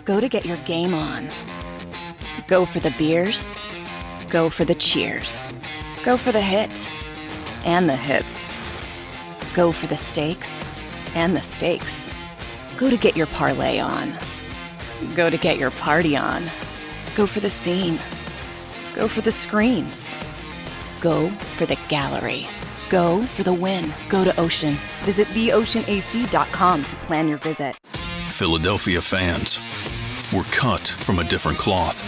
Go to get your game on. Go for the beers. Go for the cheers. Go for the hit and the hits. Go for the stakes and the stakes. Go to get your parlay on. Go to get your party on. Go for the scene. Go for the screens. Go for the gallery. Go for the win. Go to Ocean. Visit theoceanac.com to plan your visit. Philadelphia fans, we're cut from a different cloth.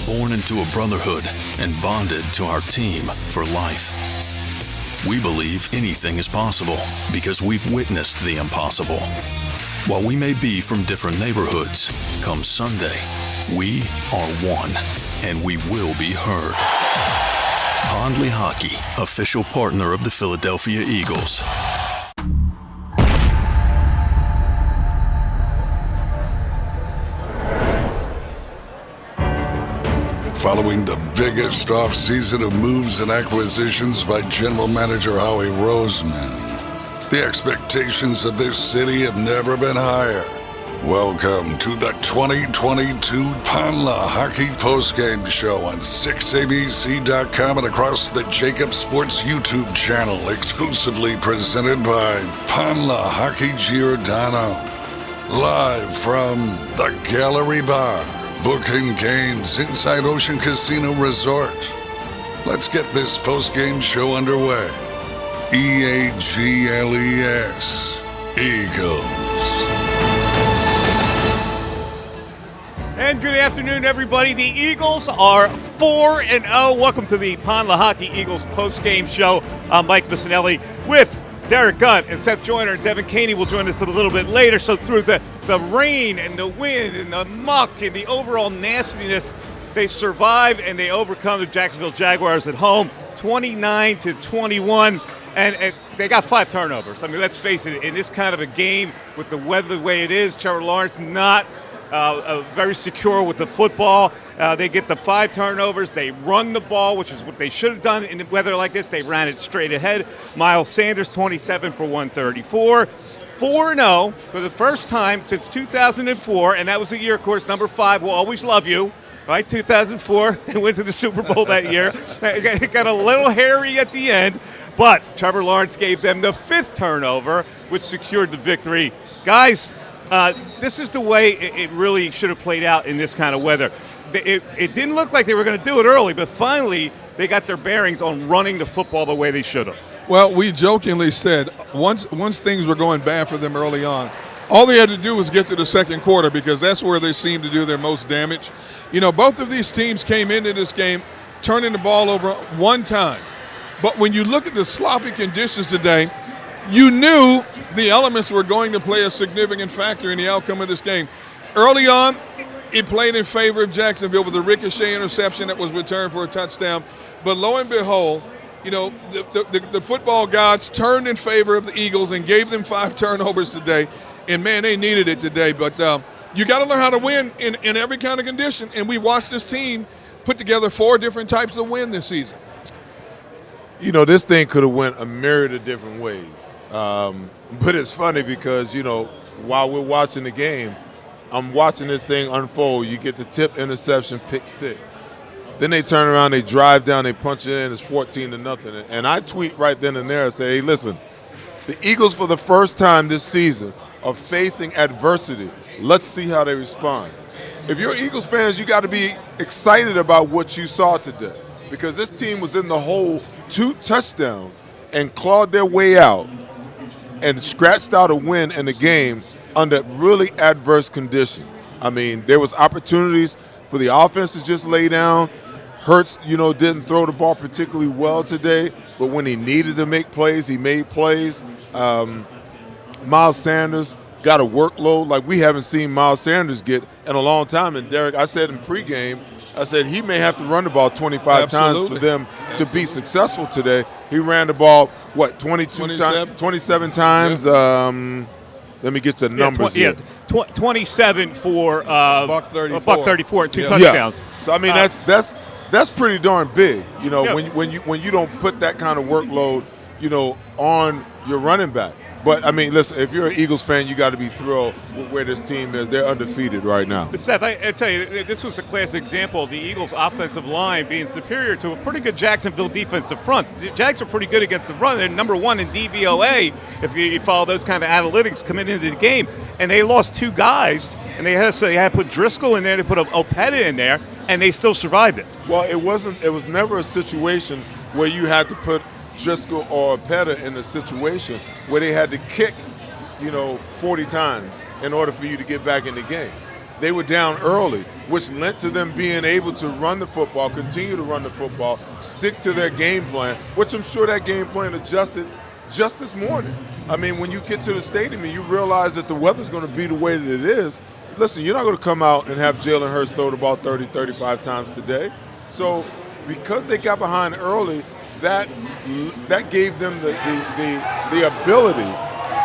Born into a brotherhood and bonded to our team for life. We believe anything is possible because we've witnessed the impossible. While we may be from different neighborhoods, come Sunday, we are one, and we will be heard. Lehocky, official partner of the Philadelphia Eagles. Following the biggest offseason of moves and acquisitions by General Manager Howie Roseman, the expectations of this city have never been higher. Welcome to the 2022 Lehocky Postgame Show on 6abc.com and across the JAKIB Sports YouTube channel, exclusively presented by Lehocky Giordano. Live from the Gallery Bar, booking games inside Ocean Casino Resort. Let's get this postgame show underway. EAGLES, Eagles. And good afternoon, everybody. The Eagles are 4-0. Welcome to the Lehocky Eagles postgame show. I'm Mike Vicinelli with Derek Gunn and Seth Joyner. Devin Caney will join us a little bit later. So through the rain and the wind and the muck and the overall nastiness, they survive and they overcome the Jacksonville Jaguars at home, 29-21. And they got 5 turnovers. I mean, let's face it, in this kind of a game with the weather the way it is, Trevor Lawrence not very secure with the football. They get the 5 turnovers. They run the ball, which is what they should have done in the weather like this. They ran it straight ahead. Miles Sanders, 27 for 134. 4-0 for the first time since 2004, and that was the year, of course, number 5 will always love you. Right, 2004, they went to the Super Bowl that year. It got a little hairy at the end, but Trevor Lawrence gave them the 5th turnover, which secured the victory. Guys, this is the way it really should have played out in this kind of weather. It didn't look like they were going to do it early, but finally they got their bearings on running the football the way they should have. Well, we jokingly said once things were going bad for them early on, all they had to do was get to the second quarter because that's where they seemed to do their most damage. You know, both of these teams came into this game turning the ball over one time. But when you look at the sloppy conditions today, you knew the elements were going to play a significant factor in the outcome of this game. Early on, it played in favor of Jacksonville with a ricochet interception that was returned for a touchdown. But lo and behold, you know, the football gods turned in favor of the Eagles and gave them 5 turnovers today. And, man, they needed it today. But you got to learn how to win in every kind of condition. And we watched this team put together 4 different types of win this season. You know, this thing could have went a myriad of different ways. But it's funny because, you know, while we're watching the game, I'm watching this thing unfold. You get the tip interception, pick 6. Then they turn around, they drive down, they punch it in, it's 14-0. And I tweet right then and there and say, hey, listen, the Eagles for the first time this season are facing adversity. Let's see how they respond. If you're Eagles fans, you got to be excited about what you saw today because this team was in the hole 2 touchdowns and clawed their way out and scratched out a win in the game under really adverse conditions. I mean, there was opportunities for the offense to just lay down. Hurts, you know, didn't throw the ball particularly well today, but when he needed to make plays, he made plays. Miles Sanders got a workload like we haven't seen Miles Sanders get in a long time. And, Derek, I said in pregame, I said he may have to run the ball 25 times for them to be successful today. He ran the ball, 27 times? Yep. Let me get the numbers here. 27 for $1.34 and 2 touchdowns. Yeah. So, I mean, that's pretty darn big, you know, when you don't put that kind of workload, you know, on your running back. But, I mean, listen, if you're an Eagles fan, you got to be thrilled with where this team is. They're undefeated right now. Seth, I tell you, this was a classic example of the Eagles' offensive line being superior to a pretty good Jacksonville defensive front. The Jags are pretty good against the run. They're number 1 in DVOA, if you follow those kind of analytics coming into the game. And they lost 2 guys, and they had to put Driscoll in there, they put Opeta in there, and they still survived it. Well, it was never a situation where you had to put Driscoll or Pederson in a situation where they had to kick, 40 times in order for you to get back in the game. They were down early, which led to them being able to run the football, continue to run the football, stick to their game plan, which I'm sure that game plan adjusted just this morning. I mean, when you get to the stadium and you realize that the weather's going to be the way that it is, listen, you're not going to come out and have Jalen Hurts throw the ball 30, 35 times today. So because they got behind early, that gave them the ability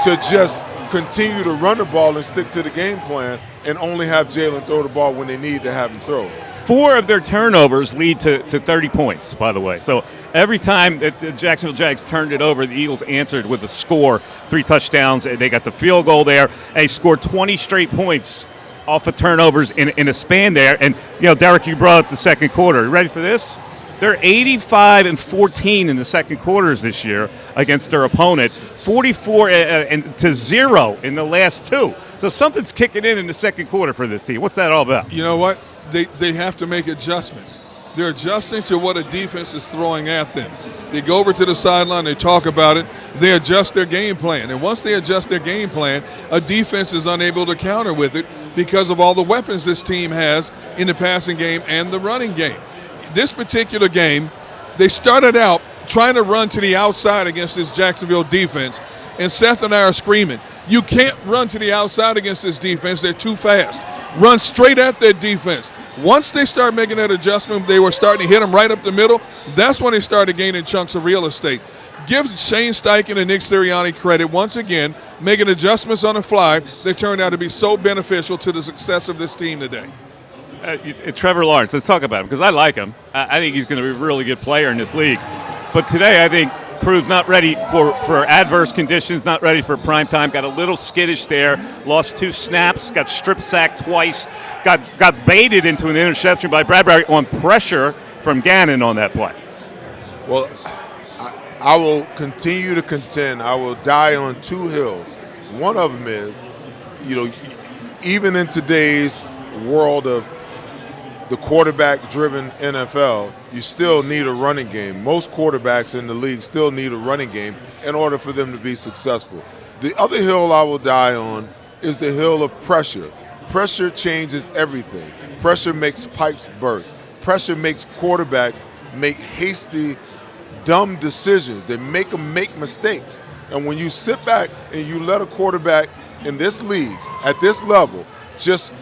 to just continue to run the ball and stick to the game plan and only have Jalen throw the ball when they need to have him throw. 4 of their turnovers lead to 30 points, by the way. So every time that the Jacksonville Jags turned it over, the Eagles answered with a score, 3 touchdowns. They got the field goal there. They scored 20 straight points off of turnovers in a span there. And, Derek, you brought up the second quarter. You ready for this? They're 85-14 in the second quarters this year against their opponent, 44-0 in the last 2. So something's kicking in the second quarter for this team. What's that all about? You know what? They have to make adjustments. They're adjusting to what a defense is throwing at them. They go over to the sideline, they talk about it, they adjust their game plan. And once they adjust their game plan, a defense is unable to counter with it because of all the weapons this team has in the passing game and the running game. This particular game, they started out trying to run to the outside against this Jacksonville defense, and Seth and I are screaming, you can't run to the outside against this defense. They're too fast. Run straight at their defense. Once they start making that adjustment, they were starting to hit them right up the middle. That's when they started gaining chunks of real estate. Give Shane Steichen and Nick Sirianni credit once again, making adjustments on the fly that turned out to be so beneficial to the success of this team today. Trevor Lawrence, let's talk about him because I like him. I think he's going to be a really good player in this league. But today I think proves not ready for adverse conditions, not ready for prime time. Got a little skittish there, lost 2 snaps, got strip sacked twice, got baited into an interception by Bradbury on pressure from Gannon on that play. Well, I will continue to contend. I will die on 2 hills. One of them is, even in today's world of the quarterback-driven NFL, you still need a running game. Most quarterbacks in the league still need a running game in order for them to be successful. The other hill I will die on is the hill of pressure. Pressure changes everything. Pressure makes pipes burst. Pressure makes quarterbacks make hasty, dumb decisions. They make them make mistakes. And when you sit back and you let a quarterback in this league, at this level, just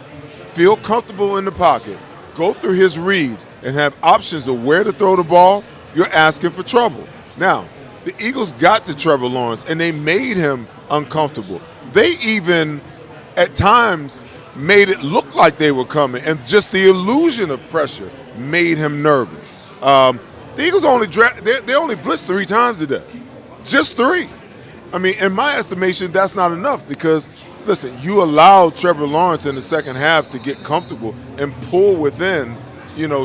feel comfortable in the pocket, go through his reads, and have options of where to throw the ball, you're asking for trouble. Now, the Eagles got to Trevor Lawrence, and they made him uncomfortable. They even, at times, made it look like they were coming, and just the illusion of pressure made him nervous. The Eagles only blitzed 3 times today, just 3. I mean, in my estimation, that's not enough because, listen, you allowed Trevor Lawrence in the second half to get comfortable and pull within,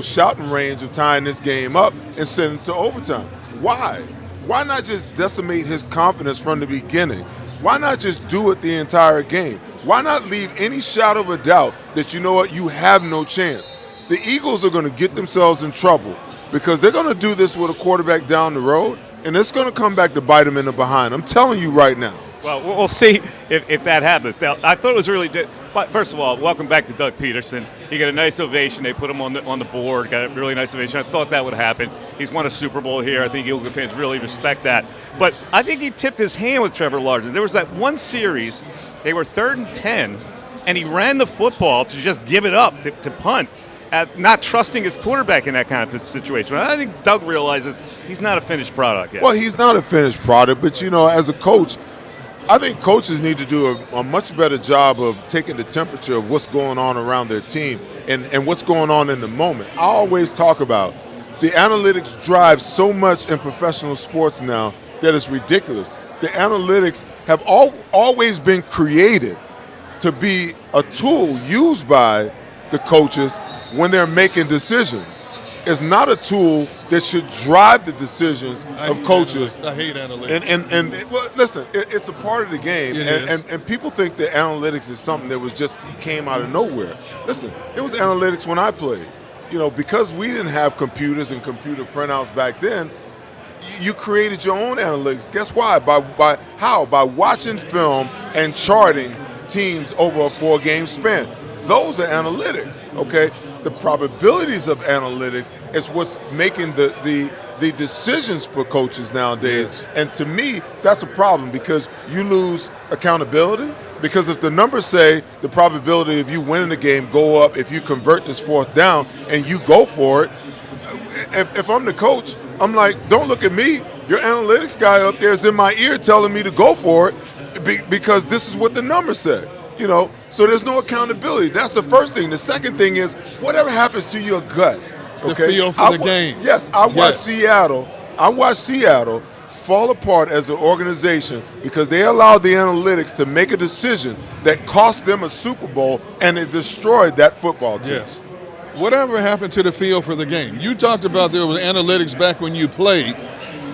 shouting range of tying this game up and send it to overtime. Why? Why not just decimate his confidence from the beginning? Why not just do it the entire game? Why not leave any shadow of a doubt that you have no chance? The Eagles are going to get themselves in trouble because they're going to do this with a quarterback down the road, and it's going to come back to bite them in the behind. I'm telling you right now. Well, we'll see if that happens. Now, I thought it was really good. But first of all, welcome back to Doug Pederson. He got a nice ovation. They put him on the board, got a really nice ovation. I thought that would happen. He's won a Super Bowl here. I think Eagle fans really respect that. But I think he tipped his hand with Trevor Lawrence. There was that one series, they were 3rd and 10, and he ran the football to just give it up, to punt, not trusting his quarterback in that kind of situation. I think Doug realizes he's not a finished product yet. Well, he's not a finished product, but, as a coach, I think coaches need to do a much better job of taking the temperature of what's going on around their team and what's going on in the moment. I always talk about the analytics drive so much in professional sports now that is ridiculous. The analytics have always been created to be a tool used by the coaches when they're making decisions. It's not a tool that should drive the decisions of coaches. I hate analytics. And well, listen, it's a part of the game. It And people think that analytics is something that was just came out of nowhere. Listen, it was analytics when I played. You know, because we didn't have computers and computer printouts back then, you created your own analytics. Guess why? By how? By watching film and charting teams over a 4-game span. Those are analytics, okay? The probabilities of analytics is what's making the decisions for coaches nowadays. Yes. And to me, that's a problem because you lose accountability. Because if the numbers say the probability of you winning the game go up if you convert this 4th down and you go for it, if I'm the coach, I'm like, don't look at me. Your analytics guy up there is in my ear telling me to go for it because this is what the numbers say. You know, so there's no accountability. That's the first thing. The second thing is whatever happens to your gut. Okay? The feel for the game. Yes, I watched Seattle. I watched Seattle fall apart as an organization because they allowed the analytics to make a decision that cost them a Super Bowl and it destroyed that football team. Yes. Whatever happened to the feel for the game? You talked about there was analytics back when you played,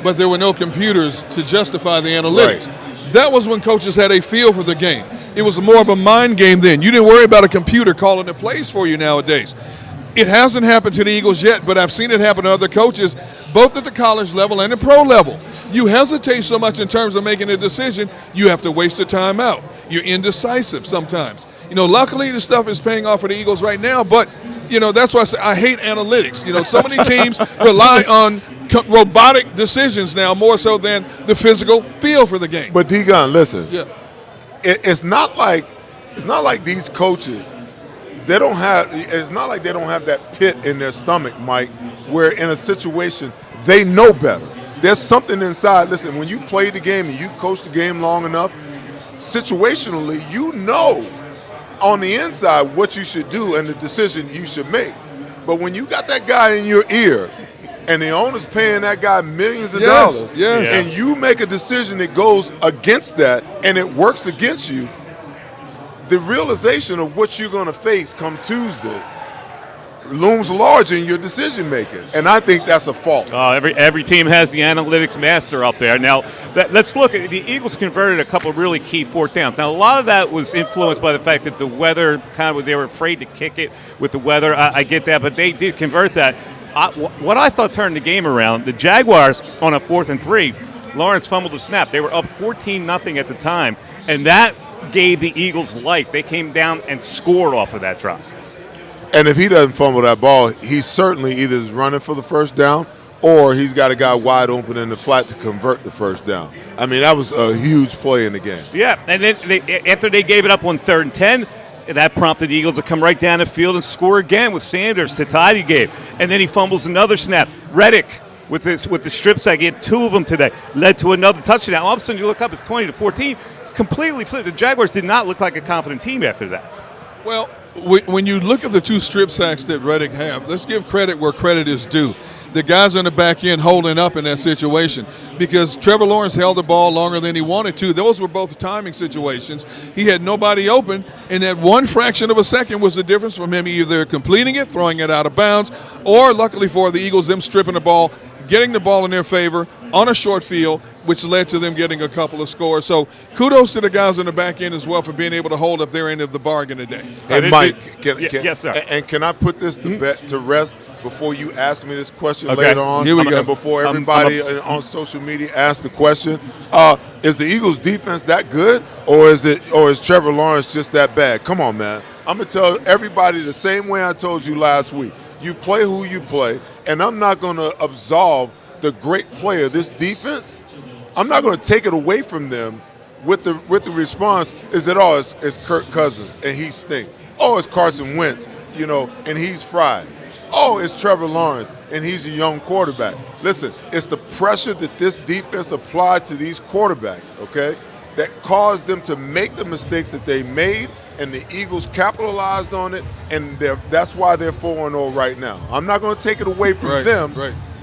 but there were no computers to justify the analytics. Right. That was when coaches had a feel for the game. It was more of a mind game then. You didn't worry about a computer calling the plays for you nowadays. It hasn't happened to the Eagles yet, but I've seen it happen to other coaches, both at the college level and the pro level. You hesitate so much in terms of making a decision, you have to waste a timeout. You're indecisive sometimes. You know, luckily the stuff is paying off for the Eagles right now, but, you know, that's why I say I hate analytics. You know, so many teams rely on robotic decisions now more so than the physical feel for the game. But D-Gun, listen. Yeah. It's not like these coaches, it's not like they don't have that pit in their stomach, Mike, where in a situation they know better. There's something inside. Listen, when you play the game and you coach the game long enough, situationally, you know on the inside what you should do and the decision you should make. But when you got that guy in your ear and the owner's paying that guy millions of dollars, and you make a decision that goes against that and it works against you, the realization of what you're going to face come Tuesday looms large in your decision making, and I think that's a fault. Every team has the analytics master up there. Now, let's look at the Eagles converted a couple of really key 4th downs. Now, a lot of that was influenced by the fact that the weather they were afraid to kick it with the weather. I get that, but they did convert that. What I thought turned the game around, the Jaguars on a 4th and 3, Lawrence fumbled the snap. They were up 14-0 at the time, and that gave the Eagles life. They came down and scored off of that drop. And if he doesn't fumble that ball, he's certainly either running for the 1st down or he's got a guy wide open in the flat to convert the 1st down. I mean, that was a huge play in the game. Yeah, and then after they gave it up on 3rd and 10, that prompted the Eagles to come right down the field and score again with Sanders to tie the game. And then he fumbles another snap. Reddick with the strip sack, he had 2 of them today, led to another touchdown. All of a sudden you look up, it's 20-14, completely flipped. The Jaguars did not look like a confident team after that. Well, when you look at the 2 strip sacks that Reddick had, let's give credit where credit is due. The guys on the back end holding up in that situation because Trevor Lawrence held the ball longer than he wanted to. Those were both timing situations. He had nobody open, and that 1 fraction of a second was the difference from him either completing it, throwing it out of bounds, or luckily for the Eagles, them stripping the ball, getting the ball in their favor on a short field, which led to them getting a couple of scores. So kudos to the guys on the back end as well for being able to hold up their end of the bargain today. Hey, Mike, yes, sir. And can I put this to rest before you ask me this question later on? Here we go. And before everybody on social media asks the question, is the Eagles defense that good, or is Trevor Lawrence just that bad? Come on, man. I'm going to tell everybody the same way I told you last week. You play who you play, and I'm not going to absolve the great player, this defense. I'm not going to take it away from them with the response is that, it's Kirk Cousins, and he stinks. Oh, it's Carson Wentz, and he's fried. Oh, it's Trevor Lawrence, and he's a young quarterback. Listen, it's the pressure that this defense applied to these quarterbacks, okay, that caused them to make the mistakes that they made, and the Eagles capitalized on it, and that's why they're 4-0 right now. I'm not going to take it away from them,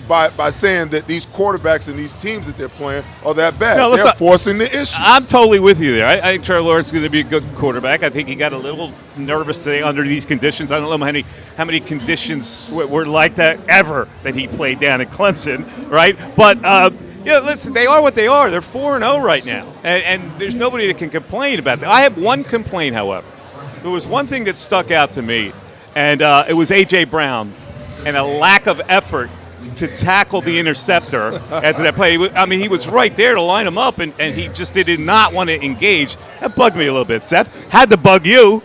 by saying that these quarterbacks and these teams that they're playing are that bad. No, they're forcing the issue. I'm totally with you there. I think Trevor Lawrence is going to be a good quarterback. I think he got a little nervous today under these conditions. I don't know how many conditions were like that ever that he played down at Clemson, right? But listen, they are what they are. They're 4-0 right now, and there's nobody that can complain about that. I have one complaint, however. There was one thing that stuck out to me, and it was A.J. Brown and a lack of effort to tackle the interceptor after that play. He was right there to line him up, and he just did not want to engage. That bugged me a little bit, Seth. Had to bug you.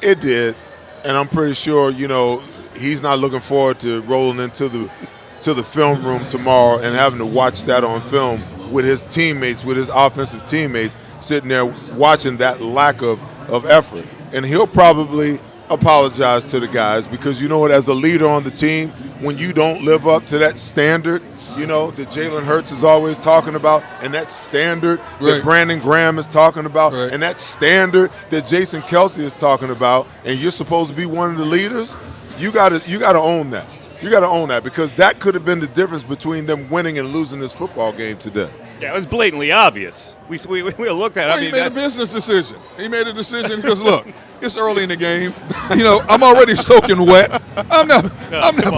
It did, and I'm pretty sure, he's not looking forward to rolling into the film room tomorrow and having to watch that on film with his teammates, with his offensive teammates, sitting there watching that lack of effort. And he'll probably apologize to the guys because you know what, as a leader on the team, when you don't live up to that standard, that Jalen Hurts is always talking about, and that standard that Brandon Graham is talking about, and that standard that Jason Kelsey is talking about, and you're supposed to be one of the leaders, you gotta own that. You got to own that because that could have been the difference between them winning and losing this football game today. Yeah, it was blatantly obvious. We looked at it. Well, he made a business decision. He made a decision because, look, it's early in the game. I'm already soaking wet. I'm not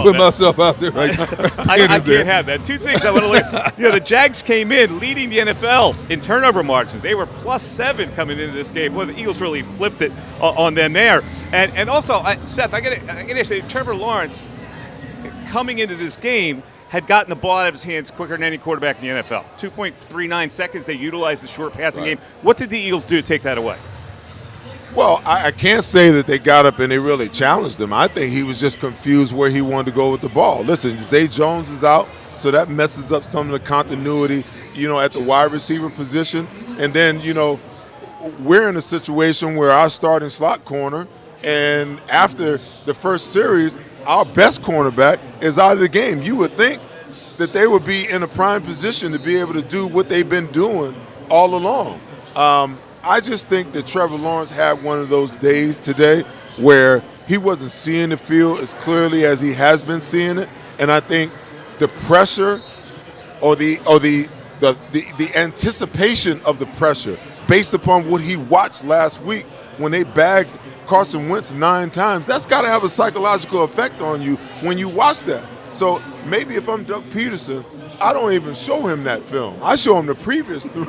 putting myself out there right now. I can't have that. Two things I want to look at. The Jags came in leading the NFL in turnover margins. They were +7 coming into this game. Well, the Eagles really flipped it on them there. And also, Seth, I got to say, Trevor Lawrence, coming into this game, had gotten the ball out of his hands quicker than any quarterback in the NFL. 2.39 seconds. They utilized the short passing game. What did the Eagles do to take that away? Well, I can't say that they got up and they really challenged him. I think he was just confused where he wanted to go with the ball. Listen, Zay Jones is out, so that messes up some of the continuity, at the wide receiver position. And then, we're in a situation where our starting slot corner, and after the first series, our best cornerback is out of the game. You would think that they would be in a prime position to be able to do what they've been doing all along. I just think that Trevor Lawrence had one of those days today where he wasn't seeing the field as clearly as he has been seeing it, and I think the pressure or the anticipation of the pressure based upon what he watched last week when they bagged Carson Wentz 9 times, that's got to have a psychological effect on you when you watch that. So maybe if I'm Doug Pederson, I don't even show him that film. I show him the previous 3.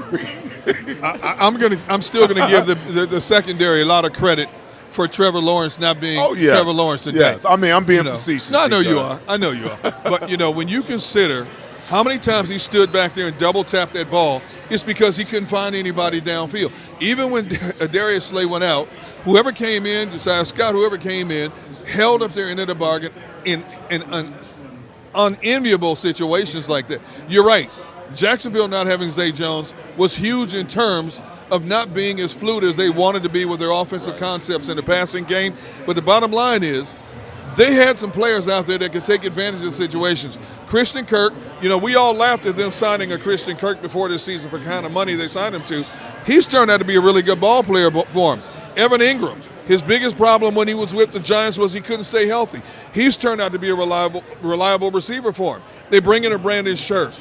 I'm still gonna give the secondary a lot of credit for Trevor Lawrence not being Trevor Lawrence today. Yes, I'm being facetious. No, I know you are. But when you consider how many times he stood back there and double tapped that ball, it's because he couldn't find anybody downfield. Even when Darius Slay went out, whoever came in, Josiah Scott, whoever came in, held up their end of the bargain in unenviable situations like that. You're right. Jacksonville not having Zay Jones was huge in terms of not being as fluid as they wanted to be with their offensive concepts in the passing game. But the bottom line is they had some players out there that could take advantage of situations. Christian Kirk, we all laughed at them signing a Christian Kirk before this season for the kind of money they signed him to. He's turned out to be a really good ball player for him. Evan Ingram, his biggest problem when he was with the Giants was he couldn't stay healthy. He's turned out to be a reliable receiver for him. They bring in a Brandon Scherf.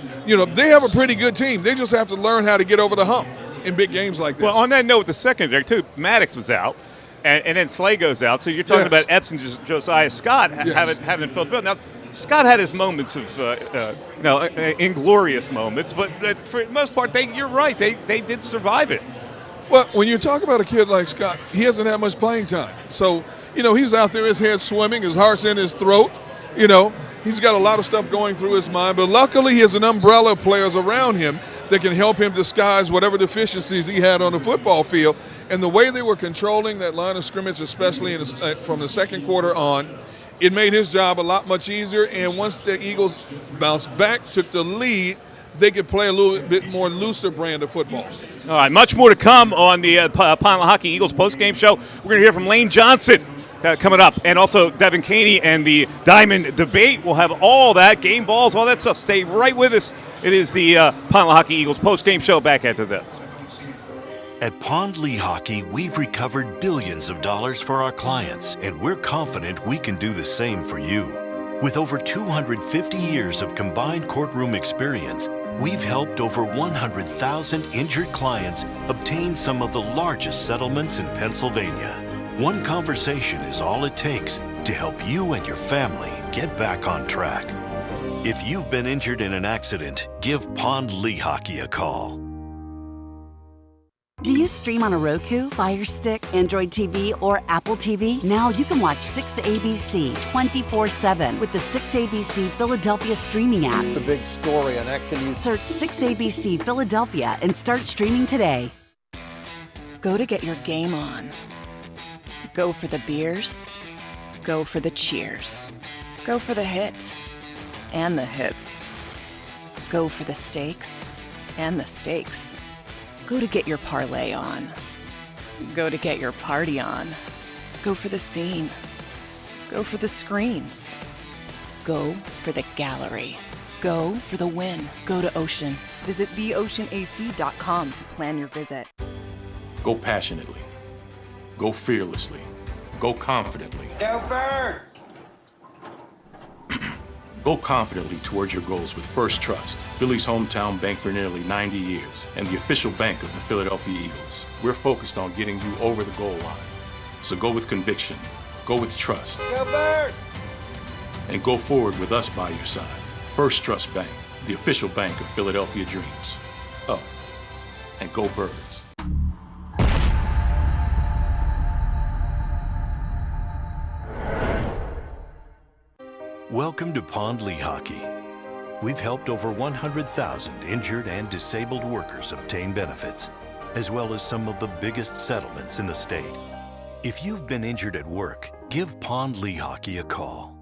They have a pretty good team. They just have to learn how to get over the hump in big games like this. Well, on that note, the secondary, too, Maddox was out. And then Slay goes out. So you're talking about Epps and Josiah Scott having filled the bill. Now, Scott had his moments of, inglorious moments, but for the most part, you're right. They did survive it. Well, when you talk about a kid like Scott, he hasn't had much playing time. So, he's out there, his head's swimming, his heart's in his throat. He's got a lot of stuff going through his mind. But luckily, he has an umbrella of players around him that can help him disguise whatever deficiencies he had on the football field. And the way they were controlling that line of scrimmage, especially from the second quarter on, it made his job a lot much easier. And once the Eagles bounced back, took the lead, they could play a little bit more looser brand of football. All right, much more to come on the Lehocky Eagles postgame show. We're going to hear from Lane Johnson coming up, and also Devin Caney and the Diamond Debate. We'll have all that, game balls, all that stuff. Stay right with us. It is the Lehocky Eagles postgame show. Back after this. At Pond Lehocky, we've recovered billions of dollars for our clients, and we're confident we can do the same for you. With over 250 years of combined courtroom experience, we've helped over 100,000 injured clients obtain some of the largest settlements in Pennsylvania. One conversation is all it takes to help you and your family get back on track. If you've been injured in an accident, give Pond Lehocky a call. Do you stream on a Roku, Fire Stick, Android TV, or Apple TV? Now you can watch 6ABC 24/7 with the 6ABC Philadelphia streaming app. The big story on Action News. Search 6ABC Philadelphia and start streaming today. Go to get your game on. Go for the beers. Go for the cheers. Go for the hit and the hits. Go for the stakes and the stakes. Go to get your parlay on. Go to get your party on. Go for the scene. Go for the screens. Go for the gallery. Go for the win. Go to Ocean. Visit theoceanac.com to plan your visit. Go passionately. Go fearlessly. Go confidently. Go Birds! Go confidently towards your goals with First Trust, Philly's hometown bank for nearly 90 years, and the official bank of the Philadelphia Eagles. We're focused on getting you over the goal line. So go with conviction, go with trust, Go Birds! and go forward with us by your side. First Trust Bank, the official bank of Philadelphia dreams. Oh, and go Birds. Welcome to Pond Lehocky. We've helped over 100,000 injured and disabled workers obtain benefits, as well as some of the biggest settlements in the state. If you've been injured at work, give Pond Lehocky a call.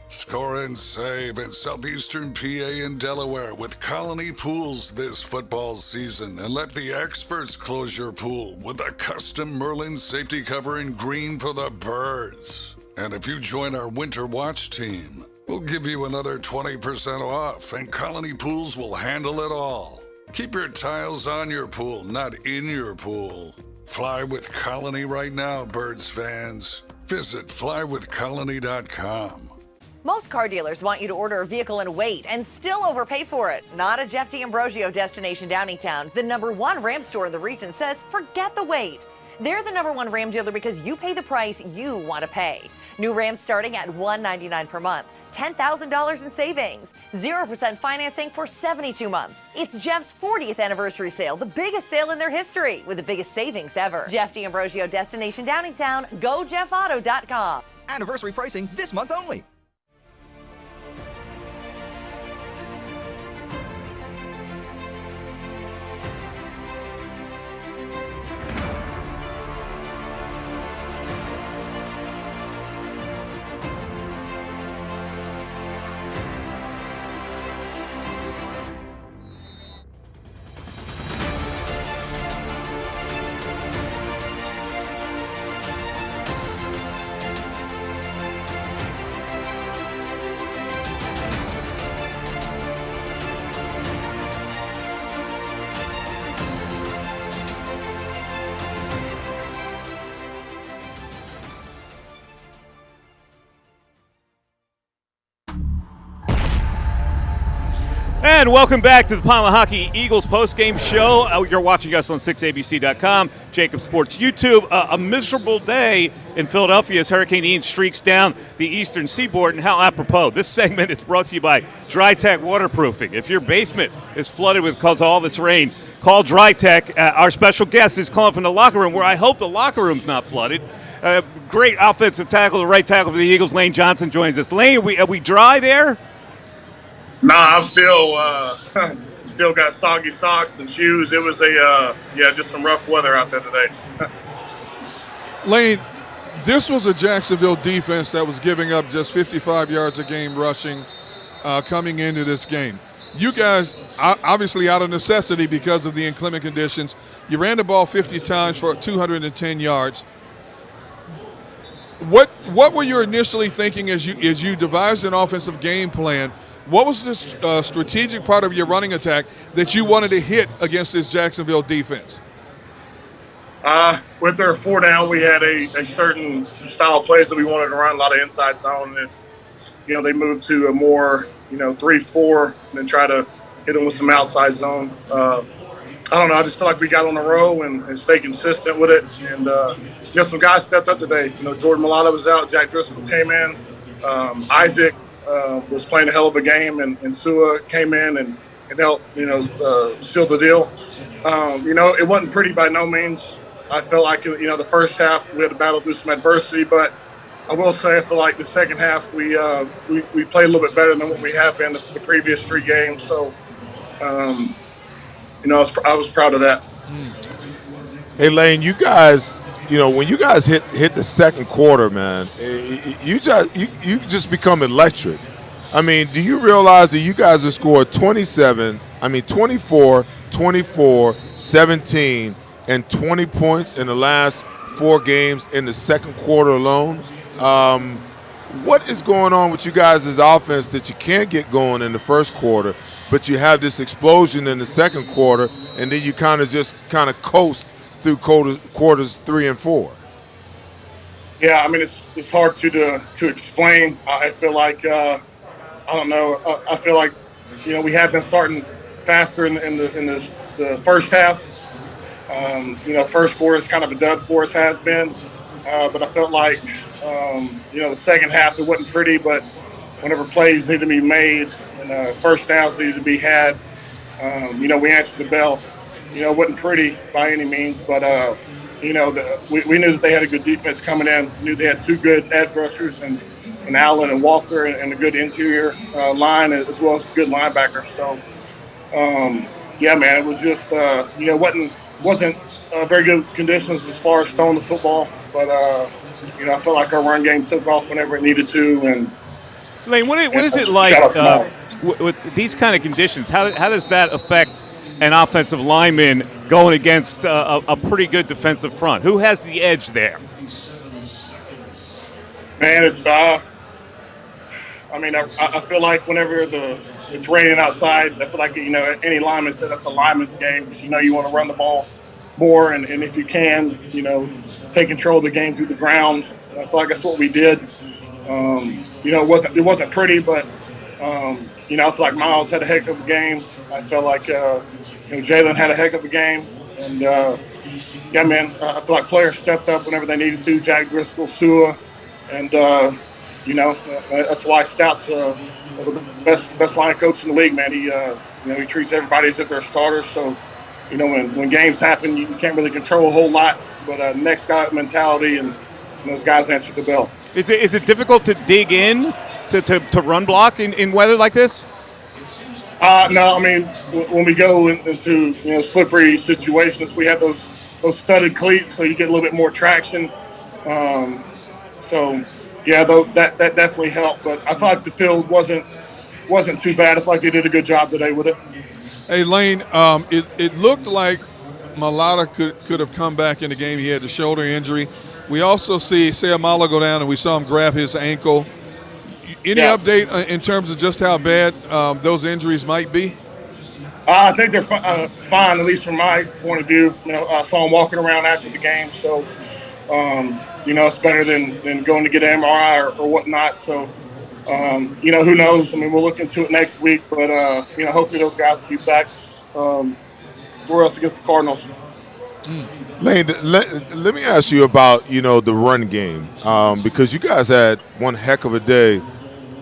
Score and save in southeastern PA and Delaware with Colony Pools this football season, and let the experts close your pool with a custom Merlin safety cover in green for the birds. And if you join our Winter Watch team, we'll give you another 20% off, and Colony Pools will handle it all. Keep your tiles on your pool, not in your pool. Fly with Colony right now, Birds fans. Visit flywithcolony.com. Most car dealers want you to order a vehicle and wait and still overpay for it. Not a Jeff D'Ambrosio destination Downingtown. The #1 Ram store in the region says forget the wait. They're the #1 Ram dealer because you pay the price you want to pay. New Rams starting at $199 per month, $10,000 in savings, 0% financing for 72 months. It's Jeff's 40th anniversary sale, the biggest sale in their history, with the biggest savings ever. Jeff D'Ambrosio destination Downingtown, GoJeffAuto.com. Anniversary pricing this month only. And welcome back to the Pond Lehocky Eagles postgame show. You're watching us on 6abc.com, JAKIB Sports YouTube. A miserable day in Philadelphia as Hurricane Ian streaks down the eastern seaboard. And how apropos, this segment is brought to you by DryTech Waterproofing. If your basement is flooded because of all this rain, call DryTech. Our special guest is calling from the locker room, where I hope the locker room's not flooded. Great offensive tackle, the right tackle for the Eagles, Lane Johnson, joins us. Lane, are we dry there? Nah, I'm still got soggy socks and shoes. It was just some rough weather out there today. Lane, this was a Jacksonville defense that was giving up just 55 yards a game rushing coming into this game. You guys, obviously out of necessity because of the inclement conditions, you ran the ball 50 times for 210 yards. What were you initially thinking as you devised an offensive game plan? What was the strategic part of your running attack that you wanted to hit against this Jacksonville defense? With their 4 down, we had a certain style of plays that we wanted to run, a lot of inside zone. And they move to a more 3-4 and then try to hit them with some outside zone. I don't know. I just feel like we got on a roll and stay consistent with it. And some guys stepped up today. Jordan Malata was out. Jack Driscoll came in. Isaac was playing a hell of a game, and Sua came in and helped seal the deal. It wasn't pretty by no means. I felt like the first half we had to battle through some adversity, but I will say I feel like the second half we played a little bit better than what we have been the previous 3 games. So. I was proud of that. Hey, Lane, you guys, when you guys hit the second quarter, man, you just become electric. I mean, do you realize that you guys have scored 24, 24, 17, and 20 points in the last 4 games in the second quarter alone? What is going on with you guys' offense that you can't get going in the first quarter, but you have this explosion in the second quarter, and then you kind of coast through quarters 3 and 4? Yeah, I mean it's hard to explain. I feel like I don't know. I feel like we have been starting faster in the first half. First quarter is kind of a dud for us, has been, but I felt like. The second half, it wasn't pretty, but whenever plays needed to be made and first downs needed to be had, we answered the bell. It wasn't pretty by any means, but, we knew that they had a good defense coming in. We knew they had 2 good edge rushers and Allen and Walker and a good interior line as well as good linebackers. So, man, it was just, wasn't very good conditions as far as throwing the football, but, I felt like our run game took off whenever it needed to. And Lane, what is it like with these kind of conditions? How does that affect an offensive lineman going against a pretty good defensive front? Who has the edge there? Man, it's I feel like whenever it's raining outside, I feel like any lineman said that's a lineman's game because you want to run the ball more, and if you can, take control of the game through the ground. I feel like that's what we did. It wasn't pretty, but I feel like Miles had a heck of a game. I felt like Jalen had a heck of a game, and I feel like players stepped up whenever they needed to. Jack Driscoll, Sua, and that's why Stout's the best line coach in the league, man. He treats everybody as if they're starters. So. When games happen, you can't really control a whole lot, but next guy mentality and those guys answer the bell. Is it difficult to dig in to run block in weather like this? No, I mean when we go into slippery situations, we have those studded cleats, so you get a little bit more traction. That definitely helped. But I thought the field wasn't too bad. I thought they did a good job today with it. Hey, Lane, it looked like Malata could have come back in the game. He had the shoulder injury. We also see Seumalo go down, and we saw him grab his ankle. Any update in terms of just how bad those injuries might be? I think they're fine, at least from my point of view. I saw him walking around after the game, so it's better than going to get an MRI or whatnot. So. Who knows? I mean, we'll look into it next week, but, hopefully those guys will be back for us against the Cardinals. Lane, let me ask you about, the run game, because you guys had one heck of a day,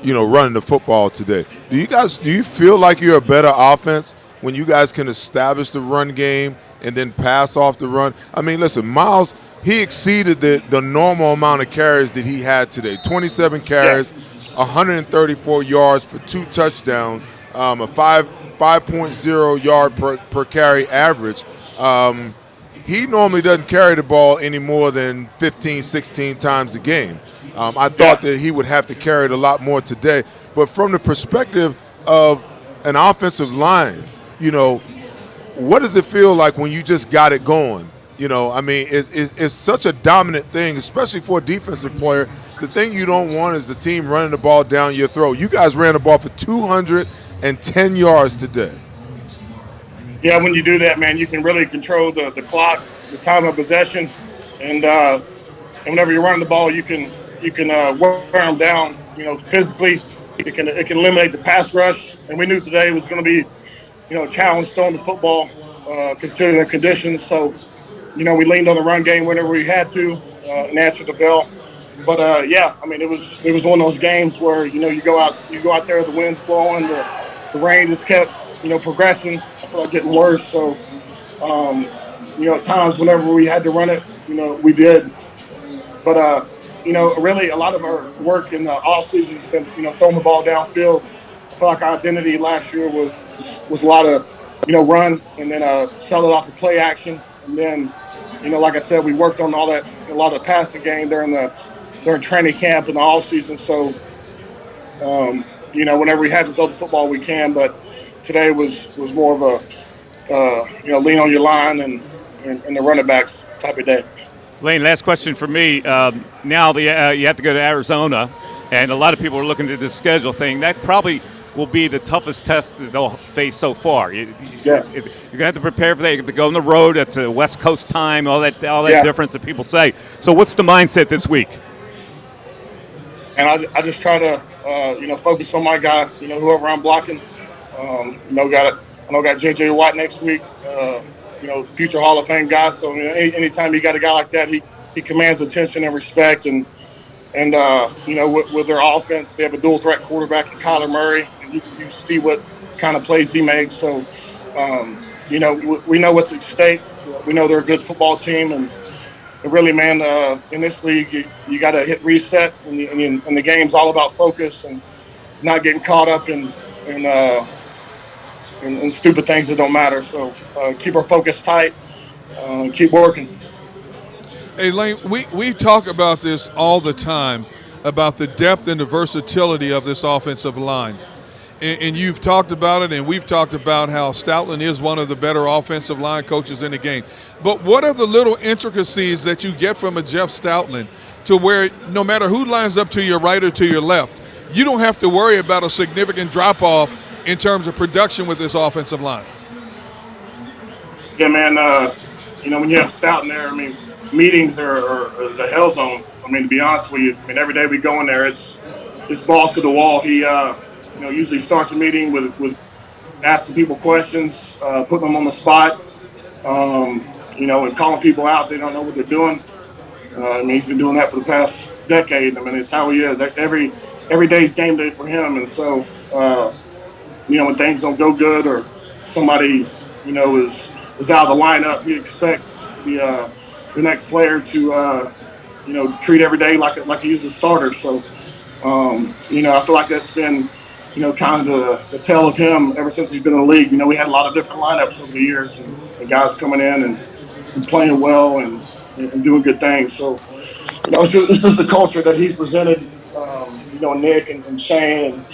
running the football today. Do you feel like you're a better offense when you guys can establish the run game and then pass off the run? I mean, listen, Miles, he exceeded the normal amount of carries that he had today, 27 carries. Yeah. 134 yards for 2 touchdowns, a 5.0 yard per carry average. He normally doesn't carry the ball any more than 15, 16 times a game. I thought that he would have to carry it a lot more today. But from the perspective of an offensive line, what does it feel like when you just got it going? It's such a dominant thing, especially for a defensive player. The thing you don't want is the team running the ball down your throat. You guys ran the ball for 210 yards today. Yeah, when you do that, man, you can really control the clock, the time of possession, and whenever you're running the ball, you can wear them down, physically, It can eliminate the pass rush, and we knew today was going to be, a challenge throwing the football, considering the conditions. So, we leaned on the run game whenever we had to and answered the bell. But it was one of those games where you go out there, the wind's blowing, the rain just kept progressing. I feel like getting worse. So at times whenever we had to run it, we did. But really a lot of our work in the off season has been throwing the ball downfield. I feel like our identity last year was a lot of run and then sell it off the play action, and then like I said, we worked on a lot of the passing game during training camp and the off season. So whenever we had to throw the football, we can. But today was more of a lean on your line and the running backs type of day. Lane, last question for me. Now you have to go to Arizona, and a lot of people are looking at this schedule thing. That probably will be the toughest test that they'll face so far. You're going to have to prepare for that. You have to go on the road at the West Coast time, all that difference that people say. So what's the mindset this week? And I just try to, focus on my guy, whoever I'm blocking. I got J.J. Watt next week, future Hall of Fame guy. So anytime you got a guy like that, he commands attention and respect. And with their offense, they have a dual threat quarterback in Kyler Murray, and you see what kind of plays he makes. So, we know what's at stake. We know they're a good football team, and really, man, in this league, you got to hit reset, and the game's all about focus and not getting caught up in stupid things that don't matter. So keep our focus tight, keep working. Hey, Lane, we talk about this all the time, about the depth and the versatility of this offensive line. And you've talked about it, and we've talked about how Stoutland is one of the better offensive line coaches in the game. But what are the little intricacies that you get from a Jeff Stoutland to where no matter who lines up to your right or to your left, you don't have to worry about a significant drop-off in terms of production with this offensive line? Yeah, man, when you have Stoutland there, meetings are a hell zone. To be honest with you, every day we go in there, it's balls to the wall. He usually starts a meeting with asking people questions, putting them on the spot, and calling people out. They don't know what they're doing. He's been doing that for the past decade. It's how he is. Every day's game day for him. And so, when things don't go good or somebody, is out of the lineup, he expects the next player to, treat every day like he's a starter. So, I feel like that's been, kind of the tale of him ever since he's been in the league. We had a lot of different lineups over the years, and guys coming in and playing well and doing good things. So, it's just the culture that he's presented. Nick and Shane and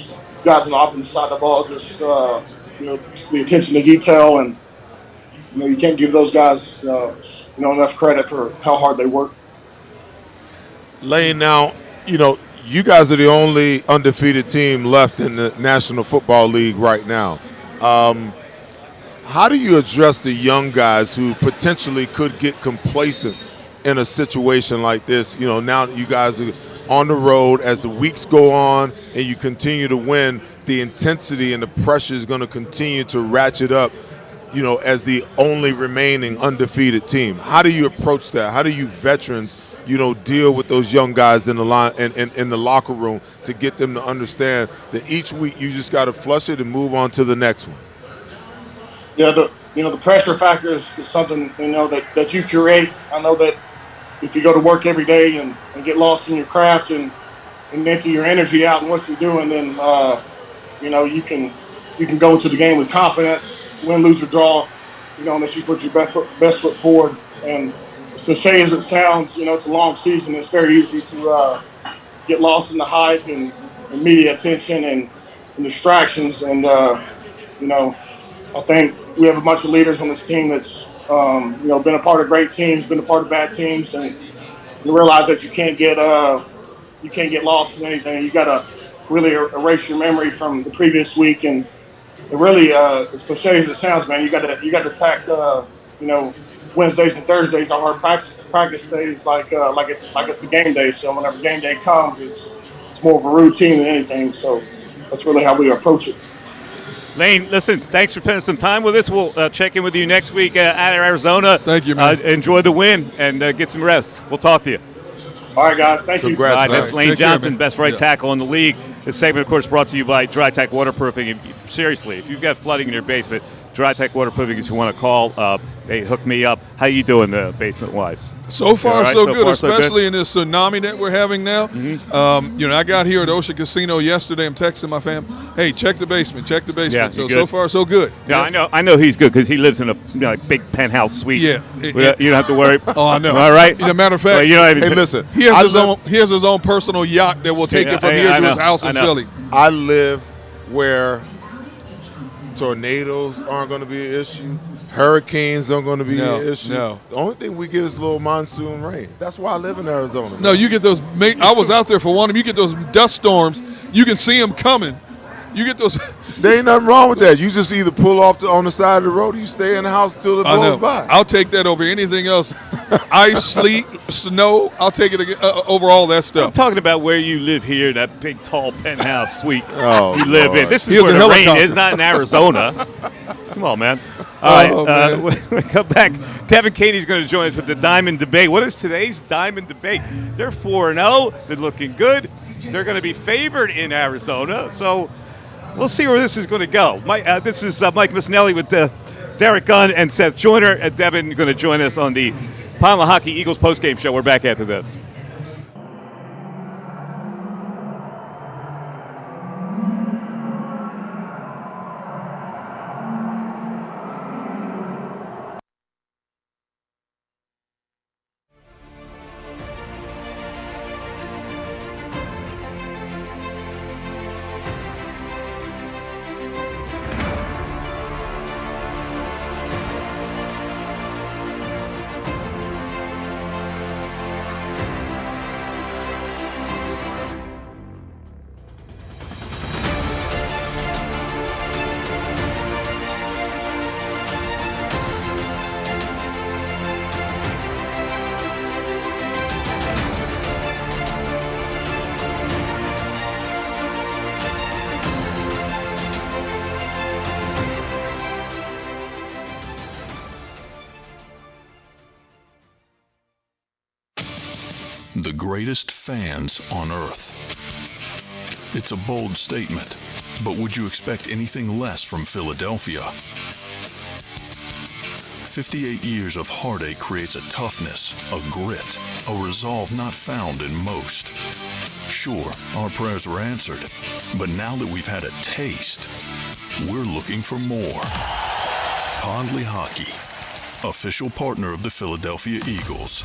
guys on the opposite side of the ball, just the attention to detail, and you can't give those guys enough credit for how hard they work. Lane, now you guys are the only undefeated team left in the National Football League right now. How do you address the young guys who potentially could get complacent in a situation like this? Now that you guys are on the road, as the weeks go on and you continue to win, the intensity and the pressure is going to continue to ratchet up, as the only remaining undefeated team. How do you approach that? How do you veterans, deal with those young guys in the line and in the locker room to get them to understand that each week you just got to flush it and move on to the next one? Yeah, the pressure factor is something that you create. I know that if you go to work every day and get lost in your craft and empty your energy out in what you're doing, then you can go into the game with confidence, win, lose, or draw. That you put your best foot forward. And as cliche as it sounds, it's a long season. It's very easy to get lost in the hype and media attention and distractions. And I think we have a bunch of leaders on this team that's been a part of great teams, been a part of bad teams, and you realize that you can't get lost in anything. You got to really erase your memory from the previous week, and it really, as cliche as it sounds, man, you got to attack Wednesdays and Thursdays are our practice days like it's a game day. So whenever game day comes, it's more of a routine than anything. So that's really how we approach it. Lane, listen, thanks for spending some time with us. We'll check in with you next week at Arizona. Thank you, man. Enjoy the win and get some rest. We'll talk to you. All right, guys. Thank you. All right, that's Lane Johnson, best right Yeah. tackle in the league. This segment, of course, brought to you by Dry Tech Waterproofing. And seriously, if you've got flooding in your basement, Dry Tech Waterproofing is who you want to call. They hook me up. How you doing basement-wise? So far, right? so So good, far, so especially good? in this tsunami that we're having now. I got here at Ocean Casino yesterday. I'm texting my fam, hey, check the basement. Yeah, so far, so good. Yeah, I know he's good because he lives in a big penthouse suite. Yeah. You don't have to worry. Oh, I know. All right. As a matter of fact, Well, you know, Hey, listen. he has his own personal yacht that will take Yeah, it from I here to know, his house I in know. Philly. I live where tornadoes aren't going to be an issue. Hurricanes aren't going to be an issue. No. The only thing we get is a little monsoon rain. That's why I live in Arizona. No, you get those. I was out there for one of them. You get those dust storms. You can see them coming. You get those. There ain't nothing wrong with that. You just either pull off on the side of the road or you stay in the house till it I know. blows by. I'll take that over anything else. Ice, sleet, snow. I'll take it over all that I'm stuff. talking about where you live here, that big, tall penthouse suite Oh, you live Lord. in. This is Here's where a the rain helicopter. is, not in Arizona. Come on, man. All right, man. when we come back, Kevin Katie's going to join us with the Diamond Debate. What is today's Diamond Debate? They're 4-0. They're looking good. They're going to be favored in Arizona. So we'll see where this is going to go. This is Mike Missinelli with Derek Gunn and Seth Joyner. And Devin going to join us on the Pine Lehocky Eagles postgame show. We're back after this. The greatest fans on earth. It's a bold statement, but would you expect anything less from Philadelphia? 58 years of heartache creates a toughness, a grit, a resolve not found in most. Sure, our prayers were answered, but now that we've had a taste, we're looking for more. Pond Lehocky, official partner of the Philadelphia Eagles.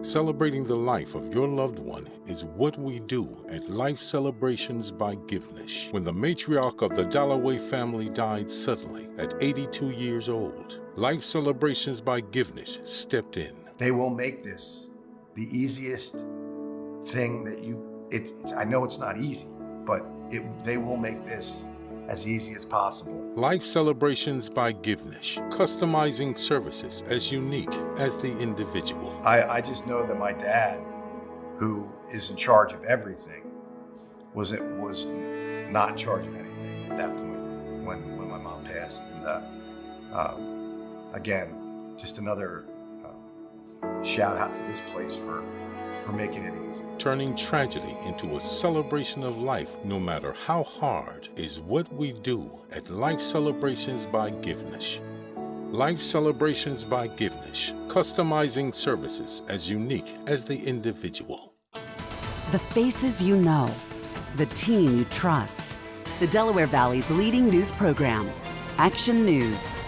Celebrating the life of your loved one is what we do at Life Celebrations by Givenish. When the matriarch of the Dalloway family died suddenly at 82 years old, Life Celebrations by Givenish stepped in. They will make this the easiest thing that I know it's not easy, but they will make this as easy as possible. Life Celebrations by Givenish, customizing services as unique as the individual. I just know that my dad, who is in charge of everything, was not in charge of anything at that point when my mom passed. And again, just another shout out to this place for making it easy. Turning tragedy into a celebration of life, no matter how hard, is what we do at Life Celebrations by Givenish. Life Celebrations by Givenish, customizing services as unique as the individual. The faces you know, the team you trust. The Delaware Valley's leading news program, Action News.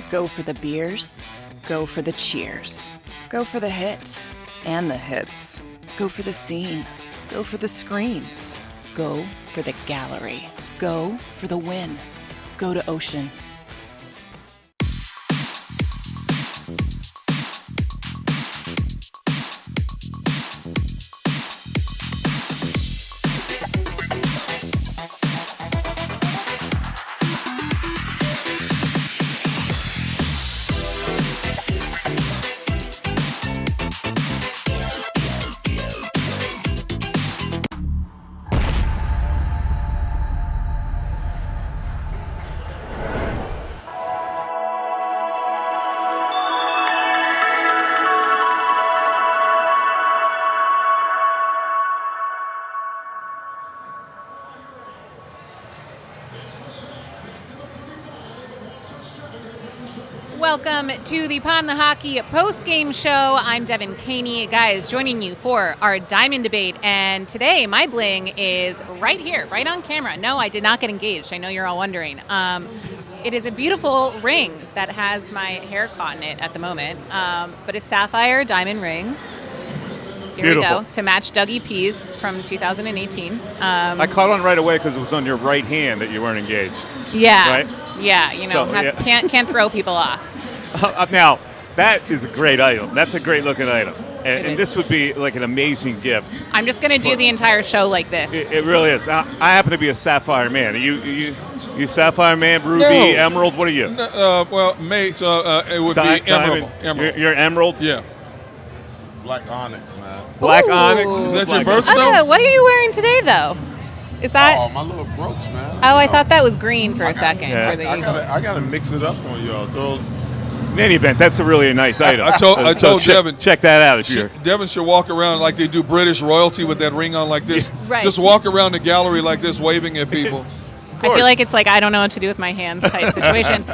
Go for the beers. Go for the cheers. Go for the hit and the hits. Go for the scene. Go for the screens. Go for the gallery. Go for the win. Go to Ocean. Welcome to the Lehocky Postgame show. I'm Devin Caney. Guys, joining you for our Diamond Debate. And today, my bling is right here, right on camera. No, I did not get engaged. I know you're all wondering. It is a beautiful ring that has my hair caught in it at the moment. But a sapphire diamond ring. Here Beautiful. we go, to match Dougie P's from 2018. I caught on right away because it was on your right hand that you weren't engaged. Yeah. Right? Yeah, you know, can't throw people off. Now, that is a great item. That's a great looking item. And this would be like an amazing gift. I'm just going to do the entire show like this. It really is. Now, I happen to be a sapphire man. You sapphire man, ruby, emerald, what are you? Well, mate, it would be emerald. You're emerald? Yeah. Black onyx, man. Black Ooh. onyx. Is that your birthstone? What are you wearing today, though? Is that? Oh, my little brooch, man. Oh, I thought that was green for a second. Yeah. For the I gotta mix it up on y'all. In any event, that's a really nice item. I told Devin. Check that out if you're. Devin should walk around like they do British royalty with that ring on like this. Right. Just walk around the gallery like this, waving at people. I feel like it's like I don't know what to do with my hands type situation.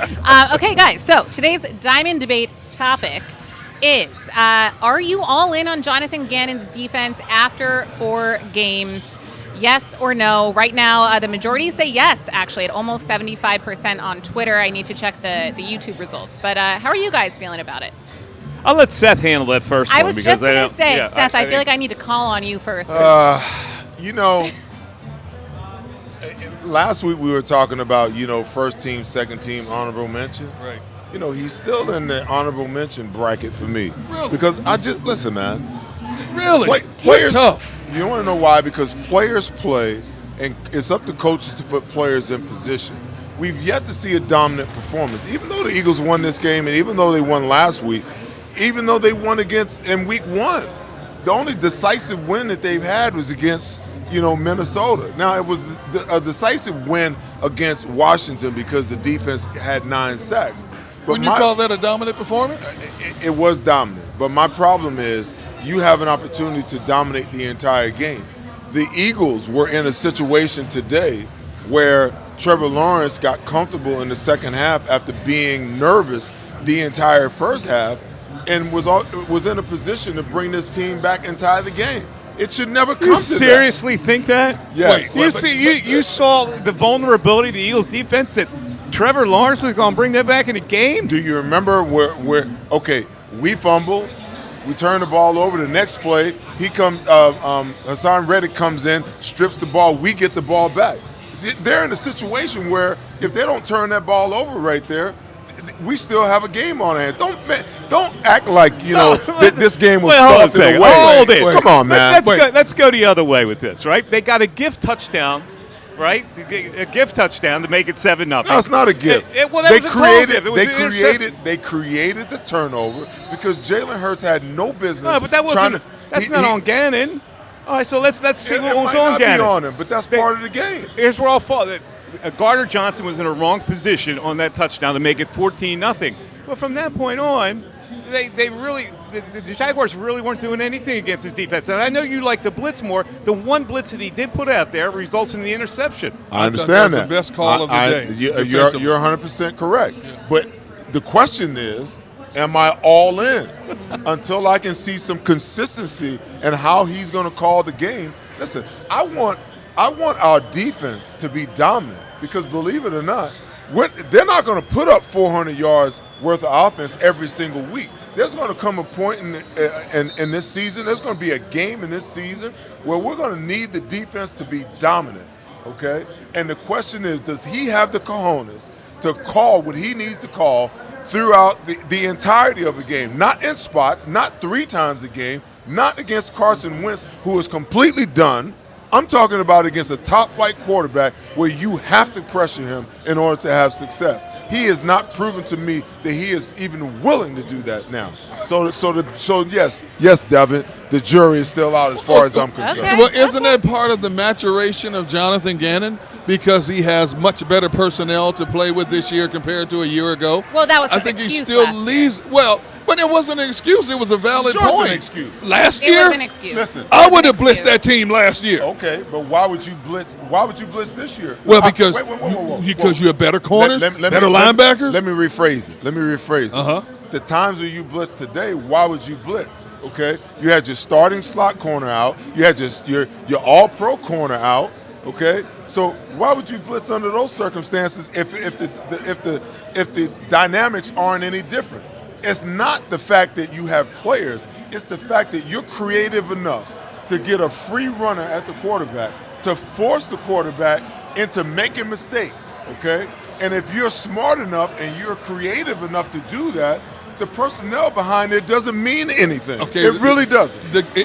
Okay, guys. So today's Diamond Debate topic is: are you all in on Jonathan Gannon's defense after 4 games? Yes or no? Right now, the majority say yes, actually, at almost 75% on Twitter. I need to check the YouTube results. But how are you guys feeling about it? I'll let Seth handle that first I one. was because just going to say, yeah, Seth, I feel like I need to call on you first. You know, last week we were talking about, first team, second team, honorable mention. Right. He's still in the honorable mention bracket for me. Really? Because listen, man. Really? Players tough. You want to know why? Because players play, and it's up to coaches to put players in position. We've yet to see a dominant performance. Even though the Eagles won this game, and even though they won last week, even though they won in week 1, the only decisive win that they've had was against, Minnesota. Now, it was a decisive win against Washington because the defense had 9 sacks. But Wouldn't you call that a dominant performance? It was dominant. But my problem is, you have an opportunity to dominate the entire game. The Eagles were in a situation today where Trevor Lawrence got comfortable in the second half after being nervous the entire first half and was in a position to bring this team back and tie the game. It should never come to that. You seriously think that? Yes. You saw the vulnerability of the Eagles defense that Trevor Lawrence was going to bring that back in the game? Do you remember where we fumble, we turn the ball over. The next play, Hassan Reddick comes in, strips the ball. We get the ball back. They're in a situation where if they don't turn that ball over right there, we still have a game on hand. Don't act like that this game was salted away. Hold it. Come on, man. Let's go the other way with this, right? They got a gift touchdown. Right, a gift touchdown to make it 7-0. No, it's not a gift. They created the turnover because Jalen Hurts had no business. No, but that's not on Gannon. All right, so let's see what was on Gannon. Be on him, but that's part of the game. Here's where I'll fall. Gardner Johnson was in a wrong position on that touchdown to make it 14-0. But from that point on, the Jaguars really weren't doing anything against his defense. And I know you like the blitz more. The one blitz that he did put out there results in the interception. I understand that. The best call of the day. You're 100% correct. Yeah. But the question is, am I all in until I can see some consistency in how he's going to call the game? Listen, I want our defense to be dominant because, believe it or not, they're not going to put up 400 yards worth of offense every single week. There's going to come a point in this season, there's going to be a game in this season where we're going to need the defense to be dominant, okay? And the question is, does he have the cojones to call what he needs to call throughout the entirety of a game? Not in spots, not 3 times a game, not against Carson Wentz, who is completely done. I'm talking about against a top-flight quarterback where you have to pressure him in order to have success. He has not proven to me that he is even willing to do that now. So yes, Devin, the jury is still out as far as I'm concerned. Okay. Well, isn't that part of the maturation of Jonathan Gannon? Because he has much better personnel to play with this year compared to a year ago. Well, that was his I think excuse he still last leaves. year. Well, but it wasn't an excuse. It was a valid Sure, it's point. an excuse. Last It year, was an excuse. Listen, I would have blitzed that team last year. Okay, but why would you blitz? Why would you blitz this year? Well, because whoa. you have better corners, better linebackers. Let me rephrase it. Uh-huh. The times that you blitz today, why would you blitz? Okay, you had your starting slot corner out. You had your all-pro corner out. Okay, so why would you blitz under those circumstances if the dynamics aren't any different? It's not the fact that you have players. It's the fact that you're creative enough to get a free runner at the quarterback, to force the quarterback into making mistakes, okay? And if you're smart enough and you're creative enough to do that, the personnel behind it doesn't mean anything. Okay, it really doesn't.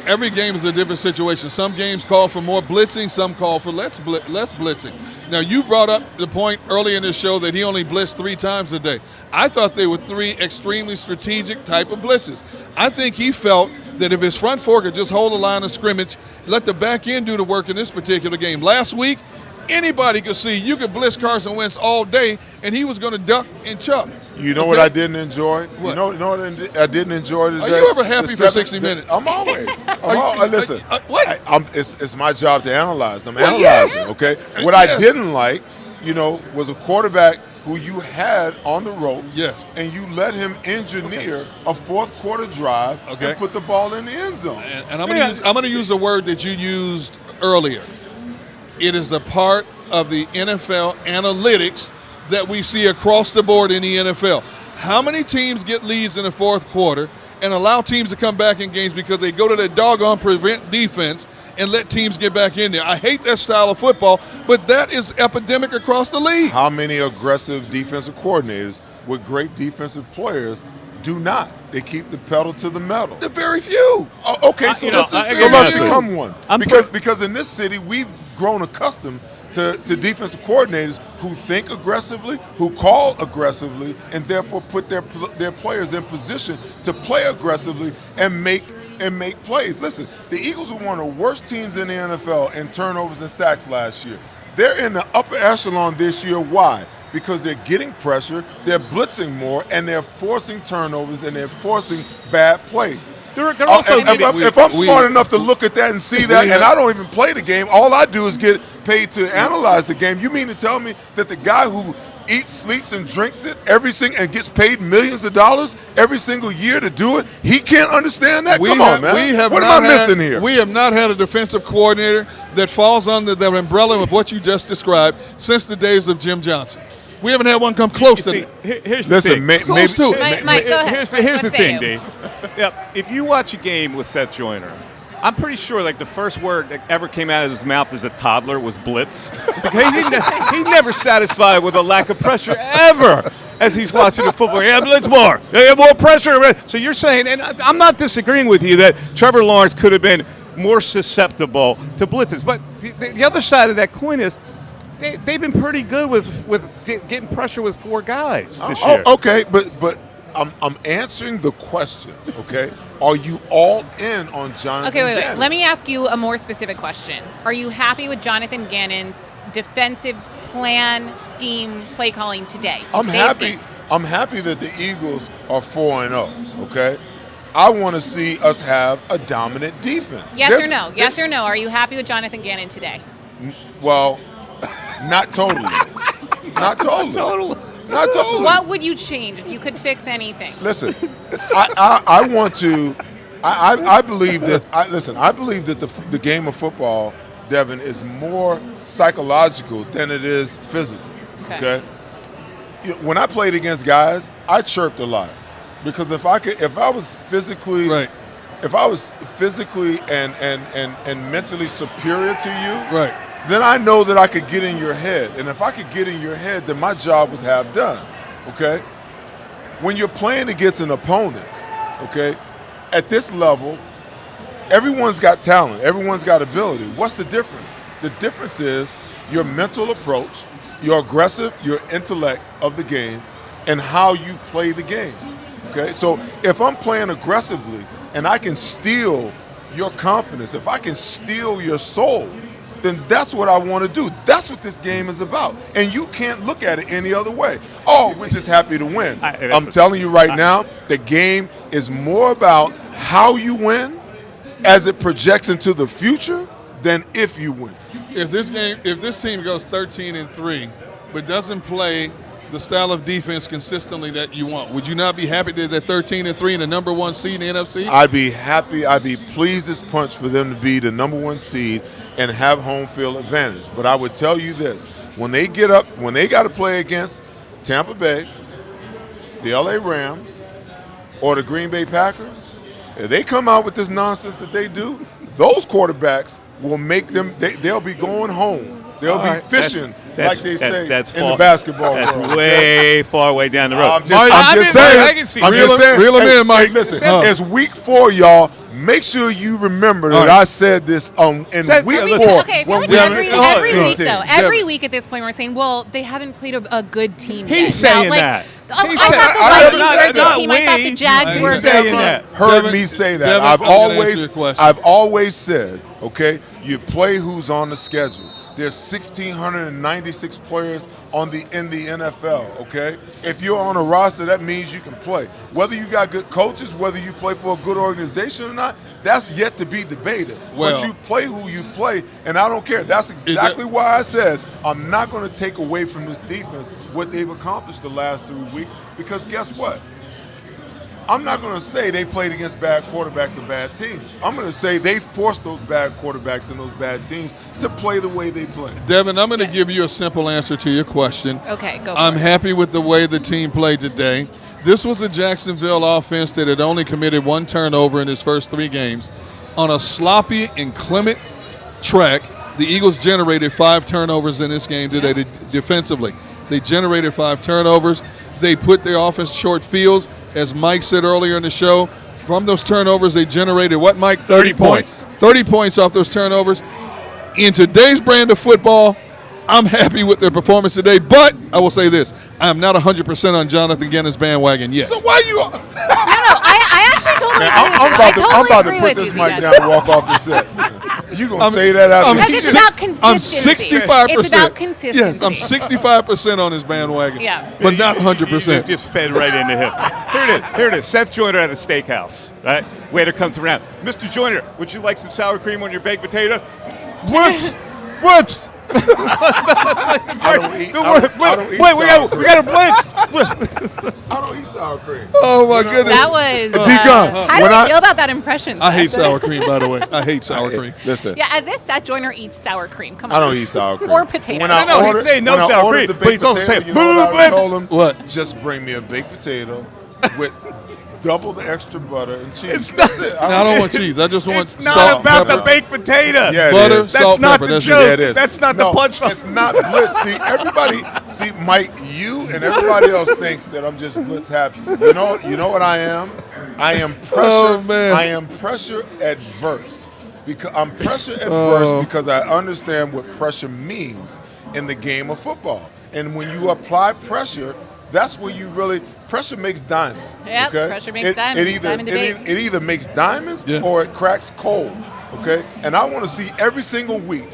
Every game is a different situation. Some games call for more blitzing, some call for less blitzing. Now, you brought up the point early in this show that he only blitzed 3 times a day. I thought they were 3 extremely strategic type of blitzes. I think he felt that if his front 4 could just hold the line of scrimmage, let the back end do the work in this particular game. Last week, anybody could see you could blitz Carson Wentz all day, and he was going to duck and chuck. You know what I didn't enjoy? What? You know what I didn't enjoy today? Are you ever happy for 60 minutes? I'm always. Listen, what? It's my job to analyze. I'm Well, analyzing, yes. okay? What I didn't like, was a quarterback who you had on the ropes, yes, and you let him engineer a 4th quarter drive and put the ball in the end zone. And I'm going to use a word that you used earlier. It is a part of the NFL analytics that we see across the board in the NFL. How many teams get leads in the 4th quarter and allow teams to come back in games because they go to the doggone prevent defense and let teams get back in there? I hate that style of football, but that is epidemic across the league. How many aggressive defensive coordinators with great defensive players do not? They keep the pedal to the metal. They're very few. Okay, so let's become one. Because in this city, we've grown accustomed to defensive coordinators who think aggressively, who call aggressively, and therefore put their players in position to play aggressively and make plays. Listen, the Eagles were one of the worst teams in the NFL in turnovers and sacks last year. They're in the upper echelon this year. Why? Because they're getting pressure, they're blitzing more, and they're forcing turnovers and they're forcing bad plays. They're also if I'm smart enough to look at that and see that, and I don't even play the game, all I do is get paid to analyze the game. You mean to tell me that the guy who eats, sleeps, and drinks it and gets paid millions of dollars every single year to do it, he can't understand that? Come on, man. What am I missing here? We have not had a defensive coordinator that falls under the umbrella of what you just described since the days of Jim Johnson. We haven't had one come close to it. Here's the thing. Close to it. Mike, go ahead. Here's the thing, Dave. If you watch a game with Seth Joyner, I'm pretty sure the first word that ever came out of his mouth as a toddler was blitz. He's never satisfied with a lack of pressure ever as he's watching the football. Yeah, blitz more. Yeah, more pressure. So you're saying, and I'm not disagreeing with you, that Trevor Lawrence could have been more susceptible to blitzes. But the other side of that coin is they've been pretty good with getting pressure with 4 guys this year. Okay, but I'm answering the question, okay? Are you all in on Jonathan Gannon? Gannon? Let me ask you a more specific question. Are you happy with Jonathan Gannon's defensive plan, scheme, play calling today? I'm happy that the Eagles are 4-0, okay? I want to see us have a dominant defense. Yes or no? Yes or no? Are you happy with Jonathan Gannon today? Well, not totally. Not totally. Not totally. What would you change if you could fix anything? Listen, I want to. I believe that. I believe that the game of football, Devin, is more psychological than it is physical. Okay. when I played against guys, I chirped a lot because if I was physically and mentally superior to you, right, then I know that I could get in your head. And if I could get in your head, then my job was half done. Okay? When you're playing against an opponent, okay, at this level, everyone's got talent, everyone's got ability. What's the difference? The difference is your mental approach, your aggressive, your intellect of the game, and how you play the game. Okay? So if I'm playing aggressively and I can steal your confidence, if I can steal your soul, then that's what I want to do. That's what this game is about. And you can't look at it any other way. Oh, we're just happy to win. I'm telling you right now, the game is more about how you win as it projects into the future than if you win. If this team goes 13-3, but doesn't play the style of defense consistently that you want, would you not be happy that they're 13-3 and the number 1 seed in the NFC? I'd be happy. I'd be pleased as punch for them to be the number 1 seed and have home field advantage. But I would tell you this: when they get up, when they got to play against Tampa Bay, the LA Rams, or the Green Bay Packers, if they come out with this nonsense that they do, those quarterbacks will make them. They'll be going home. They'll be fishing, like they say in the basketball world. That's way far away down the road. I'm just saying. Reel him in, Mike. Hey, listen, it's week 4, y'all. Make sure you remember that I said this in week 4. Okay, I feel like every week, though. Every week at this point, we're saying, well, they haven't played a good team yet. He's saying that. I thought the Vikings were a good team. I thought the Jags were a good team. Heard me say that. I've always said, okay, you play who's on the schedule. There's 1,696 players in the NFL, okay? If you're on a roster, that means you can play. Whether you got good coaches, whether you play for a good organization or not, that's yet to be debated. But you play who you play, and I don't care. That's exactly why I said I'm not going to take away from this defense what they've accomplished the last 3 weeks, because guess what? I'm not going to say they played against bad quarterbacks and bad teams. I'm going to say they forced those bad quarterbacks and those bad teams to play the way they play. Devin, I'm going to give you a simple answer to your question. Okay, go for it. I'm happy with the way the team played today. This was a Jacksonville offense that had only committed 1 turnover in his first 3 games. On a sloppy, inclement track, the Eagles generated 5 turnovers in this game today defensively. They generated 5 turnovers. They put their offense short fields. As Mike said earlier in the show, from those turnovers, they generated what, Mike? 30 points. 30 points off those turnovers. In today's brand of football, I'm happy with their performance today, but I will say this: I'm not 100% on Jonathan Gannon's bandwagon yet. So why you? I actually totally agree. I'm about to put this mic down and walk off the set. You gonna say that out there? It's about consistency. I'm 65%. It's about consistency. Yes, I'm 65% on his bandwagon. Yeah, but not 100%. Just fed right into him. Here it is. Seth Joyner at a steakhouse. Right? Waiter comes around. Mr. Joyner, would you like some sour cream on your baked potato? Whoops. I don't eat we got a blitz. I don't eat sour cream. Oh my goodness. That was. How do you feel about that impression? I hate sour cream, by the way. I hate sour cream. Listen. Yeah, as if Seth Joyner eats sour cream. Come on. I don't eat sour cream. Or potatoes. He's saying no sour cream, but he's also saying, I told him, what? Just bring me a baked potato with double the extra butter and cheese. That's it. I don't want cheese. I just want salt, not about pepper. the baked potato. Yeah, butter, is. salt, That's pepper. not the That's joke. Yeah, it is. That's not the punchline. It's not blitz. See, Mike, you and everybody else thinks that I'm just blitz happy. You know what I am? I am pressure. Oh, man. I am pressure adverse. Because I'm pressure adverse because I understand what pressure means in the game of football. And when you apply pressure, that's where you really pressure makes diamonds. Yep, okay? Pressure makes diamonds. It either makes diamonds or it cracks coal. Okay, and I want to see every single week: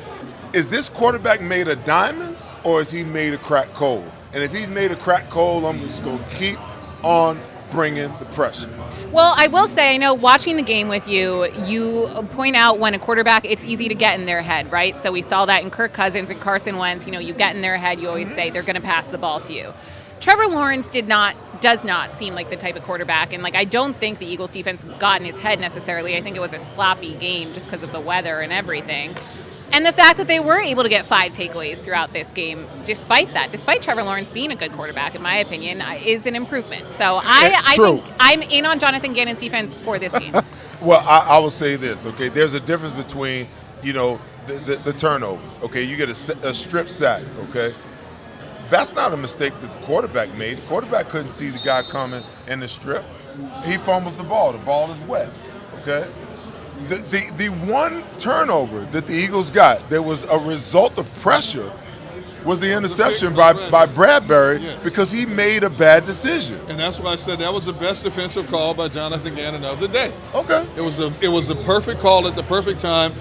is this quarterback made of diamonds or is he made of cracked coal? And if he's made of cracked coal, I'm just going to keep on bringing the pressure. Well, I will say, I know watching the game with you, you point out when a quarterback, it's easy to get in their head, right? So we saw that in Kirk Cousins and Carson Wentz. You get in their head, you always say they're going to pass the ball to you. Trevor Lawrence does not seem like the type of quarterback, and I don't think the Eagles defense got in his head necessarily. I think it was a sloppy game just because of the weather and everything. And the fact that they were able to get 5 takeaways throughout this game, despite Trevor Lawrence being a good quarterback, in my opinion, is an improvement. So I think I'm in on Jonathan Gannon's defense for this game. Well, I will say this, okay? There's a difference between, the turnovers, okay? You get a strip sack, okay? That's not a mistake that the quarterback made. The quarterback couldn't see the guy coming in the strip. He fumbles the ball. The ball is wet, okay? The one turnover that the Eagles got that was a result of pressure was the interception by Bradbury because he made a bad decision. And that's why I said that was the best defensive call by Jonathan Gannon of the day. Okay. It was a perfect call at the perfect time.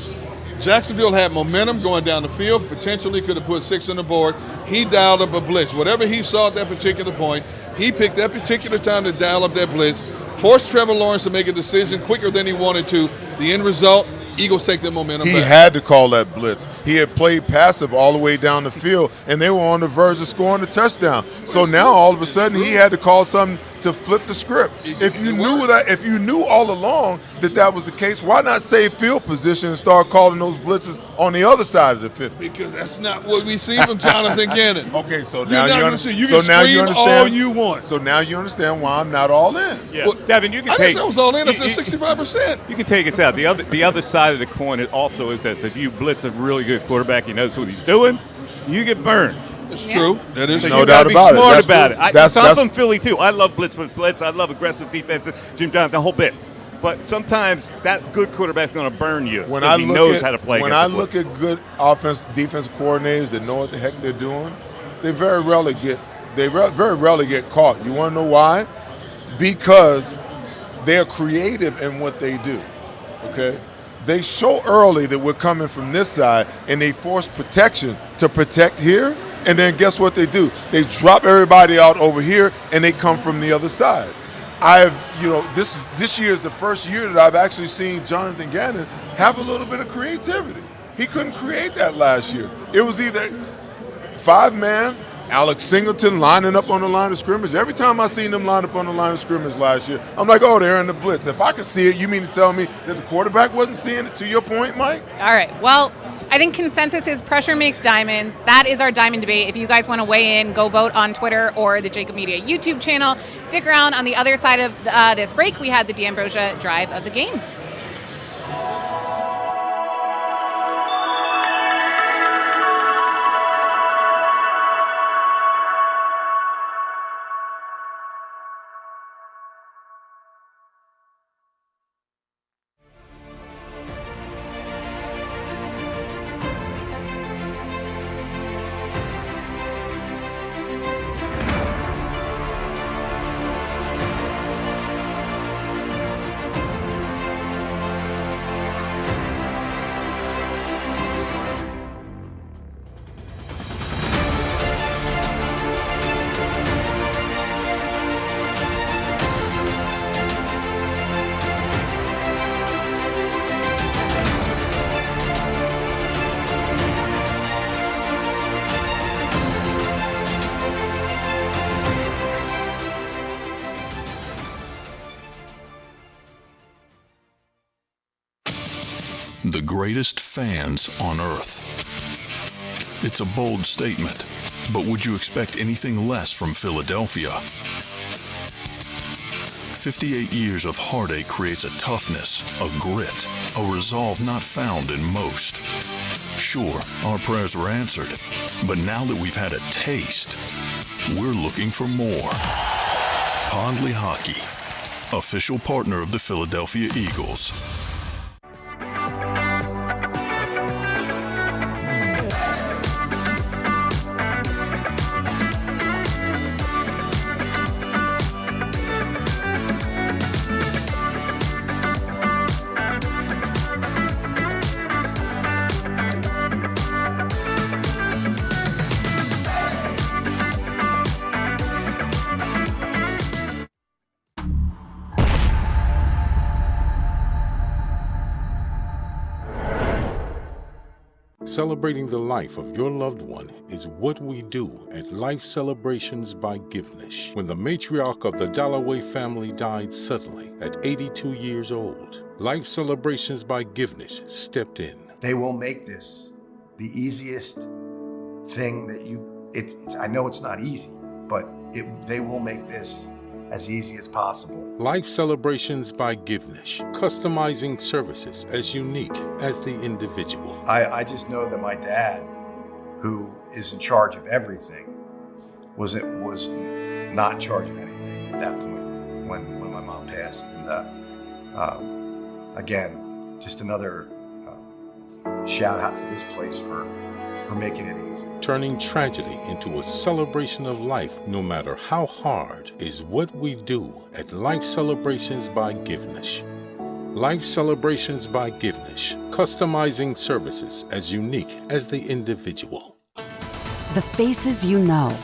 Jacksonville had momentum going down the field, potentially could have put 6 on the board. He dialed up a blitz. Whatever he saw at that particular point, he picked that particular time to dial up that blitz, forced Trevor Lawrence to make a decision quicker than he wanted to. The end result, Eagles take their momentum back. He had to call that blitz. He had played passive all the way down the field, and they were on the verge of scoring a touchdown. So now all of a sudden he had to call something to flip the script. If you knew all along that was the case, why not save field position and start calling those blitzes on the other side of the 50? Because that's not what we see from Jonathan Gannon. Okay, so now you understand. You can scream all you want. So now you understand why I'm not all in. Yeah, well, Devin, you can I take. didn't say I was all in. I said 65%. You can take us out. The other side of the coin also is this: if you blitz a really good quarterback, he knows what he's doing, you get burned. It's true. That is no doubt about it. Smart about it. I'm from Philly too. I love blitz with blitz. I love aggressive defenses. Jim Johnson, the whole bit. But sometimes that good quarterback's going to burn you because he knows how to play. When I look at good defense coordinators that know what the heck they're doing, they very rarely get caught. You want to know why? Because they're creative in what they do. Okay. They show early that we're coming from this side, and they force protection to protect here. And then guess what they do? They drop everybody out over here, and they come from the other side. This year is the first year that I've actually seen Jonathan Gannon have a little bit of creativity. He couldn't create that last year. It was either 5-man, Alex Singleton lining up on the line of scrimmage. Every time I seen them line up on the line of scrimmage last year, I'm like, oh, they're in the blitz. If I could see it, you mean to tell me that the quarterback wasn't seeing it, to your point, Mike? All right. Well, I think consensus is pressure makes diamonds. That is our diamond debate. If you guys want to weigh in, go vote on Twitter or the JAKIB Media YouTube channel. Stick around. On the other side of this break, we have the D'Ambrosia drive of the game. The greatest fans on earth. It's a bold statement, but would you expect anything less from Philadelphia? 58 years of heartache creates a toughness, a grit, a resolve not found in most. Sure, our prayers were answered, but now that we've had a taste, we're looking for more. Pond Lehocky, official partner of the Philadelphia Eagles. Celebrating the life of your loved one is what we do at Life Celebrations by Givenish. When the matriarch of the Dalloway family died suddenly at 82 years old, Life Celebrations by Givenish stepped in. They will make this the easiest thing that I know it's not easy, but they will make this as easy as possible. Life Celebrations by Givenish, customizing services as unique as the individual. I just know that my dad, who is in charge of everything, was not in charge of anything at that point when my mom passed. And again, just another shout out to this place for making it easy. Turning tragedy into a celebration of life, no matter how hard, is what we do at Life Celebrations by Givenish. Life Celebrations by Givenish, customizing services as unique as the individual. The faces you know,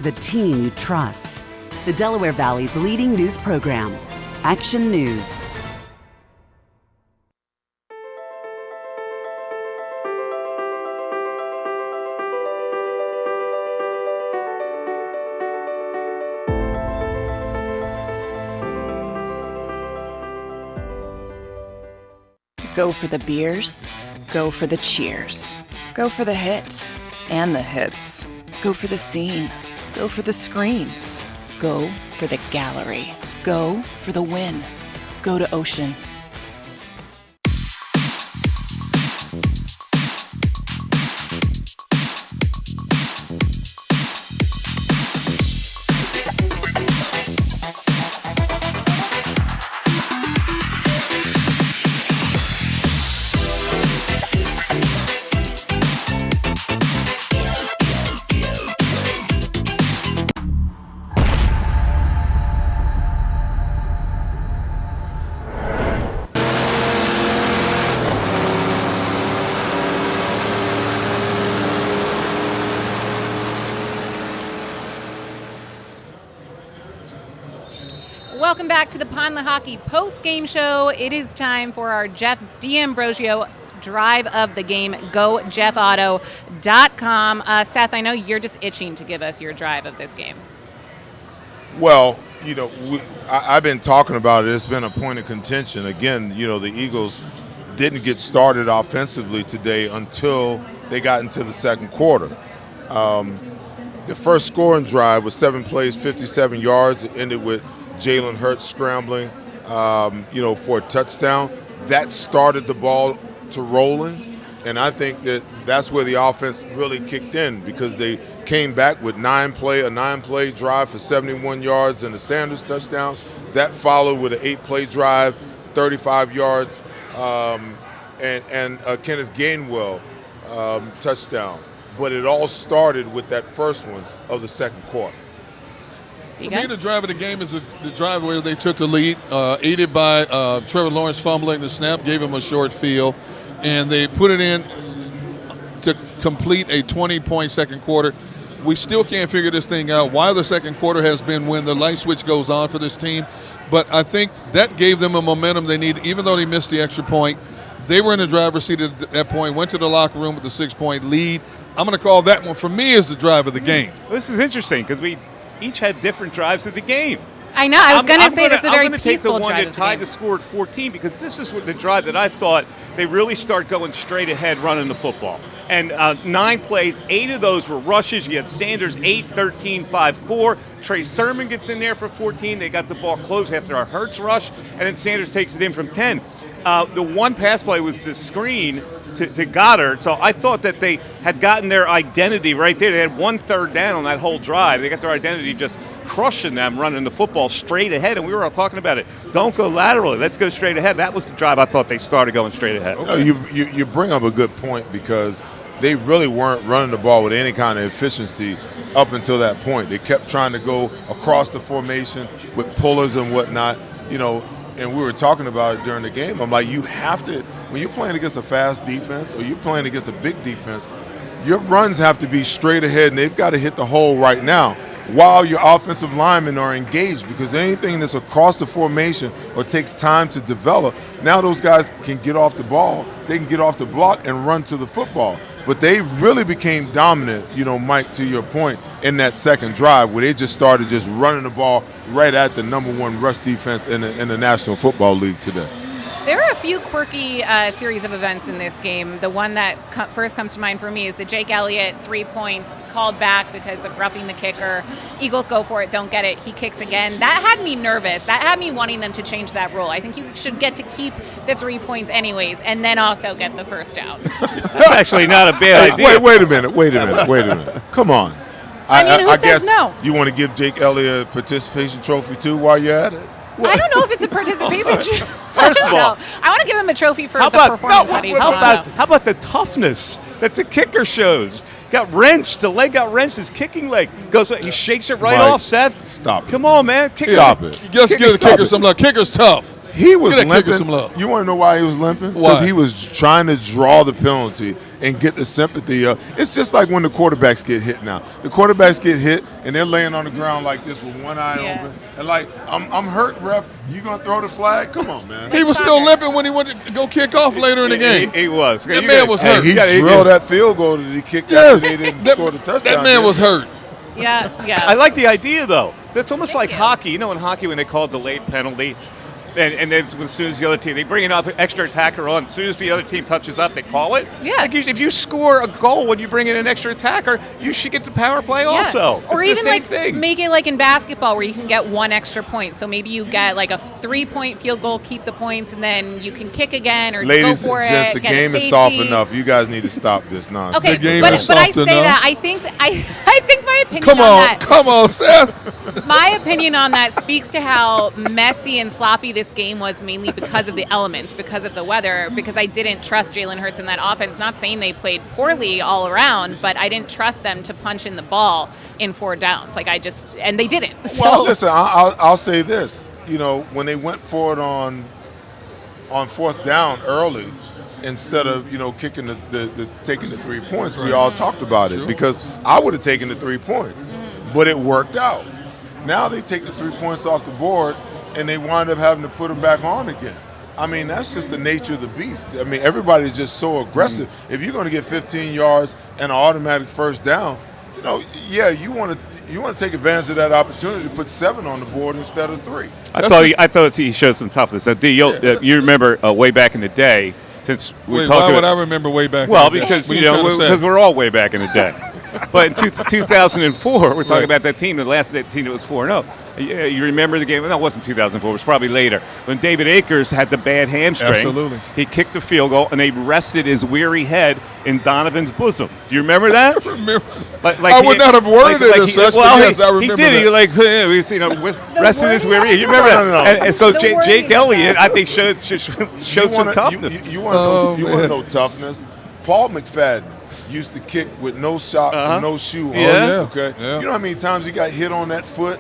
the team you trust. The Delaware Valley's leading news program, Action News. Go for the beers, go for the cheers, go for the hit and the hits, go for the scene, go for the screens, go for the gallery, go for the win, go to Ocean. Welcome back to the Lehocky Postgame Show. It is time for our Jeff D'Ambrosio drive of the game. GoJeffAuto.com. Seth, I know you're just itching to give us your drive of this game. Well, I've been talking about it. It's been a point of contention. Again, the Eagles didn't get started offensively today until they got into the second quarter. The first scoring drive was 7 plays, 57 yards. It ended with Jalen Hurts scrambling, for a touchdown. That started the ball to rolling, and I think that's where the offense really kicked in, because they came back with a 9-play drive for 71 yards and a Sanders touchdown. That followed with an 8-play drive, 35 yards, and a Kenneth Gainwell touchdown. But it all started with that first one of the second quarter. For me, the drive of the game is the drive where they took the lead, aided by Trevor Lawrence fumbling the snap, gave him a short field, and they put it in to complete a 20-point second quarter. We still can't figure this thing out. Why the second quarter has been when the light switch goes on for this team, but I think that gave them a momentum they needed, even though they missed the extra point. They were in the driver's seat at that point, went to the locker room with the 6-point lead. I'm going to call that one, for me, as the drive of the game. This is interesting because we each had different drives of the game. I know. I was going to say this is a very I'm going to take the peaceful one drive that tied the score at 14, because this is what the drive that I thought they really start going straight ahead running the football. And 9 plays, 8 of those were rushes. You had Sanders 8, 13, 5, 4. Trey Sermon gets in there for 14. They got the ball close after a Hurts rush, and then Sanders takes it in from 10. The one pass play was the screen to Goddard. So I thought that they had gotten their identity right there. They had 1 third down on that whole drive. They got their identity just crushing them, running the football straight ahead. And we were all talking about it. Don't go laterally. Let's go straight ahead. That was the drive I thought they started going straight ahead. You bring up a good point, because they really weren't running the ball with any kind of efficiency up until that point. They kept trying to go across the formation with pullers and whatnot, and we were talking about it during the game. I'm like, you have to, when you're playing against a fast defense or you're playing against a big defense, your runs have to be straight ahead, and they've got to hit the hole right now while your offensive linemen are engaged, because anything that's across the formation or takes time to develop, now those guys can get off the ball, they can get off the block and run to the football. But they really became dominant, Mike, to your point, in that second drive, where they just started running the ball right at the #1 rush defense in the National Football League today. There are a few quirky series of events in this game. The one that first comes to mind for me is the Jake Elliott 3 points called back because of roughing the kicker. Eagles go for it, don't get it. He kicks again. That had me nervous. That had me wanting them to change that rule. I think you should get to keep the 3 points anyways, and then also get the first down. That's actually not a bad idea. Wait a minute. Come on. I mean, who says guess no? You want to give Jake Elliott a participation trophy too while you're at it? I don't know if it's a participation trophy. First of all, I want to give him a trophy for the performance that he put on. How about the toughness that the kicker shows? Got wrenched. The leg got wrenched. His kicking leg goes. He shakes it right off. Seth, stop it. Come on, man. Stop it. Just give the kicker some love. Kicker's tough. He was limping. Some love. You want to know why he was limping? Why? Because he was trying to draw the penalty and get the sympathy of. It's just like when the quarterbacks get hit now. The quarterbacks get hit and they're laying on the ground like this with one eye open. And like, I'm hurt, ref. You going to throw the flag? Come on, man. He was still limping when he went to go kick off later in the game. He was. That man was hurt. He drilled that field goal that he kicked after they didn't score the touchdown. That man was hurt. Yeah. I like the idea, though. It's almost like hockey. You know, in hockey when they call delayed penalty, and then as soon as the other team, they bring an extra attacker on. As soon as the other team touches up, they call it. Yeah. Like if you score a goal when you bring in an extra attacker, you should get the power play also. Or it's even the same like thing. make it like in basketball where you can get 1 extra point. So maybe you get like a 3-point field goal, keep the points, and then you can kick again or Ladies go for and gents, it. the get a game is safety. soft enough. You guys need to stop this nonsense. Okay, but I say that I think my opinion Come on on, that. come on, Seth. My opinion on that speaks to how messy and sloppy this game was, mainly because of the elements, because of the weather, because I didn't trust Jalen Hurts in that offense. Not saying they played poorly all around, but I didn't trust them to punch in the ball in 4 downs. And they didn't. So. Well, listen, I'll say this. You know, when they went for it on 4th down early, instead of kicking taking the 3 points, we all talked about it because I would have taken the 3 points, but it worked out. Now they take the 3 points off the board and they wind up having to put them back on again. I mean, that's just the nature of the beast. I mean, everybody's just so aggressive. If you're going to get 15 yards and an automatic first down, you want to take advantage of that opportunity to put 7 on the board instead of 3. I thought he showed some toughness. You remember way back in the day, since we talked. Why would I remember way back? Well, in the day? because we're all way back in the day. But in 2004, we're talking about that team, the last team that was 4-0. You remember the game? No, it wasn't 2004. It was probably later. When David Akers had the bad hamstring. Absolutely. He kicked the field goal, and they rested his weary head in Donovan's bosom. Do you remember that? I remember. I would not have worded it as such, but yes, I remember he did. that. Rested his weary head. You remember that? And so Jake Elliott, I think, showed some toughness. You want to know toughness? Paul McFadden used to kick with no sock and no shoe on. Okay. Yeah. You know how many times he got hit on that foot?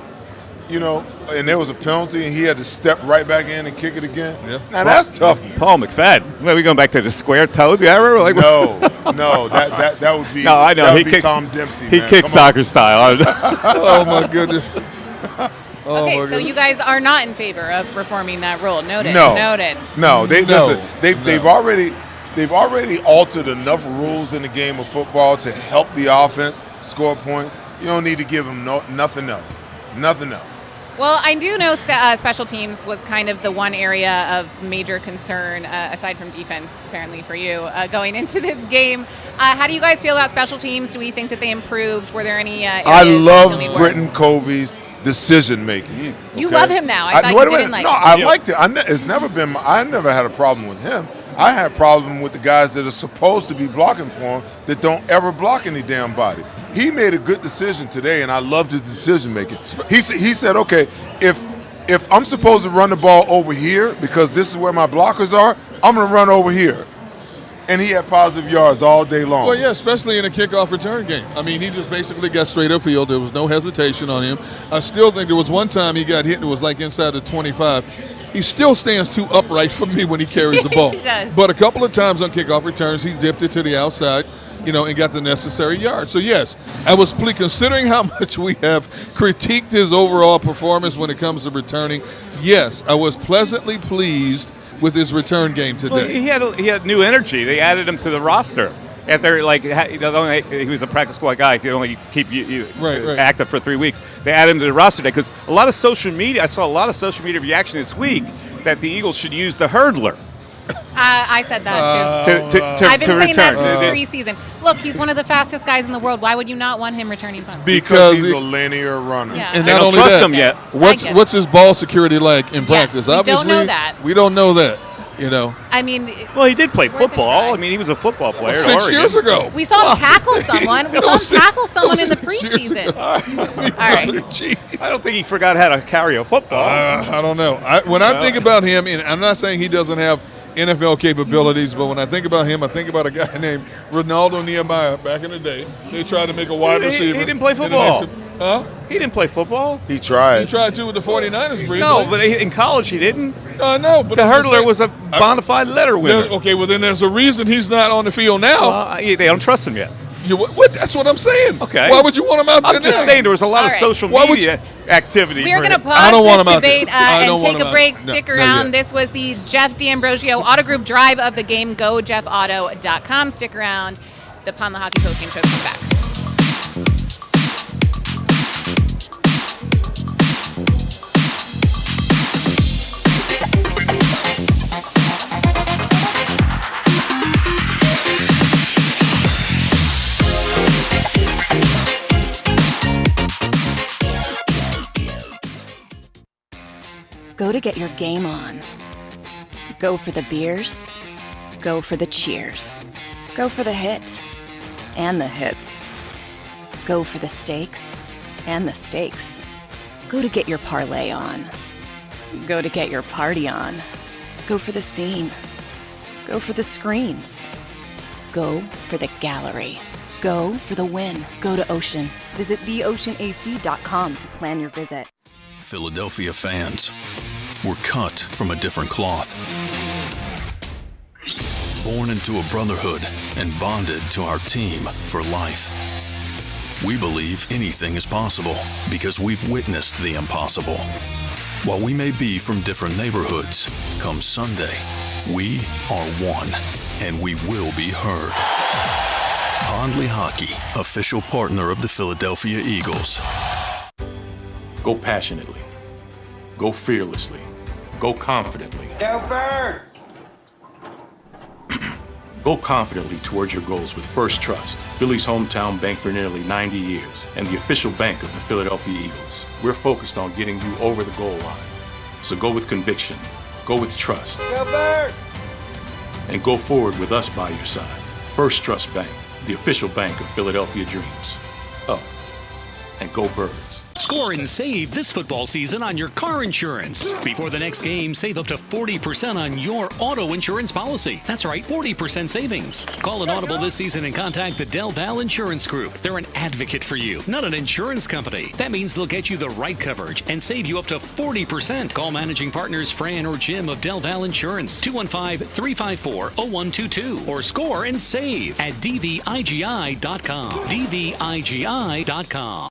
And there was a penalty, and he had to step right back in and kick it again. Yeah. Now that's toughness. Paul McFadden. Well, we going back to the square toe? Do you ever no, that would be. No, I know. That would be Tom Dempsey. He kicked soccer style. Oh my goodness. Okay, so you guys are not in favor of reforming that rule. Noted. No, they've already altered enough rules in the game of football to help the offense score points. You don't need to give them nothing else. Nothing else. Well, I do know special teams was kind of the one area of major concern, aside from defense, apparently for you, going into this game. How do you guys feel about special teams? Do we think that they improved? Were there any areas I love that really Britton Covey's decision making. You love him now. I thought you didn't like him. I liked it. I never had a problem with him. I had a problem with the guys that are supposed to be blocking for him that don't ever block any damn body. He made a good decision today, and I loved his decision making. He said, okay, if I'm supposed to run the ball over here because this is where my blockers are, I'm going to run over here. And he had positive yards all day long. Well, yeah, especially in a kickoff return game. I mean, he just basically got straight upfield. There was no hesitation on him. I still think there was one time he got hit and it was like inside the 25. He still stands too upright for me when he carries the ball. He does. But a couple of times on kickoff returns, he dipped it to the outside, and got the necessary yards. So, yes, I was considering how much we have critiqued his overall performance when it comes to returning, yes, I was pleasantly pleased with his return game today. Well, he had new energy. They added him to the roster. After he was a practice squad guy, he could only keep you active for 3 weeks. They added him to the roster today because a lot of social media. I saw a lot of social media reaction this week that the Eagles should use the hurdler. I said that too. I've been saying that since preseason. Look, he's one of the fastest guys in the world. Why would you not want him returning punts? Because he's a linear runner. Yeah. And They not don't only trust that, him yet. What's his ball security like in practice? we don't Obviously, know that. we don't know that. You know, I mean, Well, he did play football. I mean, he was a football player. at 6 Oregon. years ago. we saw him tackle someone. We saw him tackle someone in the 6 years preseason. ago. All right. Jeez. I don't think he forgot how to carry a football. I don't know. When I think about him, and I'm not saying he doesn't have NFL capabilities, but when I think about him, I think about a guy named Ronaldo Nehemiah back in the day. They tried to make a wide receiver. He didn't play football. He didn't play football. He tried. He tried to with the 49ers briefly. No, but in college he didn't. I know, but The hurdler was a bona fide letter winner. Okay, well then there's a reason he's not on the field now. They don't trust him yet. What? That's what I'm saying. Okay. Why would you want him out there I'm just now? saying there was a lot of right. social Why would media activity. We are for going to him. I don't pause want him this out there. debate I and don't take want a him break. out. No, Stick not around. yet. This was the Jeff D'Ambrosio Auto Group Drive of the Game. Go JeffAuto.com. Stick around. The Pond Lehocky Postgame show comes back. Go to get your game on. Go for the beers. Go for the cheers. Go for the hit and the hits. Go for the stakes and the stakes. Go to get your parlay on. Go to get your party on. Go for the scene. Go for the screens. Go for the gallery. Go for the win. Go to Ocean. Visit theoceanac.com to plan your visit. Philadelphia fans, we're cut from a different cloth. Born into a brotherhood and bonded to our team for life. We believe anything is possible because we've witnessed the impossible. While we may be from different neighborhoods, come Sunday, we are one, and we will be heard. Pond Lehocky, official partner of the Philadelphia Eagles. Go passionately. Go fearlessly. Go confidently. Go Birds! Go confidently towards your goals with First Trust, Philly's hometown bank for nearly 90 years, and the official bank of the Philadelphia Eagles. We're focused on getting you over the goal line. So go with conviction, go with trust, Go Birds! and go forward with us by your side. First Trust Bank, the official bank of Philadelphia dreams. Oh, and go Birds. Score and save this football season on your car insurance. Before the next game, save up to 40% on your auto insurance policy. That's right, 40% savings. Call an audible this season and contact the Del Val Insurance Group. They're an advocate for you, not an insurance company. That means they'll get you the right coverage and save you up to 40%. Call managing partners Fran or Jim of Del Val Insurance, 215-354-0122, or score and save at dvigi.com. dvigi.com.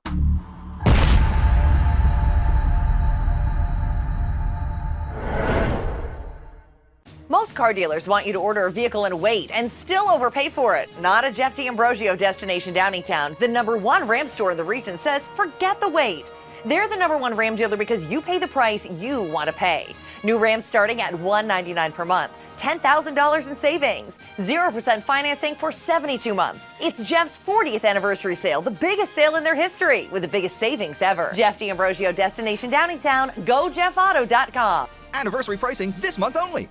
Most car dealers want you to order a vehicle and wait and still overpay for it. Not a Jeff D'Ambrosio destination Downingtown. The #1 Ram store in the region says forget the wait. They're the #1 Ram dealer because you pay the price you want to pay. New Rams starting at $199 per month, $10,000 in savings, 0% financing for 72 months. It's Jeff's 40th anniversary sale, the biggest sale in their history, with the biggest savings ever. Jeff D'Ambrosio destination Downingtown. Go JeffAuto.com. Anniversary pricing this month only.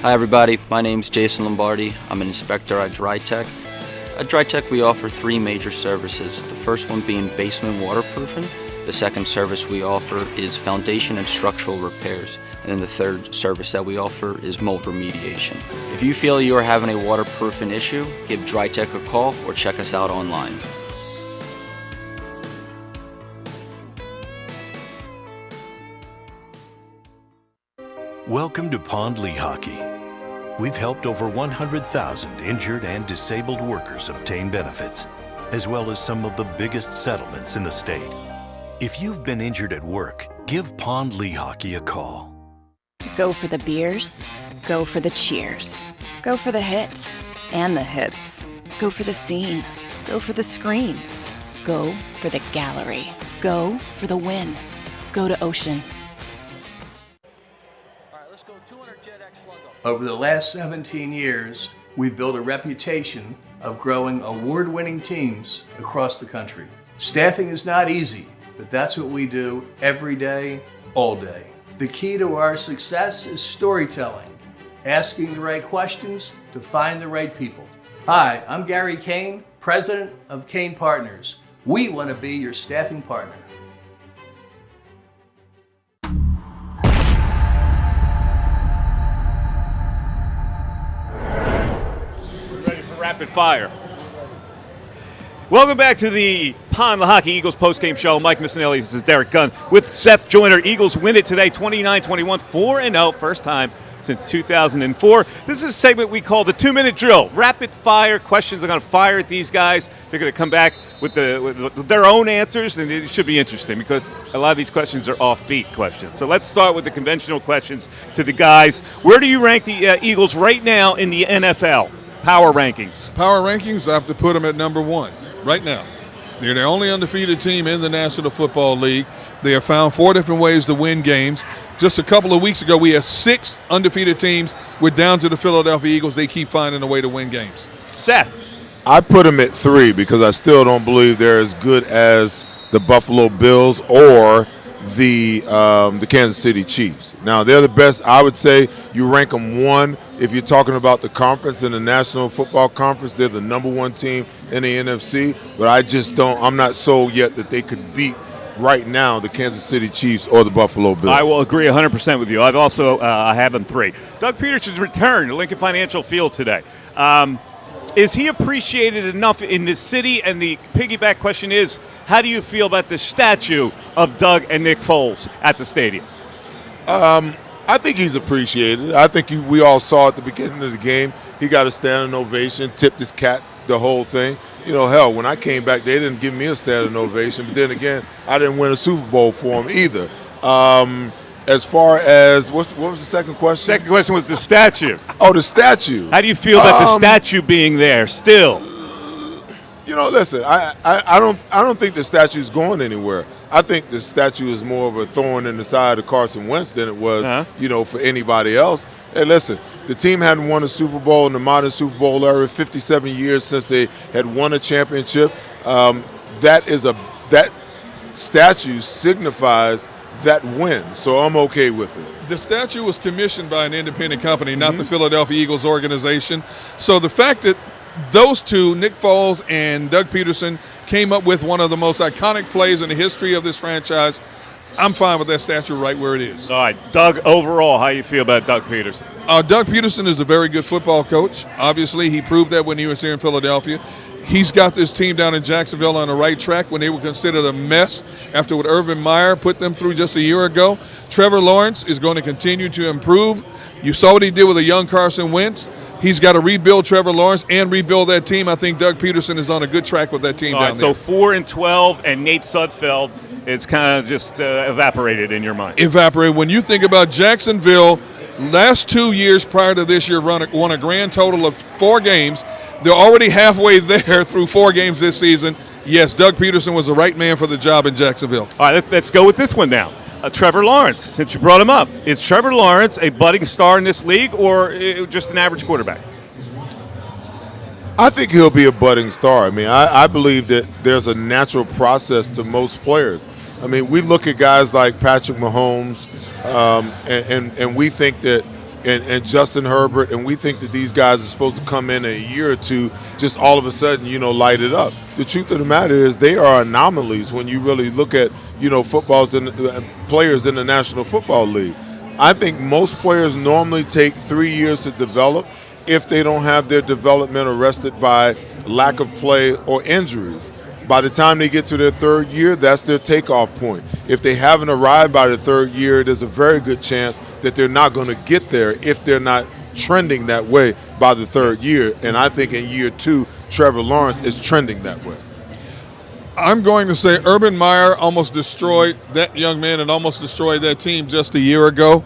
Hi everybody, my name's Jason Lombardi. I'm an inspector at DryTech. At DryTech we offer 3 major services. The first one being basement waterproofing. The second service we offer is foundation and structural repairs. And then the third service that we offer is mold remediation. If you feel you are having a waterproofing issue, give DryTech a call or check us out online. Welcome to Pond Lehocky. We've helped over 100,000 injured and disabled workers obtain benefits, as well as some of the biggest settlements in the state. If you've been injured at work, give Pond Lehocky a call. Go for the beers. Go for the cheers. Go for the hit and the hits. Go for the scene. Go for the screens. Go for the gallery. Go for the win. Go to Ocean. All right, let's go 200 jet Over the last 17 years, we've built a reputation of growing award-winning teams across the country. Staffing is not easy, but that's what we do every day, all day. The key to our success is storytelling, asking the right questions to find the right people. Hi, I'm Gary Kane, president of Kane Partners. We want to be your staffing partner. Ready for rapid fire. Welcome back to the Pond Lehocky Eagles postgame show. Mike Missinelli, this is Derek Gunn with Seth Joyner. Eagles win it today, 29-21, 4-0, first time since 2004. This is a segment we call the 2-minute drill. Rapid fire questions. I'm going to fire at these guys. They're going to come back with their own answers, and it should be interesting because a lot of these questions are offbeat questions. So let's start with the conventional questions to the guys. Where do you rank the Eagles right now in the NFL? Power rankings. Power rankings, I have to put them at number 1 right now. They're the only undefeated team in the National Football League. They have found 4 different ways to win games. Just a couple of weeks ago, we had 6 undefeated teams. We're down to the Philadelphia Eagles. They keep finding a way to win games. Seth. I put them at 3 because I still don't believe they're as good as the Buffalo Bills or the Kansas City Chiefs. Now, they're the best. I would say you rank them 1 if you're talking about the conference in the National Football Conference. They're the number 1 team in the NFC, but I'm not sold yet that they could beat right now the Kansas City Chiefs or the Buffalo Bills. I will agree 100% with you. I've also I have them 3. Doug Pederson's return to Lincoln Financial Field today. Is he appreciated enough in this city? And the piggyback question is, how do you feel about the statue of Doug and Nick Foles at the stadium? I think he's appreciated. I think we all saw at the beginning of the game, he got a standing ovation, tipped his cap, the whole thing. You know, hell, when I came back, they didn't give me a standing ovation. But then again, I didn't win a Super Bowl for him either. As far as, what was the second question? Second question was the statue. Oh, the statue. How do you feel about the statue being there still? You know, listen, I don't think the statue's going anywhere. I think the statue is more of a thorn in the side of Carson Wentz than it was, for anybody else. Hey, listen, the team hadn't won a Super Bowl in the modern Super Bowl era, 57 years since they had won a championship. That statue signifies that win, so I'm okay with it. The statue was commissioned by an independent company, not the Philadelphia Eagles organization. So the fact that those two, Nick Foles and Doug Pederson, came up with one of the most iconic plays in the history of this franchise, I'm fine with that statue right where it is. All right, Doug, overall, how you feel about Doug Pederson? Doug Pederson is a very good football coach. Obviously, he proved that when he was here in Philadelphia. He's got this team down in Jacksonville on the right track when they were considered a mess after what Urban Meyer put them through just a year ago. Trevor Lawrence is going to continue to improve. You saw what he did with a young Carson Wentz. He's got to rebuild Trevor Lawrence and rebuild that team. I think Doug Pederson is on a good track with that team down there. So 4-12, and Nate Sudfeld is kind of just evaporated in your mind. Evaporated. When you think about Jacksonville, last 2 years prior to this year, won a grand total of 4 games. They're already halfway there through 4 games this season. Yes, Doug Pederson was the right man for the job in Jacksonville. All right, let's go with this one now. Trevor Lawrence, since you brought him up. Is Trevor Lawrence a budding star in this league or just an average quarterback? I think he'll be a budding star. I mean, I believe that there's a natural process to most players. I mean, we look at guys like Patrick Mahomes, and we think that, and Justin Herbert, and we think that these guys are supposed to come in a year or two, just all of a sudden, light it up. The truth of the matter is they are anomalies when you really look at, footballs and players in the National Football League. I think most players normally take 3 years to develop if they don't have their development arrested by lack of play or injuries. By the time they get to their 3rd year, that's their takeoff point. If they haven't arrived by the 3rd year, there's a very good chance that they're not going to get there if they're not trending that way by the 3rd year. And I think in year 2, Trevor Lawrence is trending that way. I'm going to say Urban Meyer almost destroyed that young man and almost destroyed that team just a year ago.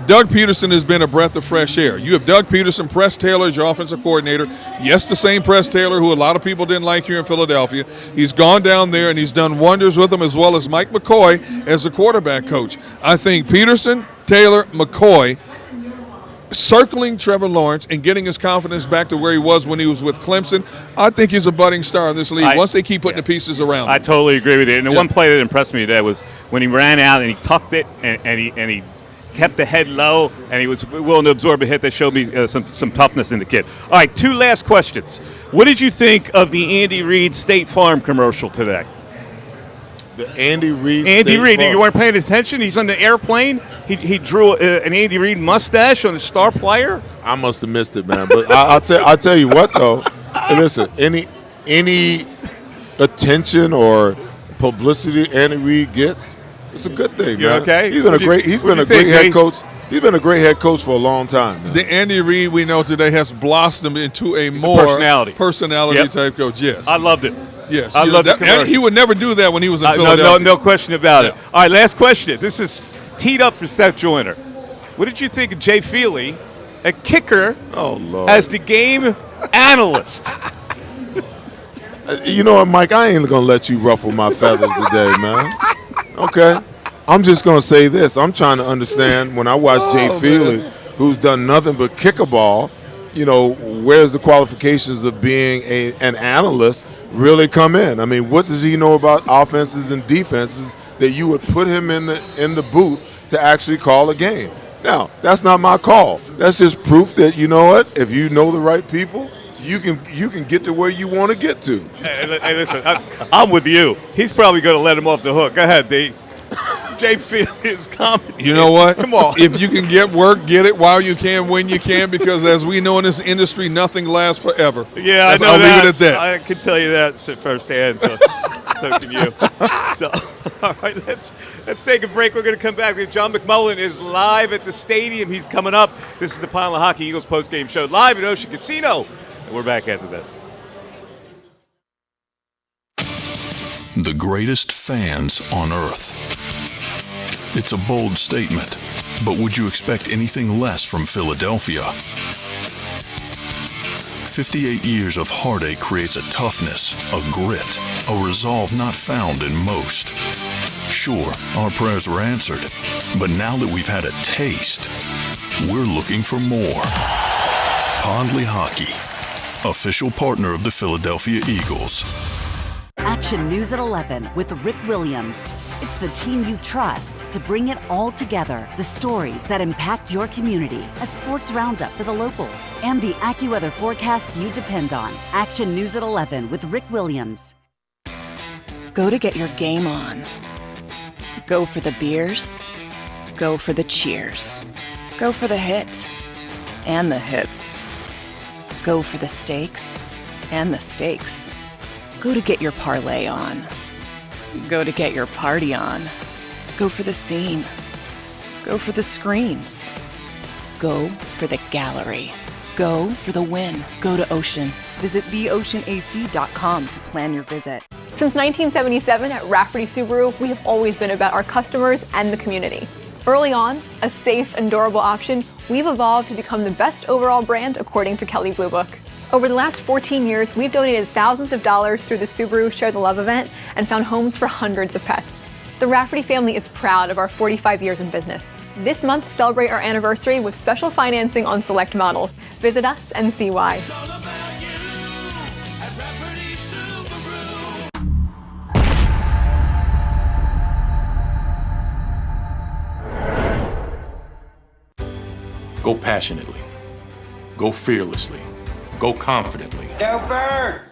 Doug Pederson has been a breath of fresh air. You have Doug Pederson, Press Taylor as your offensive coordinator. Yes, the same Press Taylor who a lot of people didn't like here in Philadelphia. He's gone down there and he's done wonders with them, as well as Mike McCoy as the quarterback coach. I think Pederson, Taylor, McCoy circling Trevor Lawrence and getting his confidence back to where he was when he was with Clemson, I think he's a budding star in this league once they keep putting the pieces around him. I totally agree with you. And the one play that impressed me today was when he ran out and he tucked it and he kept the head low and he was willing to absorb a hit. That showed me some toughness in the kid. All right, 2 last questions. What did you think of the Andy Reid State Farm commercial today? The Andy Reid. You weren't paying attention. He's on the airplane. He drew an Andy Reid mustache on his star player. I must have missed it, man. But I'll tell you what, though. Listen, any attention or publicity Andy Reid gets, it's a good thing, man. Okay? He's been a great head coach. He's been a great head coach for a long time, man. The Andy Reid we know today has blossomed into a more personality type coach. Yes, I loved it. Yes, I love that. He would never do that when he was in Philadelphia. No question about it. All right, last question. This is teed up for Seth Joyner. What did you think of Jay Feely, a kicker, as the game analyst? You know what, Mike? I ain't going to let you ruffle my feathers today, man. Okay? I'm just going to say this. I'm trying to understand when I watch Jay Feely, who's done nothing but kick a ball, where's the qualifications of being an analyst really come in? I mean, what does he know about offenses and defenses that you would put him in the booth to actually call a game? Now, that's not my call. That's just proof that, you know what, if you know the right people, you can get to where you want to get to. Hey, listen, I'm with you. He's probably going to let him off the hook. Go ahead, D. Jay Feely is commentating. You know what? Come on. If you can get work, get it while you can, when you can, because as we know in this industry, nothing lasts forever. Yeah, I know I'll that. leave it at that. I can tell you that firsthand, so can you. So, all right, let's take a break. We're going to come back. John McMullen is live at the stadium. He's coming up. This is the Pile of Hockey Eagles postgame show live at Ocean Casino. And we're back after this. The greatest fans on earth. It's a bold statement, but would you expect anything less from Philadelphia? 58 years of heartache creates a toughness, a grit, a resolve not found in most. Sure, our prayers were answered, but now that we've had a taste, we're looking for more. Pondley Hockey, official partner of the Philadelphia Eagles. Action News at 11 with Rick Williams. It's the team you trust to bring it all together. The stories that impact your community. A sports roundup for the locals. And the AccuWeather forecast you depend on. Action News at 11 with Rick Williams. Go to get your game on. Go for the beers. Go for the cheers. Go for the hit and the hits. Go for the stakes and the stakes. Go to get your parlay on. Go to get your party on. Go for the scene. Go for the screens. Go for the gallery. Go for the win. Go to Ocean. Visit theoceanac.com to plan your visit. Since 1977 at Rafferty Subaru, we have always been about our customers and the community. Early on, a safe and durable option, we've evolved to become the best overall brand according to Kelley Blue Book. Over the last 14 years, we've donated thousands of dollars through the Subaru Share the Love event and found homes for hundreds of pets. The Rafferty family is proud of our 45 years in business. This month, celebrate our anniversary with special financing on select models. Visit us and see why. Go passionately. Go fearlessly. Go confidently. Go Birds!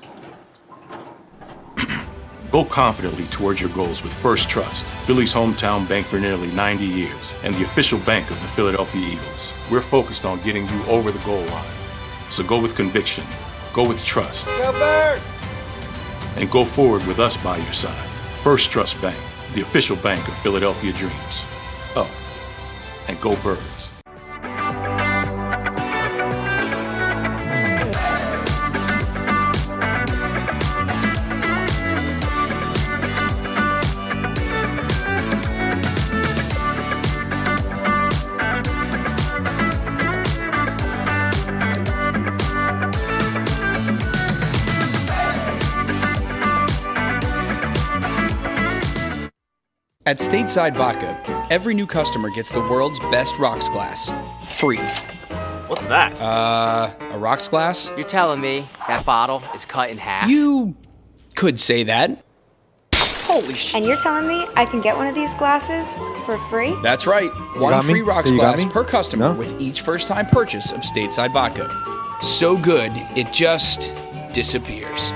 Go confidently towards your goals with First Trust, Philly's hometown bank for nearly 90 years, and the official bank of the Philadelphia Eagles. We're focused on getting you over the goal line. So go with conviction, go with trust, Go Birds! and go forward with us by your side. First Trust Bank, the official bank of Philadelphia dreams. Oh, and go Birds. At Stateside Vodka, every new customer gets the world's best rocks glass, free. What's that? A rocks glass? You're telling me that bottle is cut in half? You could say that. Holy shit. And you're telling me I can get one of these glasses for free? That's right. One free rocks You got glass me? per customer No? with each first-time purchase of Stateside Vodka. So good, it just disappears.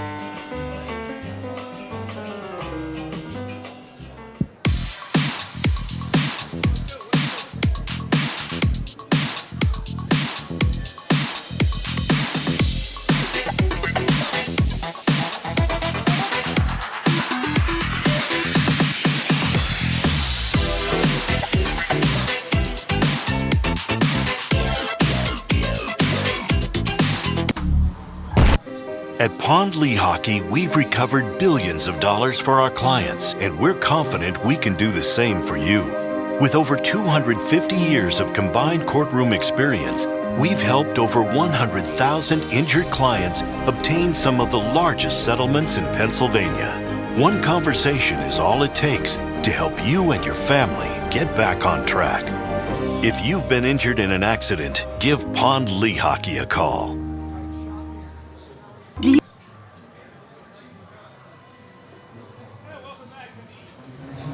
At Pond Lehocky, we've recovered billions of dollars for our clients, and we're confident we can do the same for you. With over 250 years of combined courtroom experience, we've helped over 100,000 injured clients obtain some of the largest settlements in Pennsylvania. One conversation is all it takes to help you and your family get back on track. If you've been injured in an accident, give Pond Lehocky a call.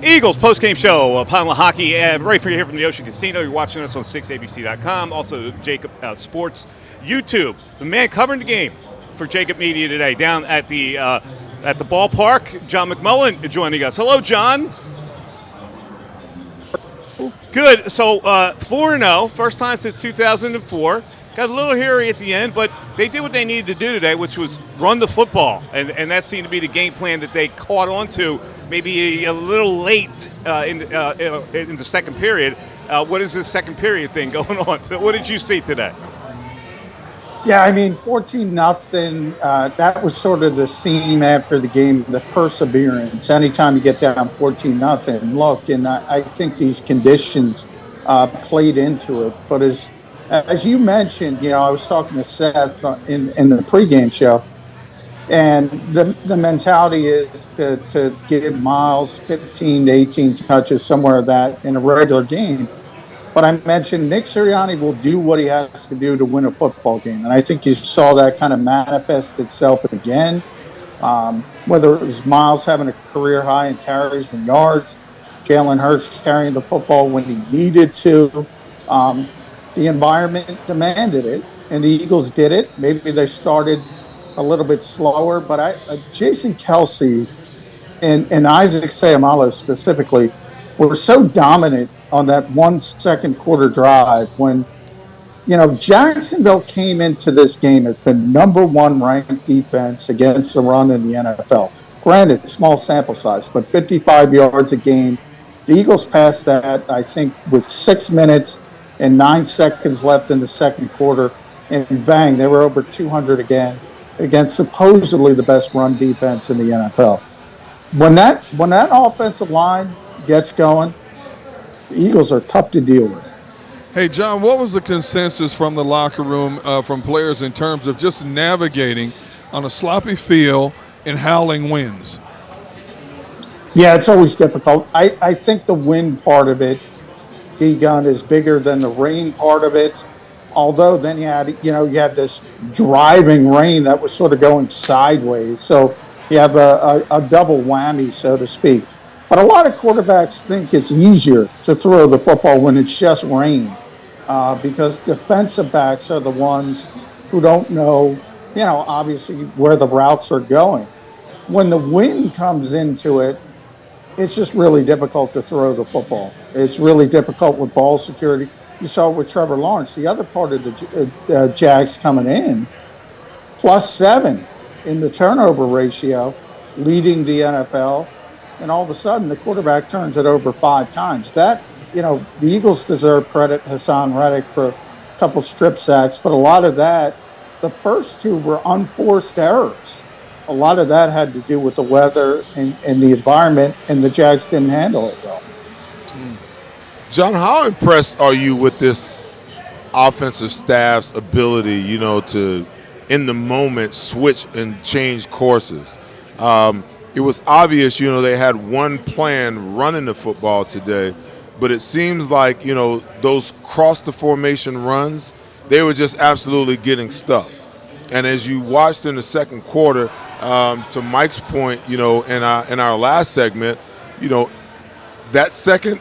Eagles postgame show upon Lehocky, right for you here from the Ocean Casino. You're watching us on 6abc.com, also JAKIB Sports YouTube. The man covering the game for JAKIB Media today down at the ballpark, John McMullen joining us. Hello, John. Good. So 4-0, first time since 2004. Got a little hairy at the end, but they did what they needed to do today, which was run the football, and that seemed to be the game plan that they caught on to. Maybe a little late in the second period. What is this second period thing going on? What did you see today? Yeah, I mean, 14-0. That was sort of the theme after the game, the perseverance. Anytime you get down 14-0, look, and I think these conditions played into it. But as you mentioned, I was talking to Seth in the pregame show. And the mentality is to give Miles 15 to 18 touches, somewhere that in a regular game. But I mentioned Nick Sirianni will do what he has to do to win a football game. And I think you saw that kind of manifest itself again, whether it was Miles having a career high in carries and yards, Jalen Hurts carrying the football when he needed to. The environment demanded it, and the Eagles did it. Maybe they started a little bit slower, but Jason Kelce and Isaac Seumalo specifically were so dominant on that 1 second quarter drive when, Jacksonville came into this game as the #1 ranked defense against the run in the NFL. Granted, small sample size, but 55 yards a game. The Eagles passed that, I think, with 6 minutes and 9 seconds left in the second quarter, and bang, they were over 200 again, against supposedly the best run defense in the NFL. When that offensive line gets going, the Eagles are tough to deal with. Hey, John, what was the consensus from the locker room, from players in terms of just navigating on a sloppy field and howling winds? Yeah, it's always difficult. I think the wind part of it, D-Gun, is bigger than the rain part of it. Although then you had this driving rain that was sort of going sideways. So you have a double whammy, so to speak. But a lot of quarterbacks think it's easier to throw the football when it's just rain because defensive backs are the ones who don't know, obviously where the routes are going. When the wind comes into it, it's just really difficult to throw the football. It's really difficult with ball security. You saw it with Trevor Lawrence. The other part of the Jags coming in, +7 in the turnover ratio, leading the NFL, and all of a sudden the quarterback turns it over 5 times. That, the Eagles deserve credit, Hassan Reddick, for a couple strip sacks, but a lot of that, the first 2 were unforced errors. A lot of that had to do with the weather and the environment, and the Jags didn't handle it well. John, how impressed are you with this offensive staff's ability, to, in the moment, switch and change courses? It was obvious, they had one plan running the football today, but it seems like, those cross the formation runs, they were just absolutely getting stuffed. And as you watched in the second quarter, to Mike's point, in our last segment, that second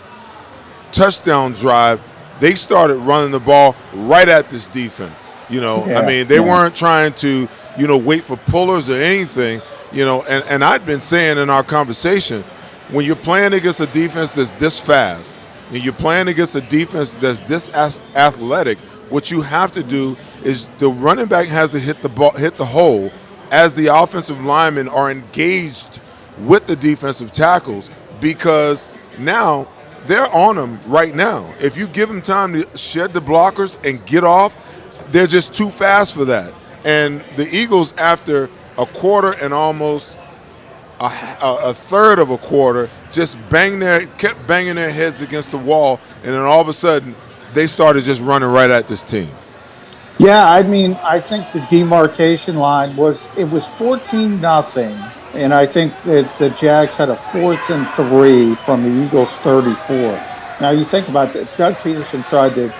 touchdown drive, they started running the ball right at this defense. They weren't trying to, wait for pullers or anything, and I'd been saying in our conversation, when you're playing against a defense that's this fast, and you're playing against a defense that's this athletic, what you have to do is the running back has to hit the hole as the offensive linemen are engaged with the defensive tackles, because now they're on them right now. If you give them time to shed the blockers and get off, they're just too fast for that. And the Eagles, after a quarter and almost a third of a quarter, just kept banging their heads against the wall, and then all of a sudden they started just running right at this team. Yeah, I think the demarcation line was 14-0, and I think that the Jags had a 4th and 3 from the Eagles' 34. Now you think about that, Doug Pederson tried to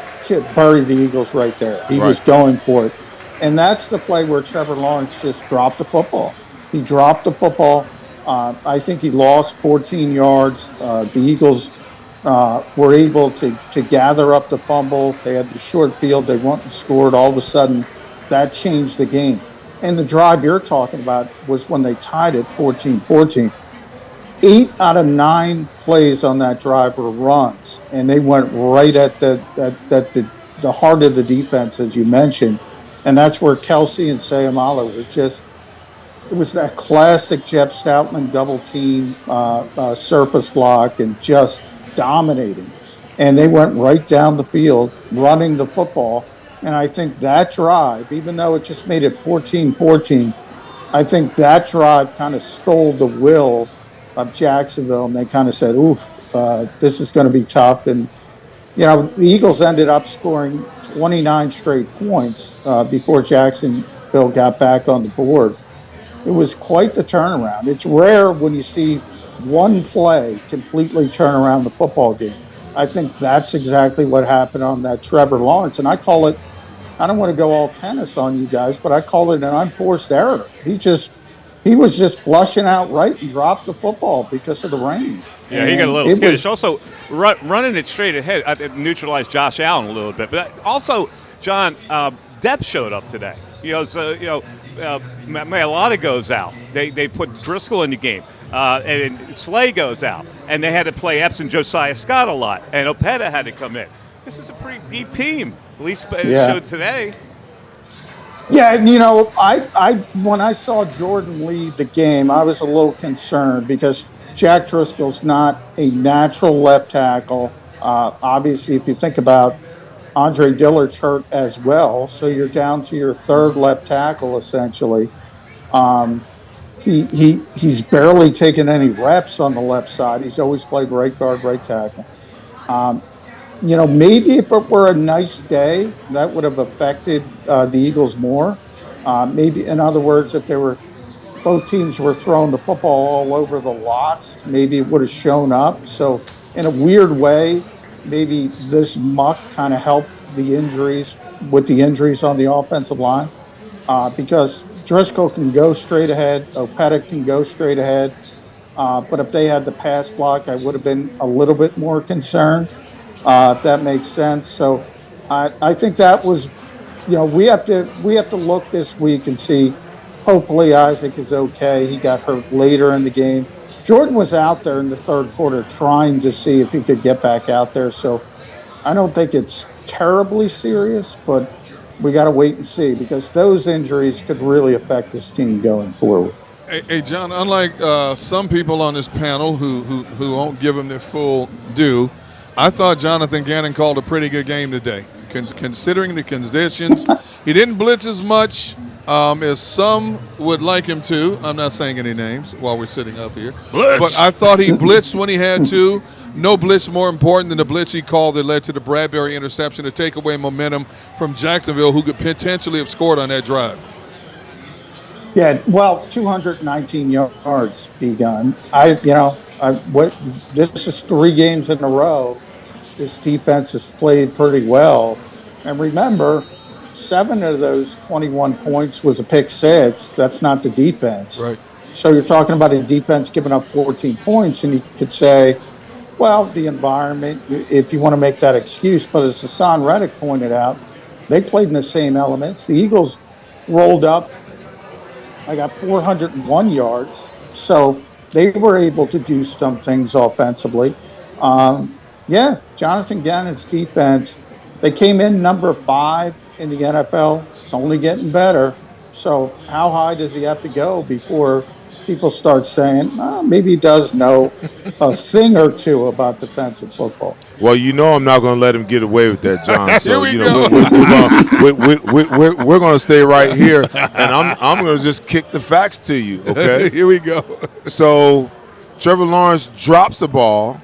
bury the Eagles right there. He was going for it, and that's the play where Trevor Lawrence just dropped the football. He dropped the football. I think he lost 14 yards. The Eagles were able to gather up the fumble. They had the short field. They went and scored. All of a sudden, that changed the game. And the drive you're talking about was when they tied it 14-14. 8 out of 9 plays on that drive were runs, and they went right at the heart of the defense, as you mentioned. And that's where Kelsey and Sayamala were just – it was that classic Jeff Stoutland double team surface block and just dominating. And they went right down the field running the football. And I think that drive, even though it just made it 14-14, I think that drive kind of stole the will of Jacksonville. And they kind of said, ooh, this is going to be tough. And, the Eagles ended up scoring 29 straight points before Jacksonville got back on the board. It was quite the turnaround. It's rare when you see one play completely turn around the football game. I think that's exactly what happened on that Trevor Lawrence. And I call it, I don't want to go all tennis on you guys, but I call it an unforced error. He was just flushing out right and dropped the football because of the rain. Yeah, he got a little skittish. Also, running it straight ahead, I think neutralized Josh Allen a little bit. But also, John, depth showed up today. Mailata goes out. They put Driscoll in the game. And Slay goes out. And they had to play Epps and Josiah Scott a lot. And Opeta had to come in. This is a pretty deep team, at least showed today. Yeah, I when I saw Jordan lead the game, I was a little concerned because Jack Driscoll's not a natural left tackle. Obviously, if you think about Andre Dillard's hurt as well, so you're down to your third left tackle essentially. He's barely taken any reps on the left side. He's always played right guard, right tackle. Maybe if it were a nice day, that would have affected the Eagles more. Maybe, in other words, if both teams were throwing the football all over the lots, maybe it would have shown up. So in a weird way, maybe this muck kind of helped the injuries on the offensive line because Driscoll can go straight ahead, Opeta can go straight ahead. But if they had the pass block, I would have been a little bit more concerned, if that makes sense. So I think that was, we have to look this week and see. Hopefully Isaac is okay. He got hurt later in the game. Jordan was out there in the third quarter trying to see if he could get back out there. So I don't think it's terribly serious, but we got to wait and see because those injuries could really affect this team going forward. Hey, John, unlike some people on this panel who won't give him their full due, I thought Jonathan Gannon called a pretty good game today. Considering the conditions, he didn't blitz as much as some would like him to. I'm not saying any names while we're sitting up here. Blitz. But I thought he blitzed when he had to. No blitz more important than the blitz he called that led to the Bradbury interception to take away momentum from Jacksonville, who could potentially have scored on that drive. Yeah, well, 219 yards, begun. This is 3 games in a row. This defense has played pretty well. And remember, 7 of those 21 points was a pick six. That's not the defense. Right. So you're talking about a defense giving up 14 points, and you could say, well, the environment, if you want to make that excuse. But as Hassan Reddick pointed out, they played in the same elements. The Eagles rolled up. I got 401 yards. So they were able to do some things offensively. Yeah, Jonathan Gannon's defense, they came in number 5 in the NFL. It's only getting better. So how high does he have to go before people start saying, maybe he does know a thing or two about defensive football? Well, you know I'm not going to let him get away with that, John. So we're going to stay right here, and I'm going to just kick the facts to you. Okay. Here we go. So Trevor Lawrence drops a ball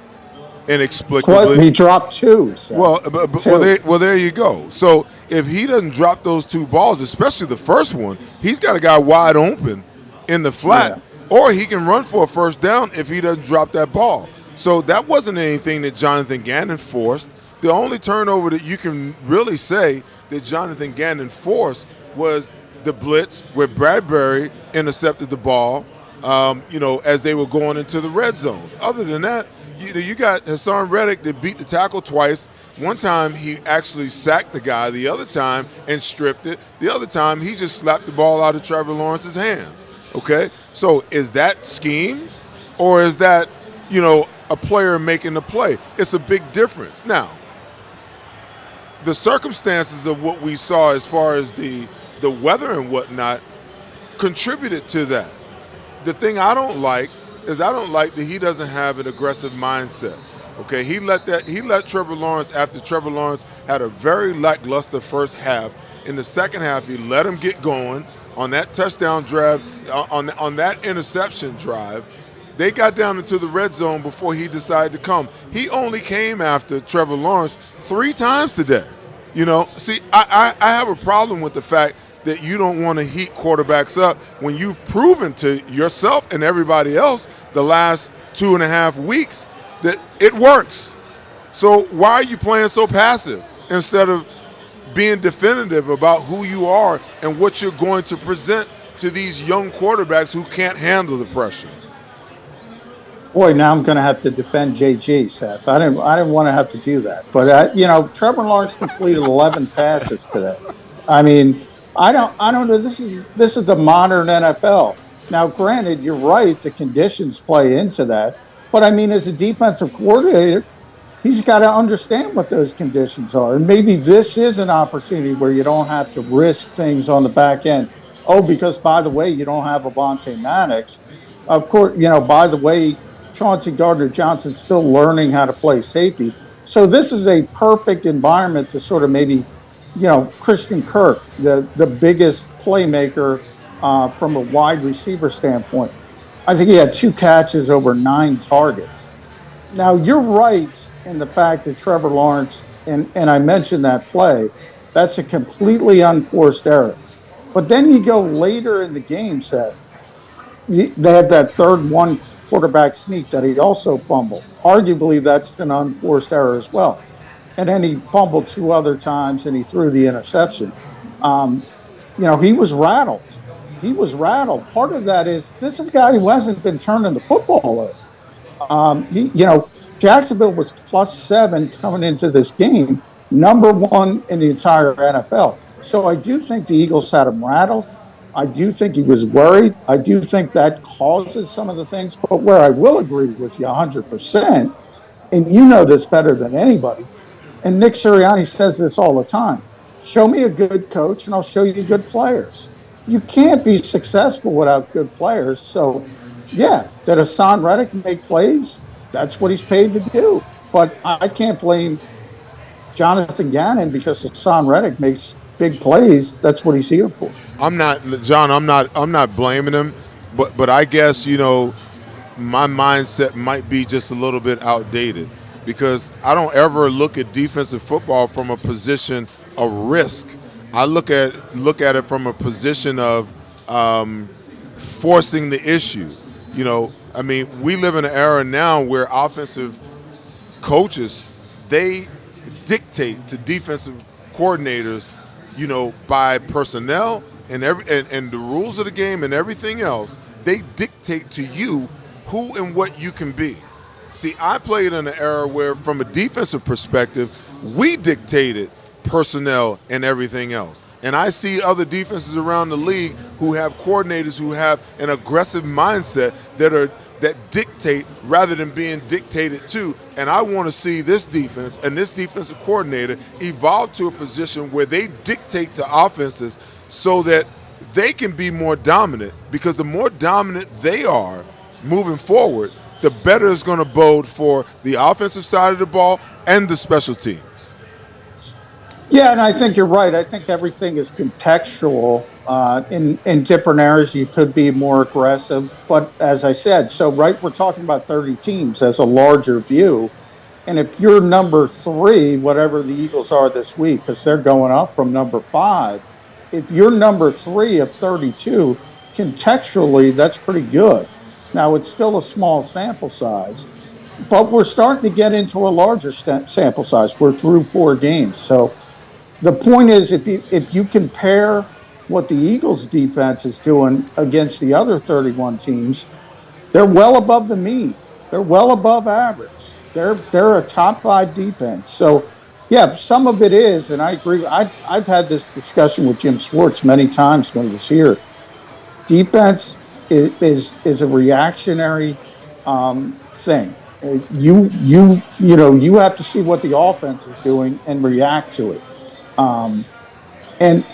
inexplicably. Well, he dropped 2. So. Well, there you go. So if he doesn't drop those 2 balls, especially the first one, he's got a guy wide open in the flat. Yeah. Or he can run for a first down if he doesn't drop that ball. So that wasn't anything that Jonathan Gannon forced. The only turnover that you can really say that Jonathan Gannon forced was the blitz where Bradbury intercepted the ball, as they were going into the red zone. Other than that, you got Hassan Reddick that beat the tackle twice. One time he actually sacked the guy. The other time and stripped it. The other time he just slapped the ball out of Trevor Lawrence's hands. Okay, so is that scheme, or is that, a player making the play? It's a big difference. Now, the circumstances of what we saw as far as the weather and whatnot contributed to that. The thing I don't like is that he doesn't have an aggressive mindset. Okay, he let Trevor Lawrence, after Trevor Lawrence had a very lackluster first half. In the second half, he let him get going. On that touchdown drive, on that interception drive, they got down into the red zone before he decided to come. He only came after Trevor Lawrence 3 times today. See, I have a problem with the fact that you don't want to heat quarterbacks up when you've proven to yourself and everybody else the last 2.5 weeks that it works. So why are you playing so passive instead of being definitive about who you are and what you're going to present to these young quarterbacks who can't handle the pressure? Boy, now I'm going to have to defend JG, Seth. I didn't want to have to do that. But, Trevor Lawrence completed 11 passes today. I mean, I don't know. This is the modern NFL. Now, granted, you're right. The conditions play into that. But, I mean, as a defensive coordinator, he's got to understand what those conditions are. And maybe this is an opportunity where you don't have to risk things on the back end. Oh, because, by the way, you don't have Avonte Maddox. Of course, by the way, Chauncey Gardner-Johnson's still learning how to play safety. So this is a perfect environment to sort of maybe, Christian Kirk, the biggest playmaker from a wide receiver standpoint. I think he had 2 catches over 9 targets. Now, you're right in the fact that Trevor Lawrence, and I mentioned that play, that's a completely unforced error. But then you go later in the game, Seth, they had that third one quarterback sneak that he also fumbled. Arguably, that's an unforced error as well. And then he fumbled 2 other times and he threw the interception. He was rattled. He was rattled. Part of that is this is a guy who hasn't been turning the football over. Jacksonville was +7 coming into this game, number 1 in the entire NFL. So I do think the Eagles had him rattled. I do think he was worried. I do think that causes some of the things. But where I will agree with you 100%, and you know this better than anybody, and Nick Sirianni says this all the time, show me a good coach and I'll show you good players. You can't be successful without good players. So, yeah, did Hassan Reddick make plays? That's what he's paid to do. But I can't blame Jonathan Gannon because Hassan Reddick makes big plays. That's what he's here for. I'm not blaming him, but I guess, my mindset might be just a little bit outdated because I don't ever look at defensive football from a position of risk. I look at it from a position of forcing the issue. We live in an era now where offensive coaches, they dictate to defensive coordinators by personnel and the rules of the game and everything else, they dictate to you who and what you can be. See, I played in an era where, from a defensive perspective, we dictated personnel and everything else. And I see other defenses around the league who have coordinators who have an aggressive mindset that dictate rather than being dictated to. And I want to see this defense and this defensive coordinator evolve to a position where they dictate to offenses so that they can be more dominant, because the more dominant they are moving forward, the better it's going to bode for the offensive side of the ball and the special teams. Yeah, and I think you're right. I think everything is contextual. In different areas, you could be more aggressive. But as I said, we're talking about 30 teams as a larger view. And if you're number 3, whatever the Eagles are this week, because they're going up from number 5, if you're number 3 of 32, contextually, that's pretty good. Now, it's still a small sample size, but we're starting to get into a larger sample size. We're through 4 games. So the point is, if you compare what the Eagles defense is doing against the other 31 teams, they're well above the mean. They're well above average. They're a top 5 defense. So, yeah, some of it is, and I agree. I've had this discussion with Jim Schwartz many times when he was here. Defense is a reactionary thing. You have to see what the offense is doing and react to it. And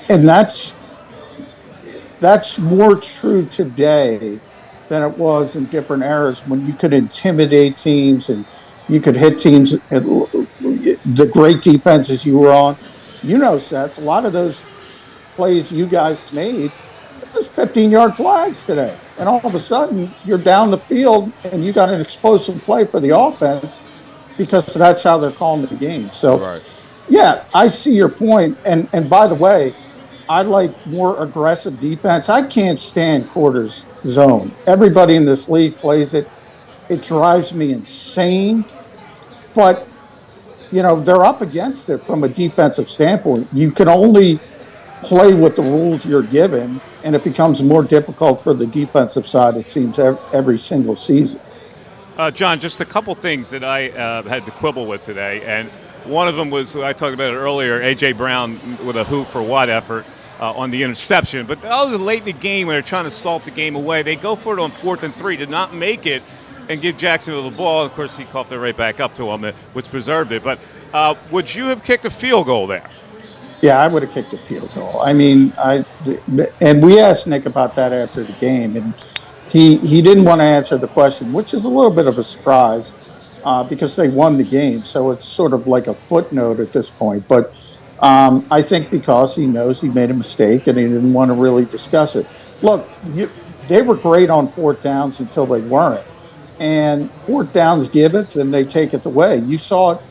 that's more true today than it was in different eras when you could intimidate teams and you could hit teams. The great defenses you were on, Seth, a lot of those plays you guys made, there's 15-yard flags today. And all of a sudden, you're down the field and you got an explosive play for the offense because that's how they're calling the game. So, right. Yeah, I see your point. And by the way, I like more aggressive defense. I can't stand quarters zone. Everybody in this league plays it. It drives me insane. But, they're up against it from a defensive standpoint. You can only play with the rules you're given, and it becomes more difficult for the defensive side, it seems, every single season. John, just a couple things that I had to quibble with today, and one of them was, I talked about it earlier, A.J. Brown with a who for what effort on the interception. But late in the game when they're trying to salt the game away, they go for it on 4th and 3, did not make it and give Jacksonville the ball. Of course, he coughed it right back up to him, which preserved it. But would you have kicked a field goal there? Yeah, I would have kicked a field goal. I mean, and we asked Nick about that after the game, and he didn't want to answer the question, which is a little bit of a surprise because they won the game. So it's sort of like a footnote at this point. But I think because he knows he made a mistake and he didn't want to really discuss it. Look, they were great on 4th downs until they weren't. And 4th downs giveth and they take it away. You saw it.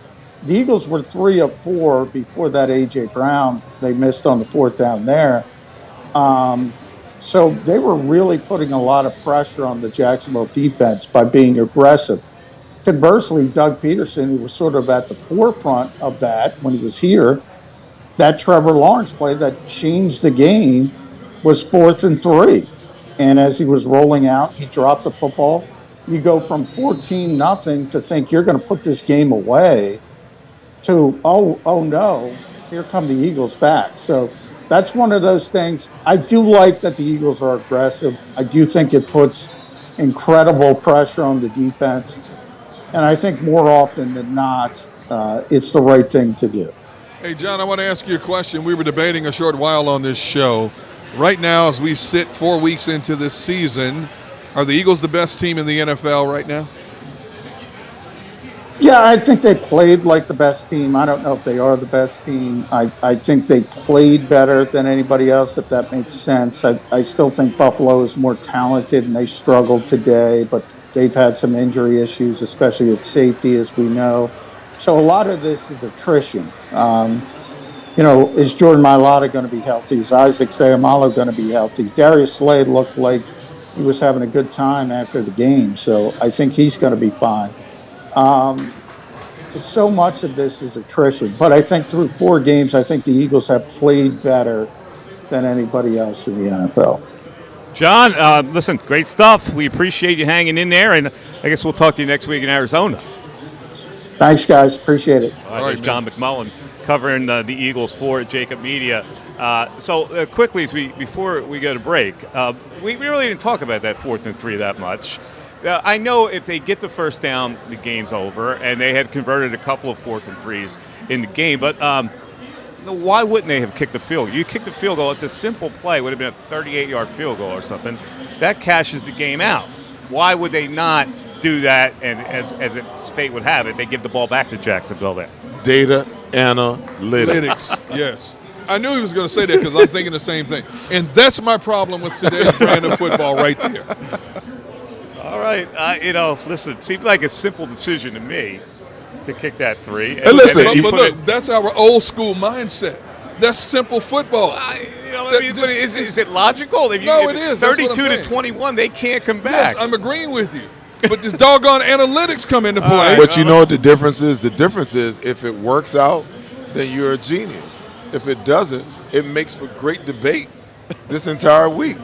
The Eagles were 3 of 4 before that A.J. Brown. They missed on the 4th down there. So they were really putting a lot of pressure on the Jacksonville defense by being aggressive. Conversely, Doug Pederson, who was sort of at the forefront of that when he was here, that Trevor Lawrence play that changed the game was 4th and 3. And as he was rolling out, he dropped the football. You go from 14-0 to think you're going to put this game away to, oh no, here come the Eagles back. So that's one of those things. I do like that the Eagles are aggressive. I do think it puts incredible pressure on the defense. And I think more often than not, it's the right thing to do. Hey, John, I want to ask you a question. We were debating a short while on this show. Right now, as we sit 4 weeks into this season, are the Eagles the best team in the NFL right now? Yeah, I think they played like the best team. I don't know if they are the best team. I think they played better than anybody else, if that makes sense. I still think Buffalo is more talented, and they struggled today, but they've had some injury issues, especially at safety, as we know. So a lot of this is attrition. Is Jordan Mailata going to be healthy? Is Isaac Seumalo going to be healthy? Darius Slade looked like he was having a good time after the game, so I think he's going to be fine. so much of this is attrition. But I think through 4 games, I think the Eagles have played better than anybody else in the NFL. John, listen, great stuff. We appreciate you hanging in there, and I guess we'll talk to you next week in Arizona. Thanks, guys. Appreciate it. All right, John McMullen covering the Eagles for JAKIB Media. So quickly, before we go to break, we really didn't talk about that 4th and 3 that much. I know if they get the first down, the game's over, and they had converted a couple of 4th and 3s in the game, but why wouldn't they have kicked the field goal? You kick the field goal, it's a simple play. It would have been a 38-yard field goal or something. That cashes the game out. Why would they not do that? And as fate would have it, they give the ball back to Jacksonville there. Data analytics. Yes. I knew he was going to say that because I'm thinking the same thing. And that's my problem with today's brand of football right there. All right. Listen, it seems like a simple decision to me to kick that 3. Hey, listen, but look, that's our old school mindset. That's simple football. Is it logical? No, it is. 32 to 21, they can't come back. Yes, I'm agreeing with you. But this doggone analytics come into play. But you know what the difference is? The difference is if it works out, then you're a genius. If it doesn't, it makes for great debate this entire week.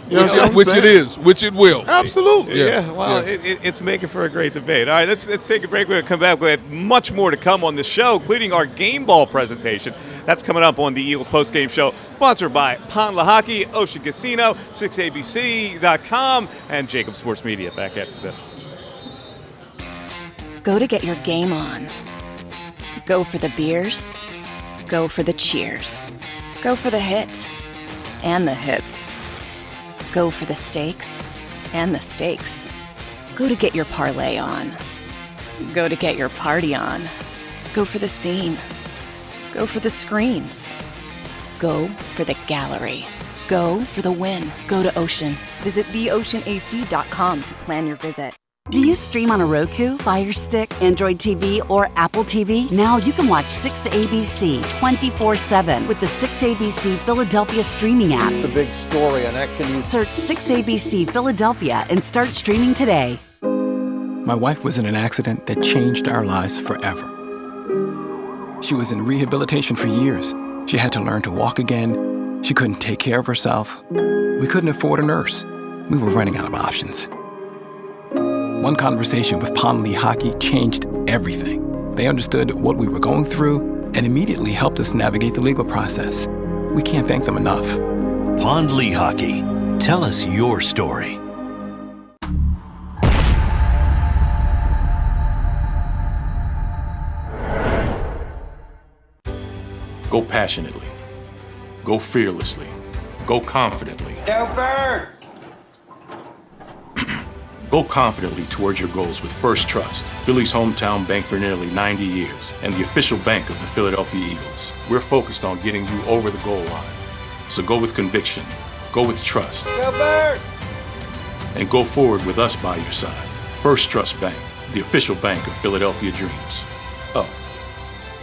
You know which it is, which it will. Absolutely. Yeah, well, it's making for a great debate. All right, let's take a break. We're going to come back. We have much more to come on the show, including our game ball presentation. That's coming up on the Eagles Postgame Show, sponsored by Pond Lehocky, Ocean Casino, 6abc.com, and JAKIB Sports Media. Back after this. Go to get your game on. Go for the beers. Go for the cheers. Go for the hit and the hits. Go for the stakes and the stakes. Go to get your parlay on. Go to get your party on. Go for the scene. Go for the screens. Go for the gallery. Go for the win. Go to Ocean. Visit theoceanac.com to plan your visit. Do you stream on a Roku, Fire Stick, Android TV, or Apple TV? Now you can watch 6ABC 24/7 with the 6ABC Philadelphia streaming app. The big story on Action News. Search 6ABC Philadelphia and start streaming today. My wife was in an accident that changed our lives forever. She was in rehabilitation for years. She had to learn to walk again. She couldn't take care of herself. We couldn't afford a nurse. We were running out of options. One conversation with Pond Lehocky changed everything. They understood what we were going through and immediately helped us navigate the legal process. We can't thank them enough. Pond Lehocky. Tell us your story. Go passionately. Go fearlessly. Go confidently. Go Birds! Go confidently towards your goals with First Trust, Philly's hometown bank for nearly 90 years, and the official bank of the Philadelphia Eagles. We're focused on getting you over the goal line. So go with conviction, go with trust, Go Birds! and go forward with us by your side. First Trust Bank, the official bank of Philadelphia dreams. Oh,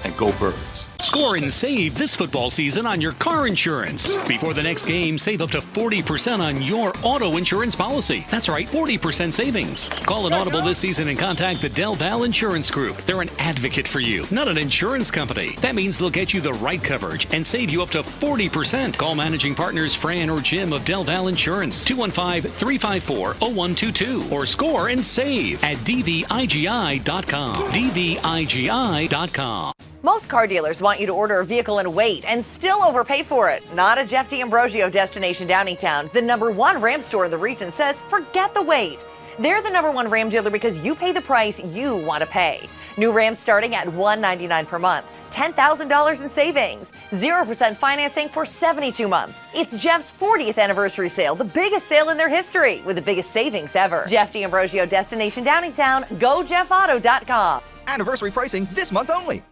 and go Birds. Score and save this football season on your car insurance. Before the next game, save up to 40% on your auto insurance policy. That's right, 40% savings. Call an Audible this season and contact the Del Val Insurance Group. They're an advocate for you, not an insurance company. That means they'll get you the right coverage and save you up to 40%. Call managing partners Fran or Jim of Del Val Insurance, 215-354-0122, or score and save at dvigi.com. dvigi.com. Most car dealers want you to order a vehicle and wait and still overpay for it. Not a Jeff D'Ambrosio destination Downingtown. The #1 Ram store in the region says forget the wait. They're the #1 Ram dealer because you pay the price you want to pay. New Rams starting at $199 per month. $10,000 in savings. 0% financing for 72 months. It's Jeff's 40th anniversary sale, the biggest sale in their history, with the biggest savings ever. Jeff D'Ambrosio destination Downingtown. GoJeffAuto.com. Anniversary pricing this month only.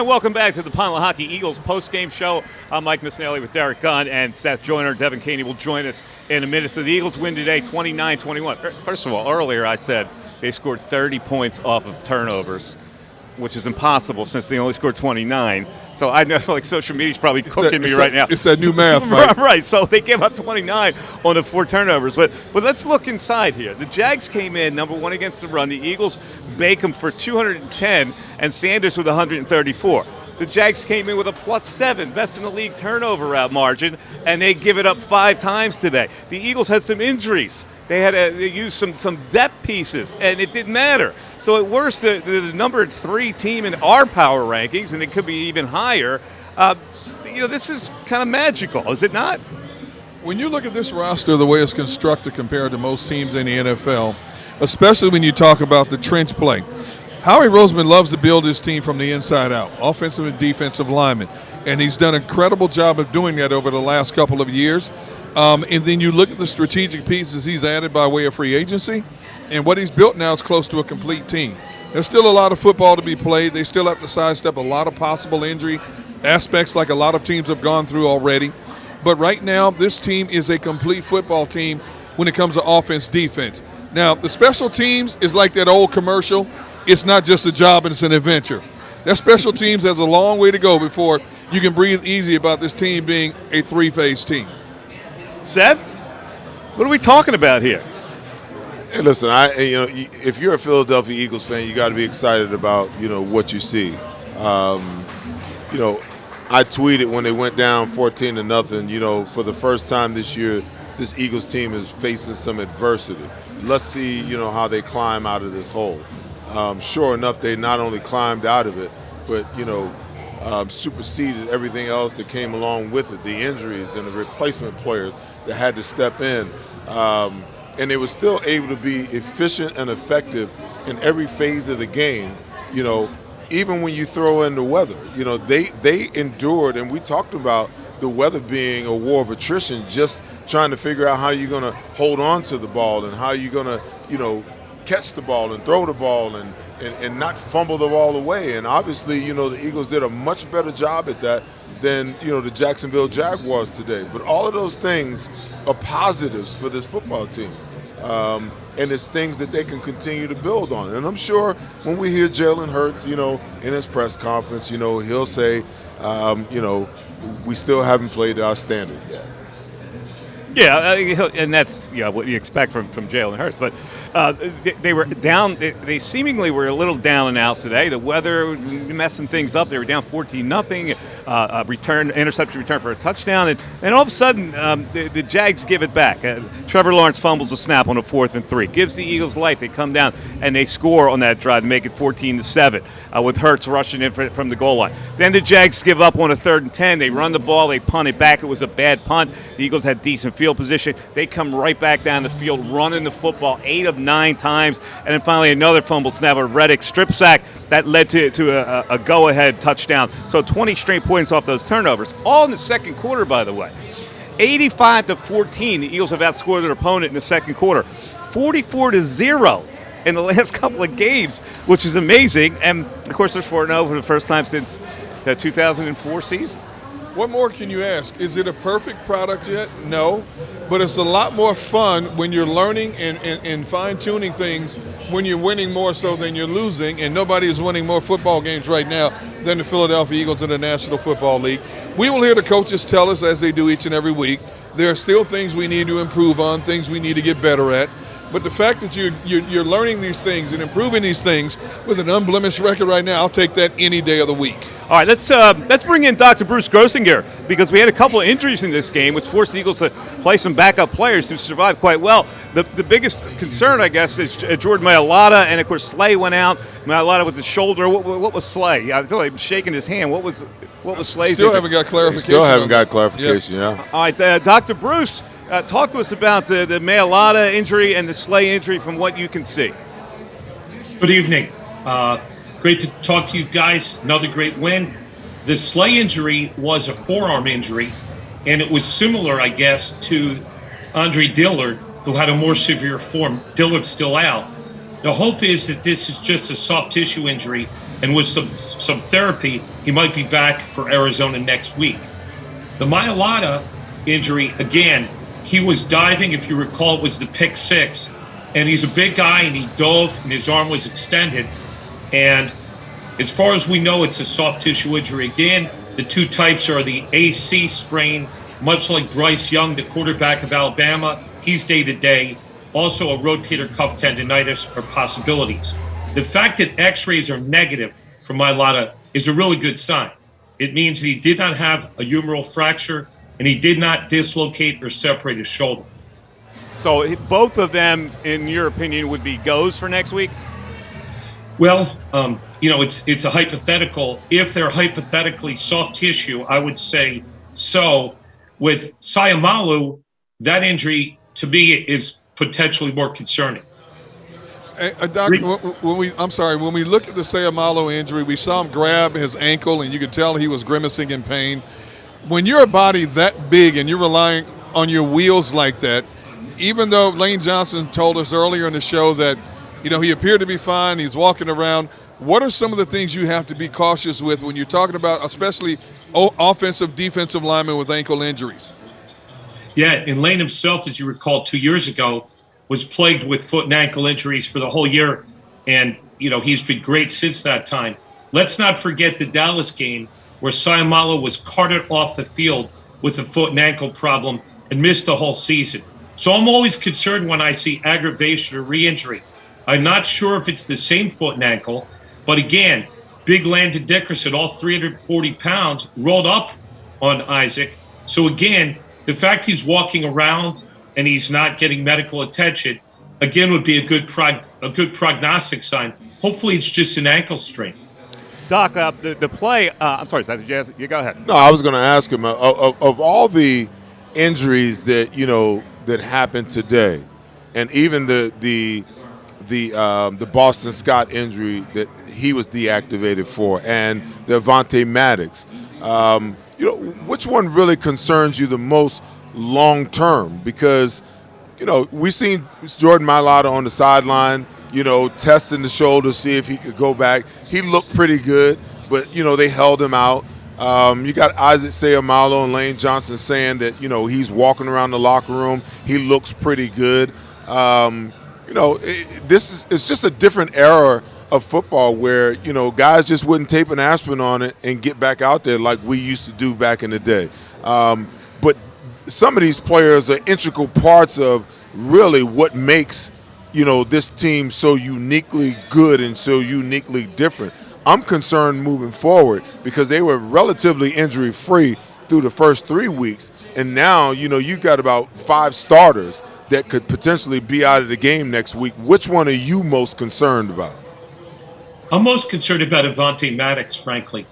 And welcome back to the Lehocky Eagles post-game show. I'm Mike Missinelli with Derek Gunn, and Seth Joyner. Devin Caney will join us in a minute. So the Eagles win today 29-21. First of all, earlier I said they scored 30 points off of turnovers, which is impossible since they only scored 29. So I know, like, social media's probably cooking me right now. It's that new math, Mike. Right, so they gave up 29 on the 4 turnovers. But let's look inside here. The Jags came in number 1 against the run. The Eagles bake them for 210, and Sanders with 134. The Jags came in with a +7, best in the league turnover route margin, and they give it up 5 times today. The Eagles had some injuries. They used some depth pieces, and it didn't matter. So at worst, the number 3 team in our power rankings, and it could be even higher. This is kind of magical, is it not? When you look at this roster, the way it's constructed compared to most teams in the NFL, especially when you talk about the trench play, Howie Roseman loves to build his team from the inside out, offensive and defensive linemen, and he's done an incredible job of doing that over the last couple of years. And then you look at the strategic pieces he's added by way of free agency, and what he's built now is close to a complete team. There's still a lot of football to be played. They still have to sidestep a lot of possible injury aspects like a lot of teams have gone through already. But right now, this team is a complete football team when it comes to offense, defense. Now, the special teams is like that old commercial. It's not just a job, it's an adventure. That special teams has a long way to go before you can breathe easy about this team being a 3-phase team. Seth, what are we talking about here? Hey, listen, if you're a Philadelphia Eagles fan, you got to be excited about what you see. I tweeted when they went down 14-0. For the first time this year, this Eagles team is facing some adversity. Let's see, how they climb out of this hole. Sure enough, they not only climbed out of it, but superseded everything else that came along with it, the injuries and the replacement players that had to step in. And they were still able to be efficient and effective in every phase of the game, even when you throw in the weather. They endured, and we talked about the weather being a war of attrition, just trying to figure out how you're going to hold on to the ball and how you're going to, catch the ball and throw the ball and not fumble the ball away. And obviously, the Eagles did a much better job at that than, the Jacksonville Jaguars today. But all of those things are positives for this football team. And it's things that they can continue to build on. And I'm sure when we hear Jalen Hurts, in his press conference, he'll say, we still haven't played our standard yet. Yeah, and that's what you expect from Jalen Hurts. But they were down. They seemingly were a little down and out today. The weather messing things up. They were down 14-0. Interception return for a touchdown, and all of a sudden the Jags give it back. Trevor Lawrence fumbles a snap on a 4th and 3. Gives the Eagles life. They come down and they score on that drive to make it 14-7 with Hurts rushing in from the goal line. Then the Jags give up on a 3rd and 10. They run the ball. They punt it back. It was a bad punt. The Eagles had decent field position. They come right back down the field, running the football 8 of 9 times, and then finally another fumble snap, a Reddick strip sack that led to a go-ahead touchdown. So 20 straight points off those turnovers, all in the second quarter, by the way. 85-14, the Eagles have outscored their opponent in the second quarter. 44-0 in the last couple of games, which is amazing. And, of course, they're 4-0 for the first time since the 2004 season. What more can you ask? Is it a perfect product yet? No. But it's a lot more fun when you're learning and fine-tuning things when you're winning more so than you're losing, and nobody is winning more football games right now than the Philadelphia Eagles in the National Football League. We will hear the coaches tell us, as they do each and every week, there are still things we need to improve on, things we need to get better at. But the fact that you're learning these things and improving these things with an unblemished record right now, I'll take that any day of the week. All right, let's bring in Dr. Bruce Grossinger, because we had a couple of injuries in this game, which forced the Eagles to play some backup players who survived quite well. The biggest concern, I guess, is Jordan Mailata, and of course Slay went out. Mailata with the shoulder. What was Slay? I feel like he was shaking his hand. What was Slay's? Still haven't got clarification. Still haven't got clarification. Yeah. All right, Dr. Bruce, talk to us about the Mailata injury and the Slay injury from what you can see. Good evening. Great to talk to you guys. Another great win. The Slay injury was a forearm injury, and it was similar, I guess, to Andre Dillard, who had a more severe form. Dillard's still out. The hope is that this is just a soft tissue injury and with some therapy, he might be back for Arizona next week. The Mailata injury, again, he was diving, if you recall, it was the pick six, and he's a big guy, and he dove, and his arm was extended, and as far as we know, it's a soft tissue injury. Again, the two types are the AC sprain, much like Bryce Young, the quarterback of Alabama. He's day-to-day. Also, a rotator cuff tendonitis are possibilities. The fact that x-rays are negative for Mailata is a really good sign. It means that he did not have a humeral fracture, and he did not dislocate or separate his shoulder. So both of them, in your opinion, would be goes for next week? Well, it's a hypothetical. If they're hypothetically soft tissue, I would say so. With Sayamalu, that injury, to me, is potentially more concerning. Doc, when we look at the Sayamalu injury, we saw him grab his ankle, and you could tell he was grimacing in pain. When you're a body that big and you're relying on your wheels like that, even though Lane Johnson told us earlier in the show that, he appeared to be fine, he's walking around, what are some of the things you have to be cautious with when you're talking about especially offensive, defensive linemen with ankle injuries? Yeah, and Lane himself, as you recall, 2 years ago, was plagued with foot and ankle injuries for the whole year, and, he's been great since that time. Let's not forget the Dallas game where Sayamalu was carted off the field with a foot and ankle problem and missed the whole season. So I'm always concerned when I see aggravation or re-injury. I'm not sure if it's the same foot and ankle, but again, big Landon Dickerson, all 340 pounds, rolled up on Isaac. So again, the fact he's walking around and he's not getting medical attention, again, would be a good prognostic sign. Hopefully it's just an ankle strain. Doc, the play, I'm sorry, you go ahead. No, I was going to ask him, of all the injuries that happened today, and even the Boston Scott injury that he was deactivated for, and the Avonte Maddox, which one really concerns you the most long term? Because we seen Jordan Mailata on the sideline, testing the shoulder, see if he could go back. He looked pretty good, but they held him out. You got Isaac Sayamalu and Lane Johnson saying that he's walking around the locker room, he looks pretty good. It's just a different era of football where guys just wouldn't tape an aspirin on it and get back out there like we used to do back in the day. But some of these players are integral parts of really what makes this team so uniquely good and so uniquely different. I'm concerned moving forward because they were relatively injury-free through the first 3 weeks, and now you've got about 5 starters that could potentially be out of the game next week. Which one are you most concerned about? I'm most concerned about Avonte Maddox, frankly,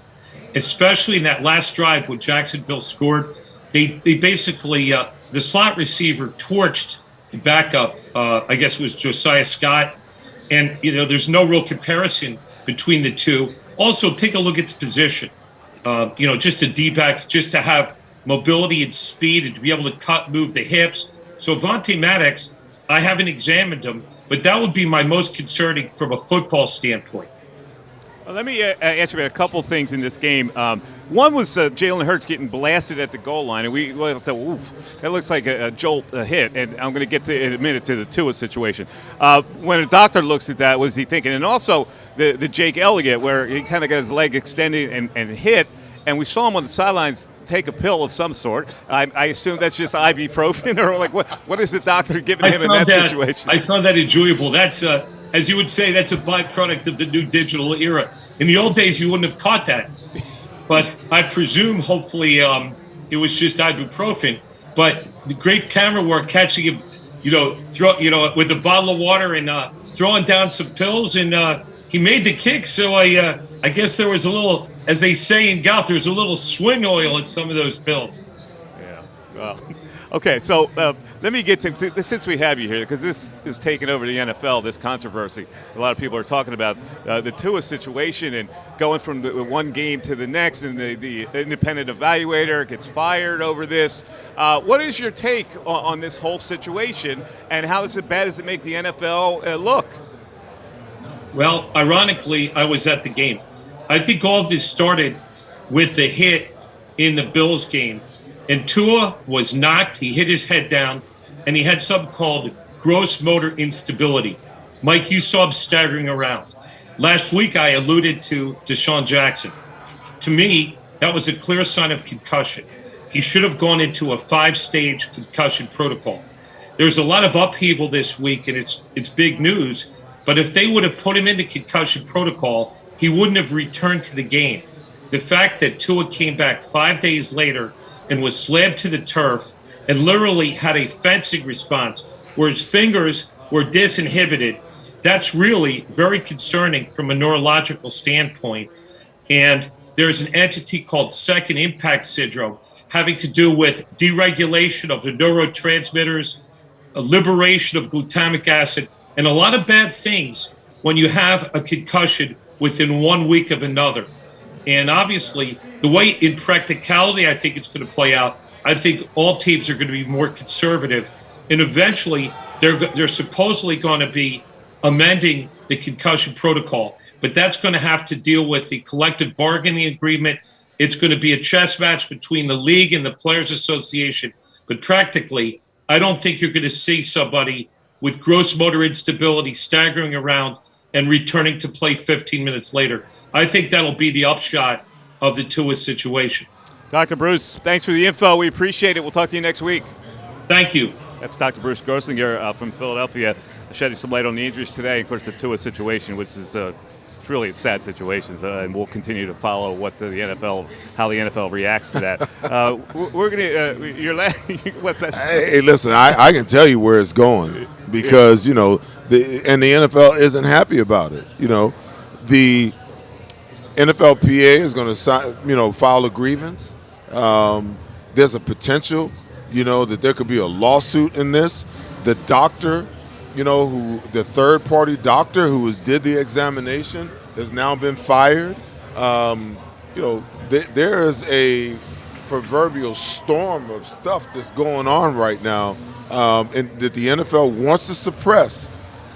especially in that last drive when Jacksonville scored. They basically, the slot receiver torched the backup, I guess it was Josiah Scott, and, there's no real comparison between the two. Also, take a look at the position. Just a D-back, just to have mobility and speed and to be able to cut, move the hips. So Avonte Maddox, I haven't examined him, but that would be my most concerning from a football standpoint. Well, let me answer about a couple things in this game. One was Jalen Hurts getting blasted at the goal line, and we said, oof, that looks like a jolt, a hit, and I'm going to get to in a minute to the Tua situation. When a doctor looks at that, what is he thinking? And also the Jake Elliott, where he kind of got his leg extended and hit, and we saw him on the sidelines take a pill of some sort. I assume that's just ibuprofen, or like what is the doctor giving him in that situation? I found that enjoyable. That's as you would say, that's a byproduct of the new digital era. In the old days, you wouldn't have caught that. But I presume, hopefully, it was just ibuprofen. But the great camera work, catching him, with a bottle of water and throwing down some pills, and he made the kick. So I guess there was a little, as they say in golf, there was a little swing oil in some of those pills. Yeah. Well, okay. So let me get to, since we have you here, because this is taking over the NFL, this controversy. A lot of people are talking about the Tua situation and going from the one game to the next, and the independent evaluator gets fired over this. What is your take on this whole situation, and how bad does it make the NFL look? Well, ironically, I was at the game. I think all of this started with the hit in the Bills game. And Tua was knocked, he hit his head down, and he had something called gross motor instability. Mike, you saw him staggering around. Last week, I alluded to Deshaun Jackson. To me, that was a clear sign of concussion. He should have gone into a 5-stage concussion protocol. There's a lot of upheaval this week, and it's big news. But if they would have put him into concussion protocol, he wouldn't have returned to the game. The fact that Tua came back 5 days later and was slammed to the turf and literally had a fencing response where his fingers were disinhibited, that's really very concerning from a neurological standpoint. And there's an entity called second impact syndrome having to do with deregulation of the neurotransmitters, a liberation of glutamic acid, and a lot of bad things when you have a concussion within 1 week of another. And obviously, the way in practicality I think it's going to play out, I think all teams are going to be more conservative. And eventually, they're supposedly going to be amending the concussion protocol. But that's going to have to deal with the collective bargaining agreement. It's going to be a chess match between the league and the Players Association. But practically, I don't think you're going to see somebody with gross motor instability staggering around and returning to play 15 minutes later. I think that'll be the upshot of the Tua situation. Dr. Bruce, thanks for the info. We appreciate it. We'll talk to you next week. Thank you. That's Dr. Bruce Groslinger from Philadelphia, shedding some light on the injuries today, of course, the Tua situation, which is it's really a sad situation, and we'll continue to follow what how the NFL reacts to that. We're gonna. What's that? Hey, listen, I can tell you where it's going because the NFL isn't happy about it. The NFLPA is going to file a grievance. There's a potential, that there could be a lawsuit in this. The doctor, the third-party doctor who did the examination has now been fired. There is a proverbial storm of stuff that's going on right now, and that the NFL wants to suppress.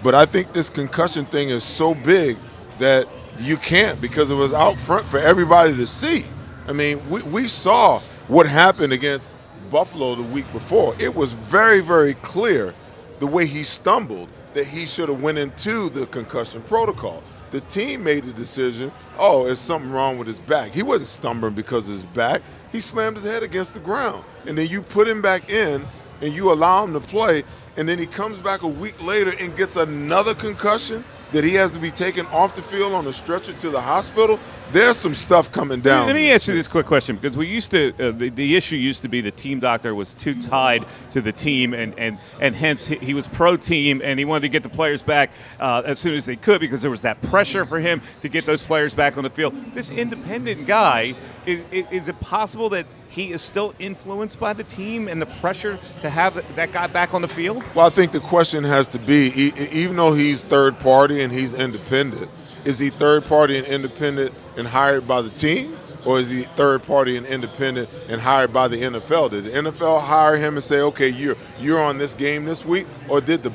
But I think this concussion thing is so big that you can't, because it was out front for everybody to see. I mean, we saw what happened against Buffalo the week before. It was very, very clear the way he stumbled that he should have went into the concussion protocol. The team made the decision, there's something wrong with his back. He wasn't stumbling because of his back. He slammed his head against the ground. And then you put him back in and you allow him to play, and then he comes back a week later and gets another concussion that he has to be taken off the field on a stretcher to the hospital. There's some stuff coming down. Let me ask you this quick question, because we used to the issue used to be the team doctor was too tied to the team, and hence he was pro-team, and he wanted to get the players back as soon as they could because there was that pressure for him to get those players back on the field. This independent guy, is it possible that he is still influenced by the team and the pressure to have that guy back on the field? Well, I think the question has to be, even though he's third party and he's independent, is he third party and independent and hired by the team, or is he third party and independent and hired by the NFL? Did the NFL hire him and say, okay, you're on this game this week, or did the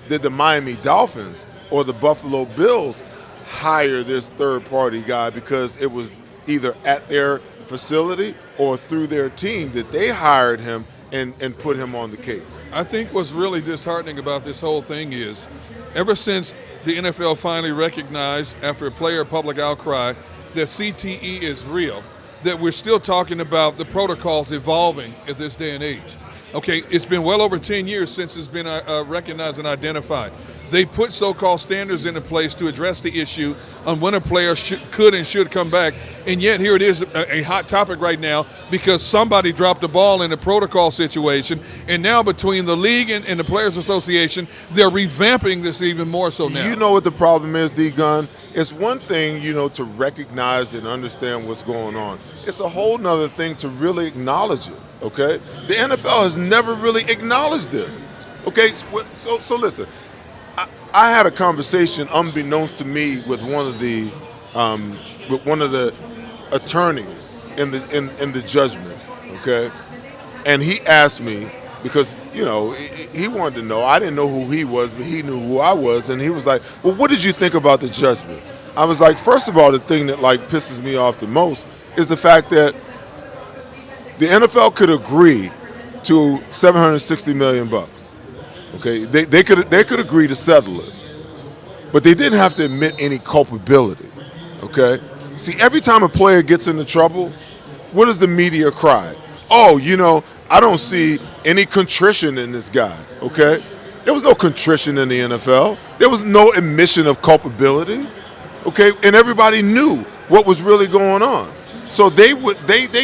did the Miami Dolphins or the Buffalo Bills hire this third party guy because it was either at their facility or through their team that they hired him and put him on the case? I think what's really disheartening about this whole thing is, ever since the NFL finally recognized, after a player public outcry, that CTE is real, that we're still talking about the protocols evolving at this day and age. Okay, it's been well over 10 years since it's been recognized and identified. They put so-called standards into place to address the issue on when a player could and should come back, and yet here it is, a hot topic right now because somebody dropped the ball in a protocol situation, and now between the league and the Players Association, they're revamping this even more so now. You know what the problem is, D-Gun? It's one thing, to recognize and understand what's going on. It's a whole nother thing to really acknowledge it, okay? The NFL has never really acknowledged this, okay? So listen. I had a conversation, unbeknownst to me, with one of the attorneys in the judgment. Okay, and he asked me because he wanted to know. I didn't know who he was, but he knew who I was, and he was like, "Well, what did you think about the judgment?" I was like, first of all, the thing that like pisses me off the most is the fact that the NFL could agree to $760 million. Okay, they could agree to settle it, but they didn't have to admit any culpability. Okay, see, every time a player gets into trouble, what does the media cry? Oh, you know, I don't see any contrition in this guy. Okay, there was no contrition in the NFL. There was no admission of culpability. Okay, and everybody knew what was really going on. So they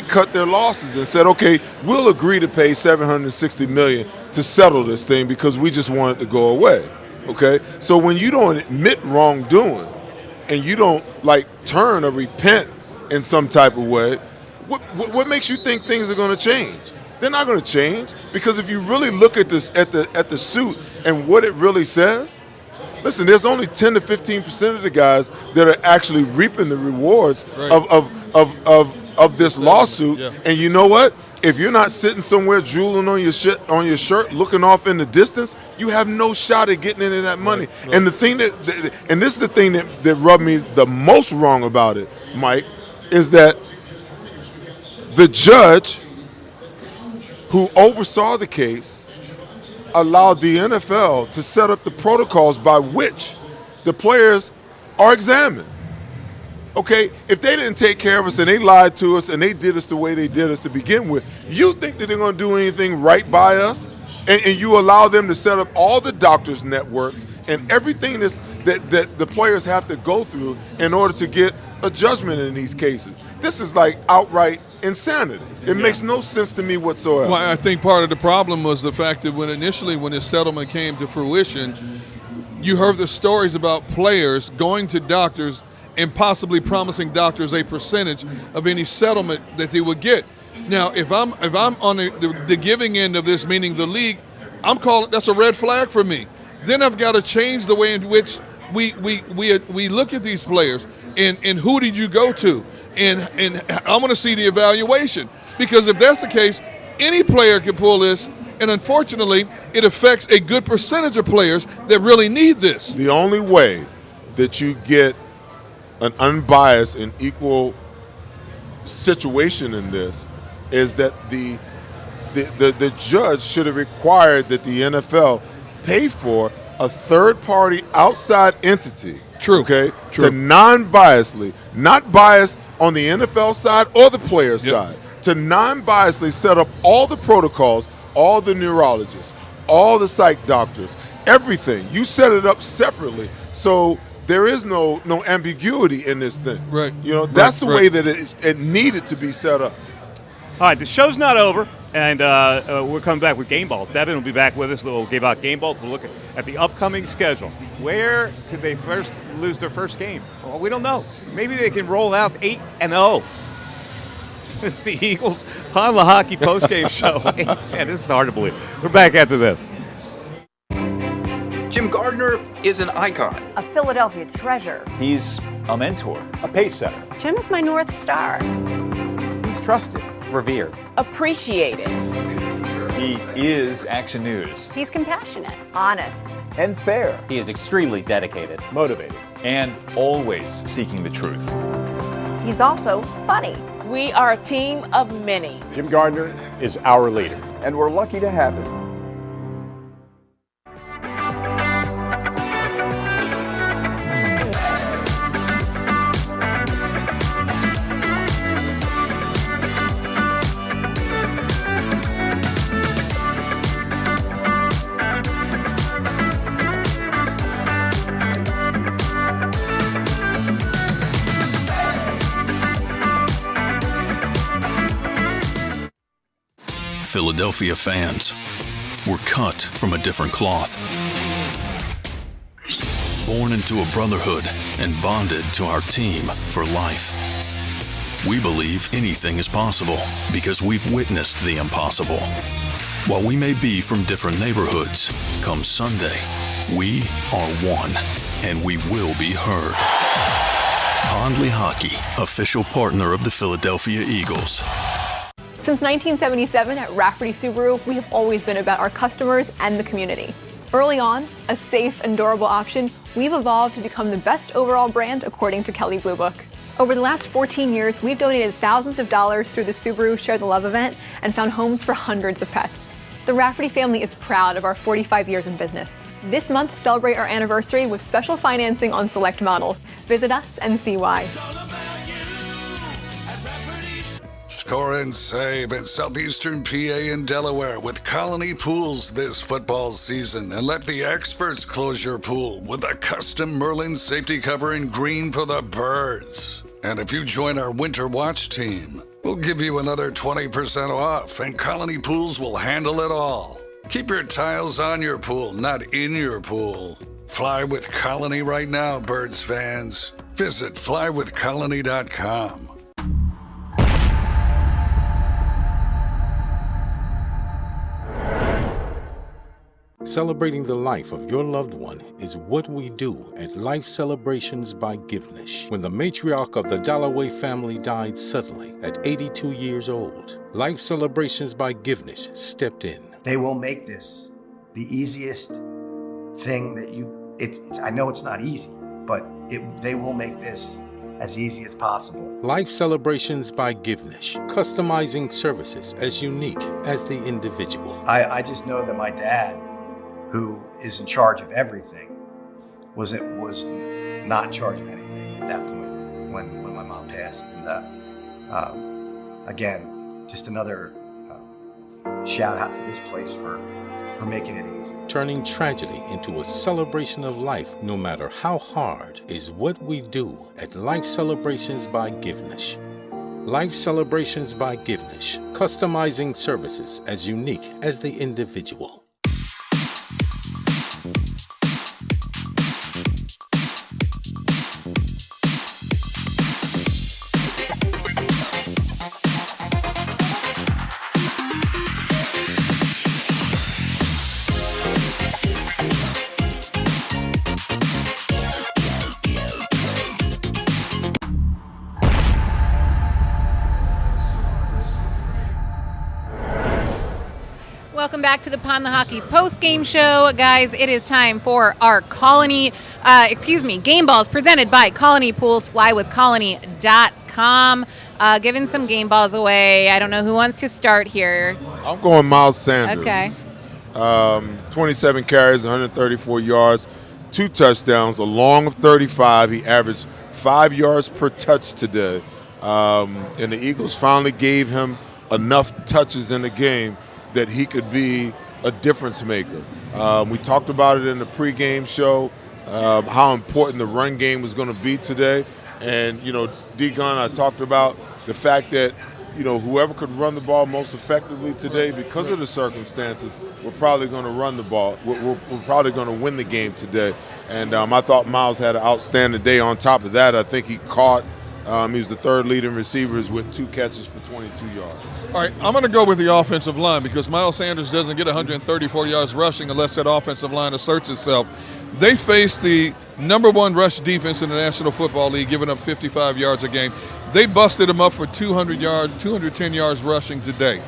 cut their losses and said, okay, we'll agree to pay $760 million to settle this thing because we just want it to go away. Okay, so when you don't admit wrongdoing and you don't like turn or repent in some type of way, what makes you think things are going to change? They're not going to change, because if you really look at this at the suit and what it really says, listen, there's only 10 to 15% of the guys that are actually reaping the rewards of this lawsuit. Yeah. And you know what? If you're not sitting somewhere drooling on your shirt, looking off in the distance, you have no shot at getting into that money. Right. And the thing and this is the thing that rubbed me the most wrong about it, Mike, is that the judge who oversaw the case allowed the NFL to set up the protocols by which the players are examined. Okay, if they didn't take care of us and they lied to us and they did us the way they did us to begin with, you think that they're going to do anything right by us? And you allow them to set up all the doctors' networks and everything that the players have to go through in order to get a judgment in these cases. This is like outright insanity. It makes no sense to me whatsoever. Well, I think part of the problem was the fact that when this settlement came to fruition, you heard the stories about players going to doctors and possibly promising doctors a percentage of any settlement that they would get. Now, if I'm on the giving end of this, meaning the league, I'm calling that's a red flag for me. Then I've got to change the way in which we look at these players and who did you go to, and I want to see the evaluation, because if that's the case, any player can pull this, and unfortunately, it affects a good percentage of players that really need this. The only way that you get an unbiased and equal situation in this is that the judge should have required that the NFL pay for a third-party outside entity. True. Okay. True. To non-biasedly, not biased on the NFL side or the player side, to non-biasedly set up all the protocols, all the neurologists, all the psych doctors, everything. You set it up separately, so there is no ambiguity in this thing. Right. You know, that's the way that it needed to be set up. All right, the show's not over, and we're coming back with game balls. Devin will be back with us. We'll give out game balls. We'll look at the upcoming schedule. Where could they first lose their first game? Well, we don't know. Maybe they can roll out 8-0. It's the Eagles on the Lehocky Postgame Show. Man, this is hard to believe. We're back after this. Jim Gardner is an icon. A Philadelphia treasure. He's a mentor, a pace setter. Jim is my North Star. He's trusted, revered, Appreciated. He is Action News. He's compassionate. Honest. And fair. He is extremely dedicated, motivated, and always seeking the truth. He's also funny. We are a team of many. Jim Gardner is our leader, and we're lucky to have him. Philadelphia fans, were cut from a different cloth. Born into a brotherhood and bonded to our team for life. We believe anything is possible because we've witnessed the impossible. While we may be from different neighborhoods, come Sunday, we are one, and we will be heard. Pond Lehocky, official partner of the Philadelphia Eagles. Since 1977 at Rafferty Subaru, we have always been about our customers and the community. Early on, a safe and durable option, we've evolved to become the best overall brand according to Kelley Blue Book. Over the last 14 years, we've donated thousands of dollars through the Subaru Share the Love event and found homes for hundreds of pets. The Rafferty family is proud of our 45 years in business. This month, celebrate our anniversary with special financing on select models. Visit us and see why. Score and save in southeastern PA and Delaware with Colony Pools this football season, and let the experts close your pool with a custom Merlin safety cover in green for the birds. And if you join our Winter Watch team, we'll give you another 20% off, and Colony Pools will handle it all. Keep your tiles on your pool, not in your pool. Fly with Colony right now, Birds fans. Visit flywithcolony.com. Celebrating the life of your loved one is what we do at Life Celebrations by Givenish. When the matriarch of the Dalloway family died suddenly at 82 years old, Life Celebrations by Givenish stepped in. They will make this the easiest thing that I know it's not easy, but they will make this as easy as possible. Life Celebrations by Givenish, customizing services as unique as the individual. I just know that my dad, who is in charge of everything, was not in charge of anything at that point when my mom passed. And again, just another shout out to this place for making it easy. Turning tragedy into a celebration of life, no matter how hard, is what we do at Life Celebrations by Givenish. Life Celebrations by Givenish, customizing services as unique as the individual. Welcome back to the Lehocky Postgame show. Guys, it is time for our game balls presented by Colony Pools, flywithcolony.com. Giving some game balls away. I don't know who wants to start here. I'm going Miles Sanders. Okay. 27 carries, 134 yards, 2 touchdowns, a long of 35. He averaged 5 yards per touch today. And the Eagles finally gave him enough touches in the game that he could be a difference maker. We talked about it in the pregame show, how important the run game was going to be today. And, D-Gun, I talked about the fact that, whoever could run the ball most effectively today, because of the circumstances, we're probably going to run the ball. We're probably going to win the game today. And I thought Miles had an outstanding day. On top of that, I think he caught he was the third leading receivers with 2 catches for 22 yards. All right, I'm going to go with the offensive line because Miles Sanders doesn't get 134 yards rushing unless that offensive line asserts itself. They faced the #1 rush defense in the National Football League, giving up 55 yards a game. They busted them up for 200 yards, 210 yards rushing today.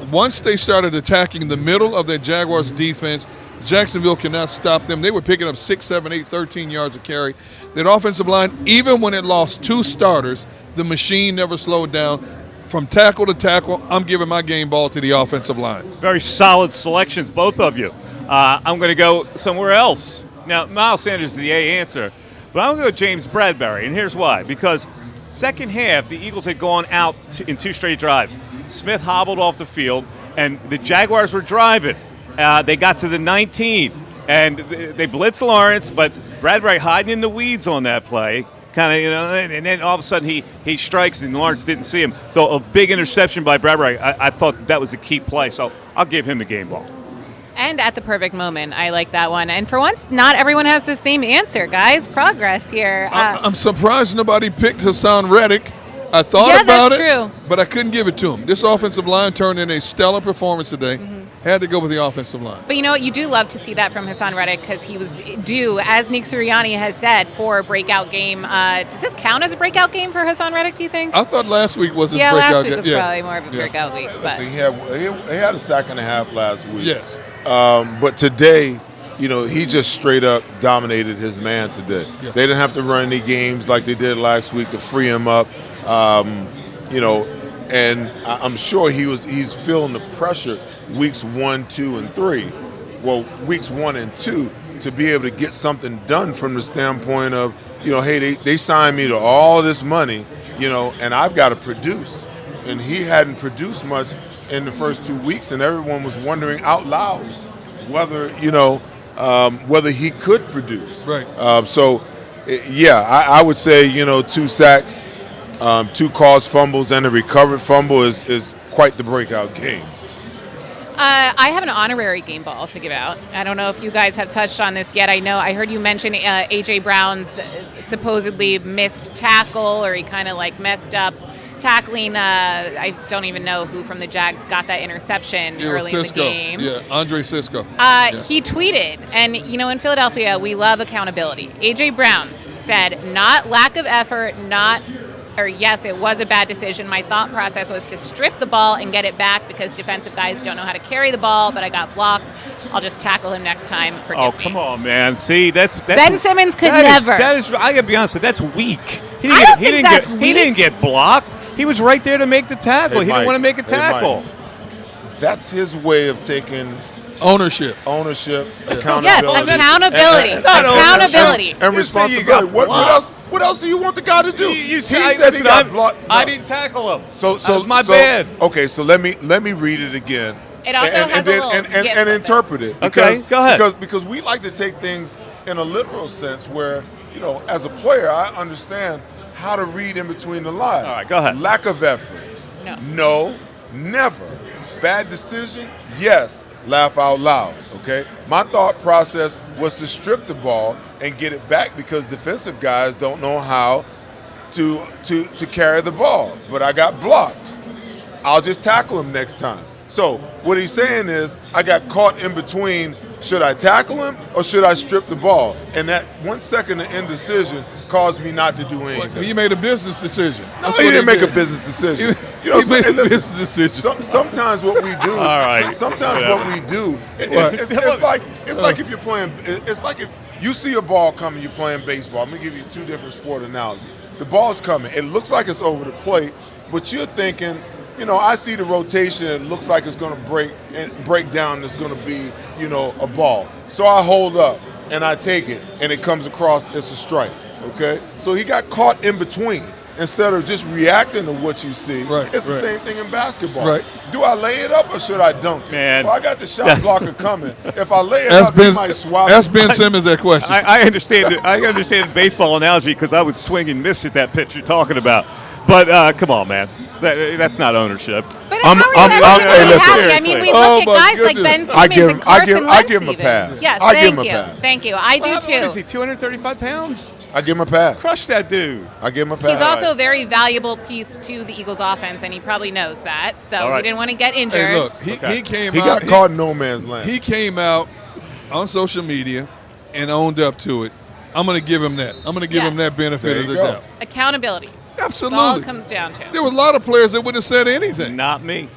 Once they started attacking the middle of that Jaguars defense, Jacksonville cannot stop them. They were picking up 6, 7, 8, 13 yards a carry. That offensive line, even when it lost 2 starters, the machine never slowed down. From tackle to tackle, I'm giving my game ball to the offensive line. Very solid selections, both of you. I'm going to go somewhere else. Now, Miles Sanders is the A answer, but I'm going to go James Bradbury, and here's why. Because second half, the Eagles had gone out in 2 straight drives. Smith hobbled off the field, and the Jaguars were driving. They got to the 19, and they blitzed Lawrence, but Bradbury hiding in the weeds on that play, and then all of a sudden he strikes, and Lawrence didn't see him. So a big interception by Bradbury. I thought that was a key play, so I'll give him the game ball. And at the perfect moment. I like that one. And for once, not everyone has the same answer, guys. Progress here. I'm surprised nobody picked Hassan Reddick. I thought about it, but I couldn't give it to him. This offensive line turned in a stellar performance today. Had to go with the offensive line. But you know what? You do love to see that from Hassan Reddick because he was due, as Nick Sirianni has said, for a breakout game. Does this count as a breakout game for Hassan Reddick, do you think? I thought last week was his breakout game. Last week was probably more of a breakout week. But He had a sack and a half last week. Yes. But today, he just straight up dominated his man today. Yeah. They didn't have to run any games like they did last week to free him up. And I'm sure he's feeling the pressure weeks 1, 2, and 3. Well, weeks 1 and 2 to be able to get something done from the standpoint of, hey, they signed me to all this money, and I've got to produce. And he hadn't produced much in the first 2 weeks, and everyone was wondering out loud whether he could produce. Right. I would say 2 sacks, 2 caused fumbles, and a recovered fumble is quite the breakout game. I have an honorary game ball to give out. I don't know if you guys have touched on this yet. I heard you mention A.J. Brown's supposedly missed tackle, or he kind of messed up tackling. I don't even know who from the Jags got that interception early in the game. Yeah, Andre Cisco. He tweeted, and in Philadelphia, we love accountability. A.J. Brown said, not lack of effort, yes, it was a bad decision. My thought process was to strip the ball and get it back because defensive guys don't know how to carry the ball, but I got blocked. I'll just tackle him next time. Forgive me. Come on, man. See, that's Ben Simmons could never. I gotta be honest with you, that's weak. He didn't get blocked. He was right there to make the tackle. He didn't want to make a tackle. That's his way of taking ownership, accountability. Yes, accountability. Accountability. And responsibility. What else do you want the guy to do? He said he got blocked. I didn't tackle him. So that was my bad. Okay, so let me read it again. It also has a little and interpret it. Okay, go ahead. Because we like to take things in a literal sense where, as a player, I understand how to read in between the lines. All right, go ahead. Lack of effort. No, never. Bad decision? Yes. Laugh out loud, okay? My thought process was to strip the ball and get it back because defensive guys don't know how to carry the ball. But I got blocked. I'll just tackle him next time. So what he's saying is I got caught in between, should I tackle him or should I strip the ball? And that 1 second of indecision caused me not to do anything. He made a business decision. No, he didn't make a business decision. He made a business decision. Sometimes what we do, it's like if you're playing. It's like if you see a ball coming, you're playing baseball. I'm gonna give you 2 different sport analogies. The ball's coming. It looks like it's over the plate, but you're thinking, I see the rotation. It looks like it's going to break down. It's going to be, a ball. So I hold up and I take it, and it comes across. It's a strike. Okay. So he got caught in between instead of just reacting to what you see. Right. It's the same thing in basketball. Right. Do I lay it up or should I dunk it? Man. Well, I got the shot blocker coming. If I lay it up, he might swap. Ask Ben Simmons that question. I understand. I understand the baseball analogy because I would swing and miss at that pitch you're talking about. But come on, man. That's not ownership. But how are you ever happy? I mean, we look at guys like Ben Simmons and Carson Wentz. I give him a pass. Yes, thank you. I do too. What is he, 235 pounds? I give him a pass. Crush that dude. I give him a pass. He's also a very valuable piece to the Eagles' offense, and he probably knows that. So we didn't want to get injured. Hey, look, he came out. He got caught in no man's land. He came out on social media and owned up to it. I'm going to give him that. I'm going to give him that benefit of the doubt. Accountability. Absolutely. That's all it comes down to. There were a lot of players that wouldn't have said anything. Not me.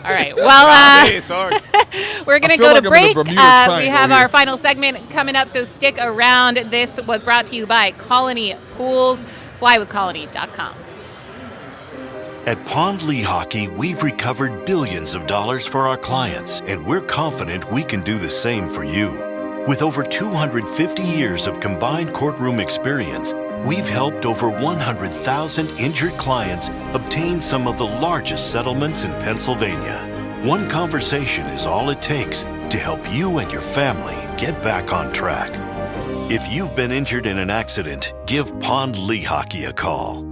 All right. Well, sorry. We're going to go to break. We have our final segment coming up, so stick around. This was brought to you by Colony Pools. Flywithcolony.com. At Pond Lehocky, we've recovered billions of dollars for our clients, and we're confident we can do the same for you. With over 250 years of combined courtroom experience, we've helped over 100,000 injured clients obtain some of the largest settlements in Pennsylvania. One conversation is all it takes to help you and your family get back on track. If you've been injured in an accident, give Pond Lehocky a call.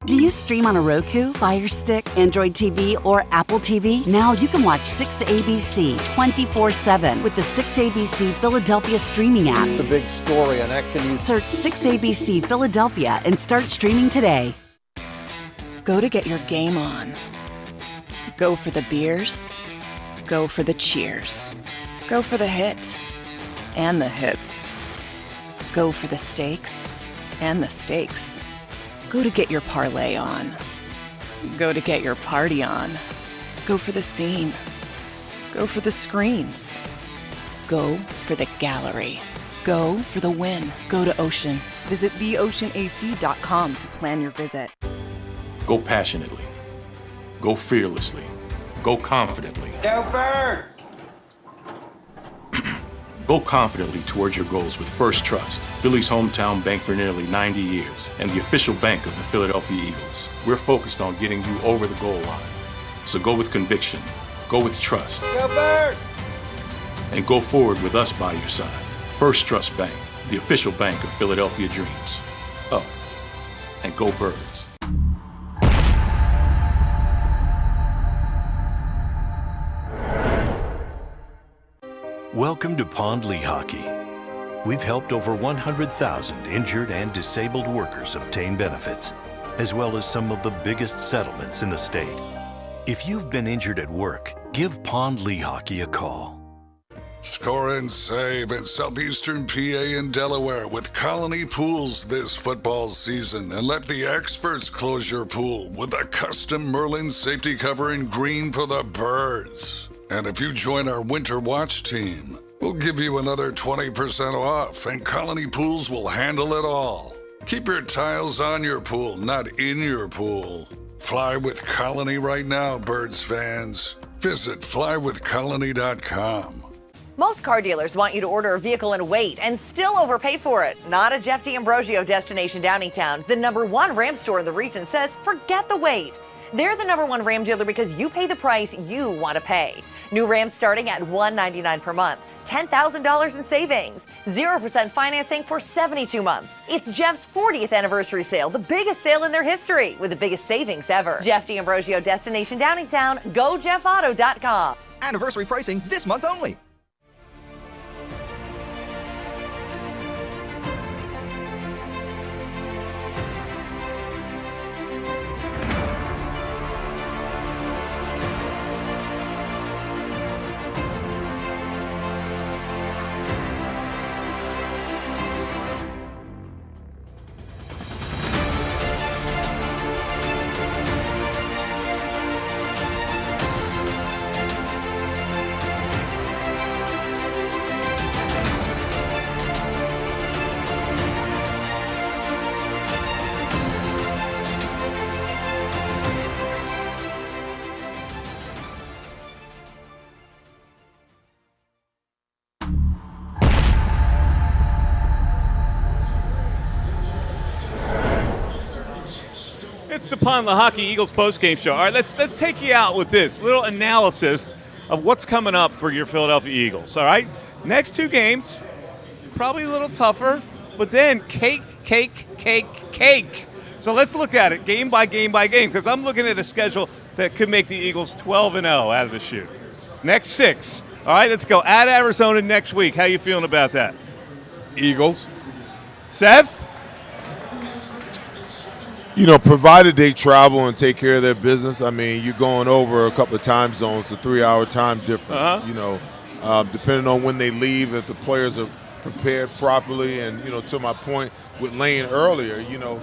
Do you stream on a Roku, Fire Stick, Android TV, or Apple TV? Now you can watch 6ABC 24/7 with the 6ABC Philadelphia streaming app. The big story on Action. Search 6ABC Philadelphia and start streaming today. Go to get your game on. Go for the beers. Go for the cheers. Go for the hit and the hits. Go for the stakes and the stakes. Go to get your parlay on. Go to get your party on. Go for the scene. Go for the screens. Go for the gallery. Go for the win. Go to Ocean. Visit theoceanac.com to plan your visit. Go passionately. Go fearlessly. Go confidently. Go Birds! Go confidently towards your goals with First Trust, Philly's hometown bank for nearly 90 years, and the official bank of the Philadelphia Eagles. We're focused on getting you over the goal line. So go with conviction. Go with trust. Go Birds! And go forward with us by your side. First Trust Bank, the official bank of Philadelphia dreams. Oh, and go Birds. Welcome to Pond Lehocky. We've helped over 100,000 injured and disabled workers obtain benefits, as well as some of the biggest settlements in the state. If you've been injured at work, give Pond Lehocky a call. Score and save in southeastern PA and Delaware with Colony Pools this football season, and let the experts close your pool with a custom Merlin safety cover in green for the birds. And if you join our Winter Watch team, we'll give you another 20% off, and Colony Pools will handle it all. Keep your tiles on your pool, not in your pool. Fly with Colony right now, Birds fans. Visit flywithcolony.com. Most car dealers want you to order a vehicle and wait and still overpay for it. Not a Jeff D'Ambrosio destination Downingtown. The #1 Ram store in the region says forget the wait. They're the #1 Ram dealer because you pay the price you want to pay. New Rams starting at $199 per month, $10,000 in savings, 0% financing for 72 months. It's Jeff's 40th anniversary sale, the biggest sale in their history, with the biggest savings ever. Jeff D'Ambrosio destination Downingtown, gojeffauto.com. Anniversary pricing this month only. It's the Pond Lehocky Eagles postgame show. All right, let's take you out with this little analysis of what's coming up for your Philadelphia Eagles. All right, next 2 games, probably a little tougher, but then cake. So let's look at it game by game by game, because I'm looking at a schedule that could make the Eagles 12-0 out of the chute. Next 6. All right, let's go at Arizona next week. How you feeling about that? Eagles. Seth? You know, provided they travel and take care of their business, I mean, you're going over a couple of time zones, the 3-hour time difference, you know, depending on when they leave, if the players are prepared properly. And, you know, to my point with Lane earlier, you know,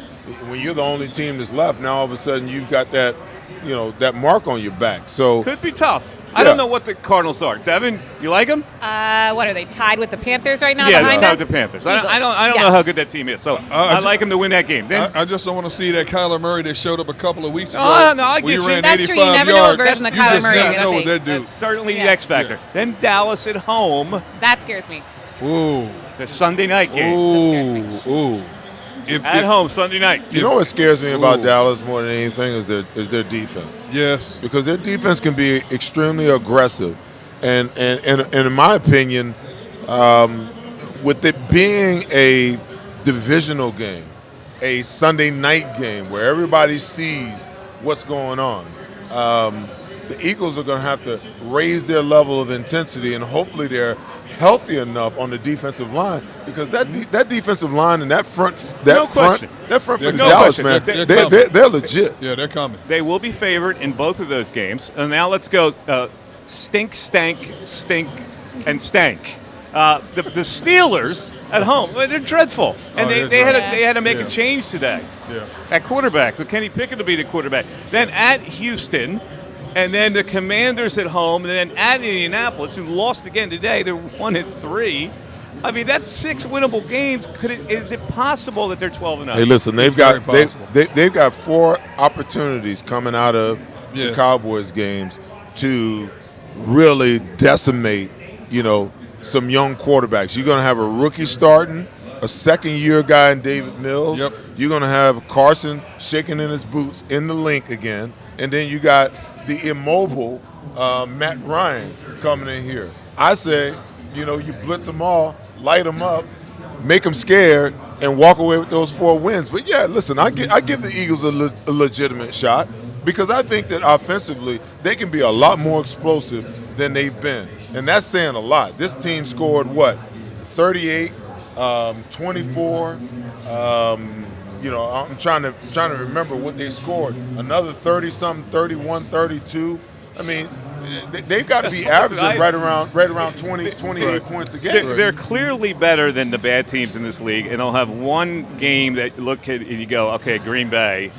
when you're the only team that's left, now all of a sudden you've got that, you know, that mark on your back. So could be tough. I don't know what the Cardinals are. Devin, you like them? What are they, tied with the Panthers right now? Yeah, behind they're tied us? with the Panthers. Eagles. I don't know how good that team is. So I like them to win that game. Then I just don't want to see that Kyler Murray that showed up a couple of weeks ago. No, I get you. Ran That's 85 true. You never yards. know a version of Kyler Murray. You just never know what that dude. That's certainly the X factor. Then Dallas at home. That scares me. Ooh. The Sunday night game. Ooh. At home Sunday night. You know what scares me about Dallas more than anything is their defense. Yes. Because their defense can be extremely aggressive. And in my opinion, with it being a divisional game, a Sunday night game where everybody sees what's going on, the Eagles are going to have to raise their level of intensity, and hopefully they're healthy enough on the defensive line, because that defensive line and that front for Dallas, man, they're legit. Yeah, they're coming. They will be favored in both of those games. And now let's go stink, and stank. The Steelers at home, they're dreadful, and they had to make a change today at quarterback. So Kenny Pickett will be the quarterback. Then at Houston, and then the Commanders at home, and then at Indianapolis, who lost again today. They're 1-3. I mean, that's 6 winnable games. Is it possible that they're 12-0? Hey, listen, they've got 4 opportunities coming out of the Cowboys games to really decimate, some young quarterbacks. You're going to have a rookie starting, a second-year guy in David Mills. Yep. You're going to have Carson shaking in his boots in the link again, and then you got the immobile Matt Ryan coming in here. I say, you blitz them all, light them up, make them scared, and walk away with those 4 wins. But, yeah, listen, I give the Eagles a legitimate shot because I think that offensively they can be a lot more explosive than they've been. And that's saying a lot. This team scored, 38, 24. I'm trying to remember what they scored. Another 30-something, 31, 32. I mean, they've got to be averaging right around 28 points a game. They're clearly better than the bad teams in this league, and they'll have one game that you look at and you go, okay, Green Bay.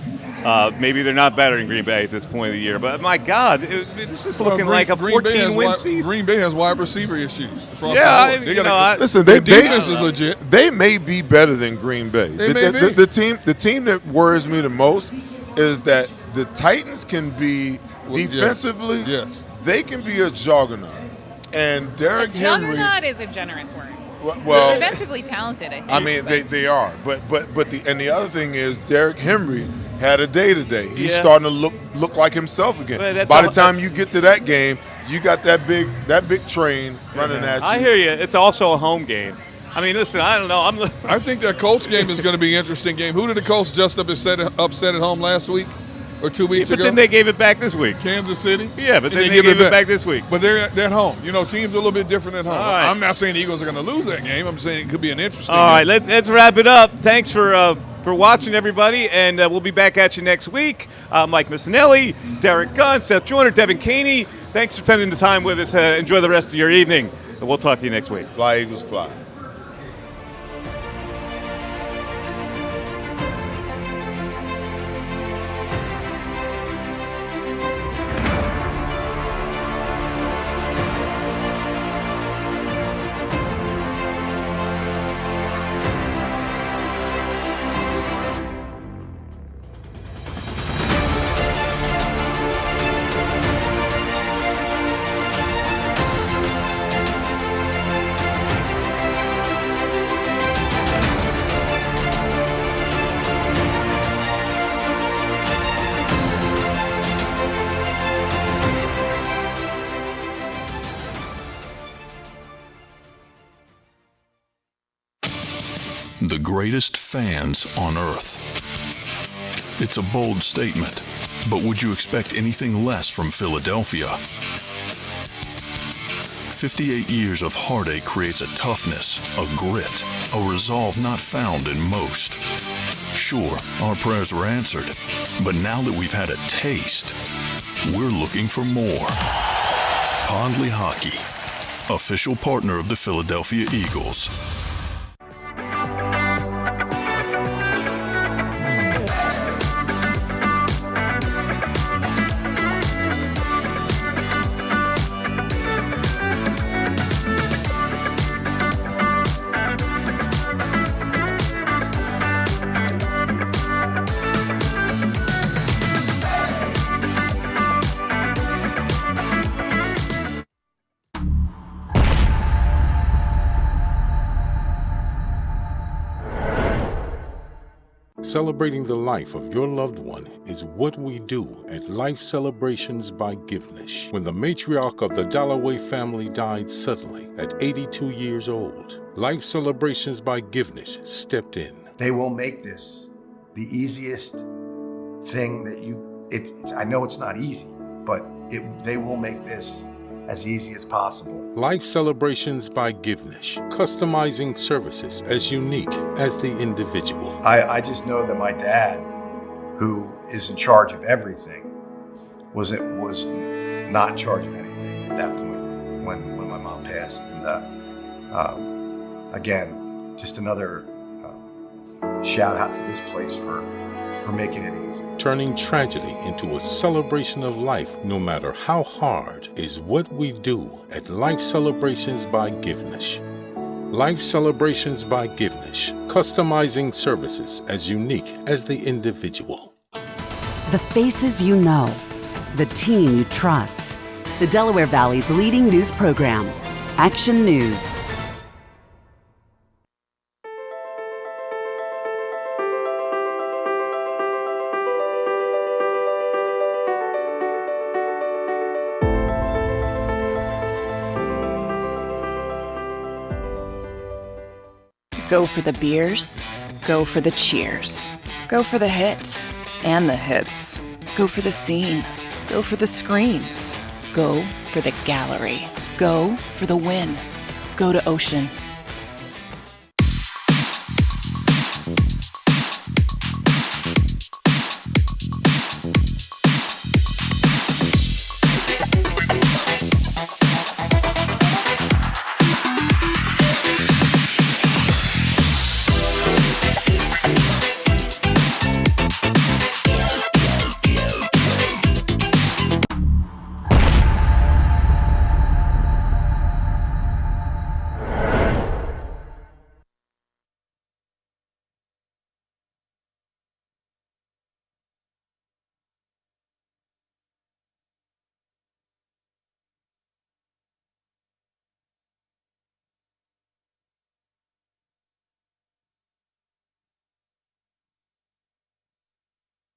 Maybe they're not better than Green Bay at this point of the year, but my God, this is looking like a 14-win season. Green Bay has wide receiver issues. Yeah, listen, their defense is legit. They may be better than Green Bay. The team that worries me the most is that the Titans can be defensively. Yes. They can be a juggernaut, and Derrick Henry. Juggernaut is a generous word. Well, they're defensively talented, I think. I mean, they are, but the other thing is Derrick Henry had a day today. He's starting to look like himself again. By the time you get to that game, you got that big train running at you. I hear you. It's also a home game. I mean, listen, I don't know. I think that Colts game is going to be an interesting game. Who did the Colts just upset at home last week or 2 weeks ago? But then they gave it back this week. Kansas City? Yeah, but then they gave it back this week. But they're at home. Teams are a little bit different at home. All right. I'm not saying the Eagles are going to lose that game. I'm saying it could be an interesting All right, game. let's wrap it up. Thanks for watching, everybody, and we'll be back at you next week. Mike Missinelli, Derek Gunn, Seth Joyner, Devin Caney. Thanks for spending the time with us. Enjoy the rest of your evening, and we'll talk to you next week. Fly, Eagles, fly. The greatest fans on earth. It's a bold statement, but would you expect anything less from Philadelphia? 58 years of heartache creates a toughness, a grit, a resolve not found in most. Sure, our prayers were answered, but now that we've had a taste, we're looking for more. Pond Lehocky, official partner of the Philadelphia Eagles. Celebrating the life of your loved one is what we do at Life Celebrations by Givenish. When the matriarch of the Dalloway family died suddenly at 82 years old, Life Celebrations by Givenish stepped in. They will make this the easiest thing that it's I know it's not easy, but they will make this as easy as possible. Life Celebrations by Givenish, customizing services as unique as the individual. I just know that my dad, who is in charge of everything, was not in charge of anything at that point when my mom passed. And again, just another shout out to this place for for making it easy. Turning tragedy into a celebration of life, no matter how hard, is what we do at Life Celebrations by Givenish. Life Celebrations by Givenish, customizing services as unique as the individual. The faces you know, the team you trust. The Delaware Valley's leading news program, Action News. Go for the beers, go for the cheers, go for the hit and the hits, go for the scene, go for the screens, go for the gallery, go for the win, go to Ocean.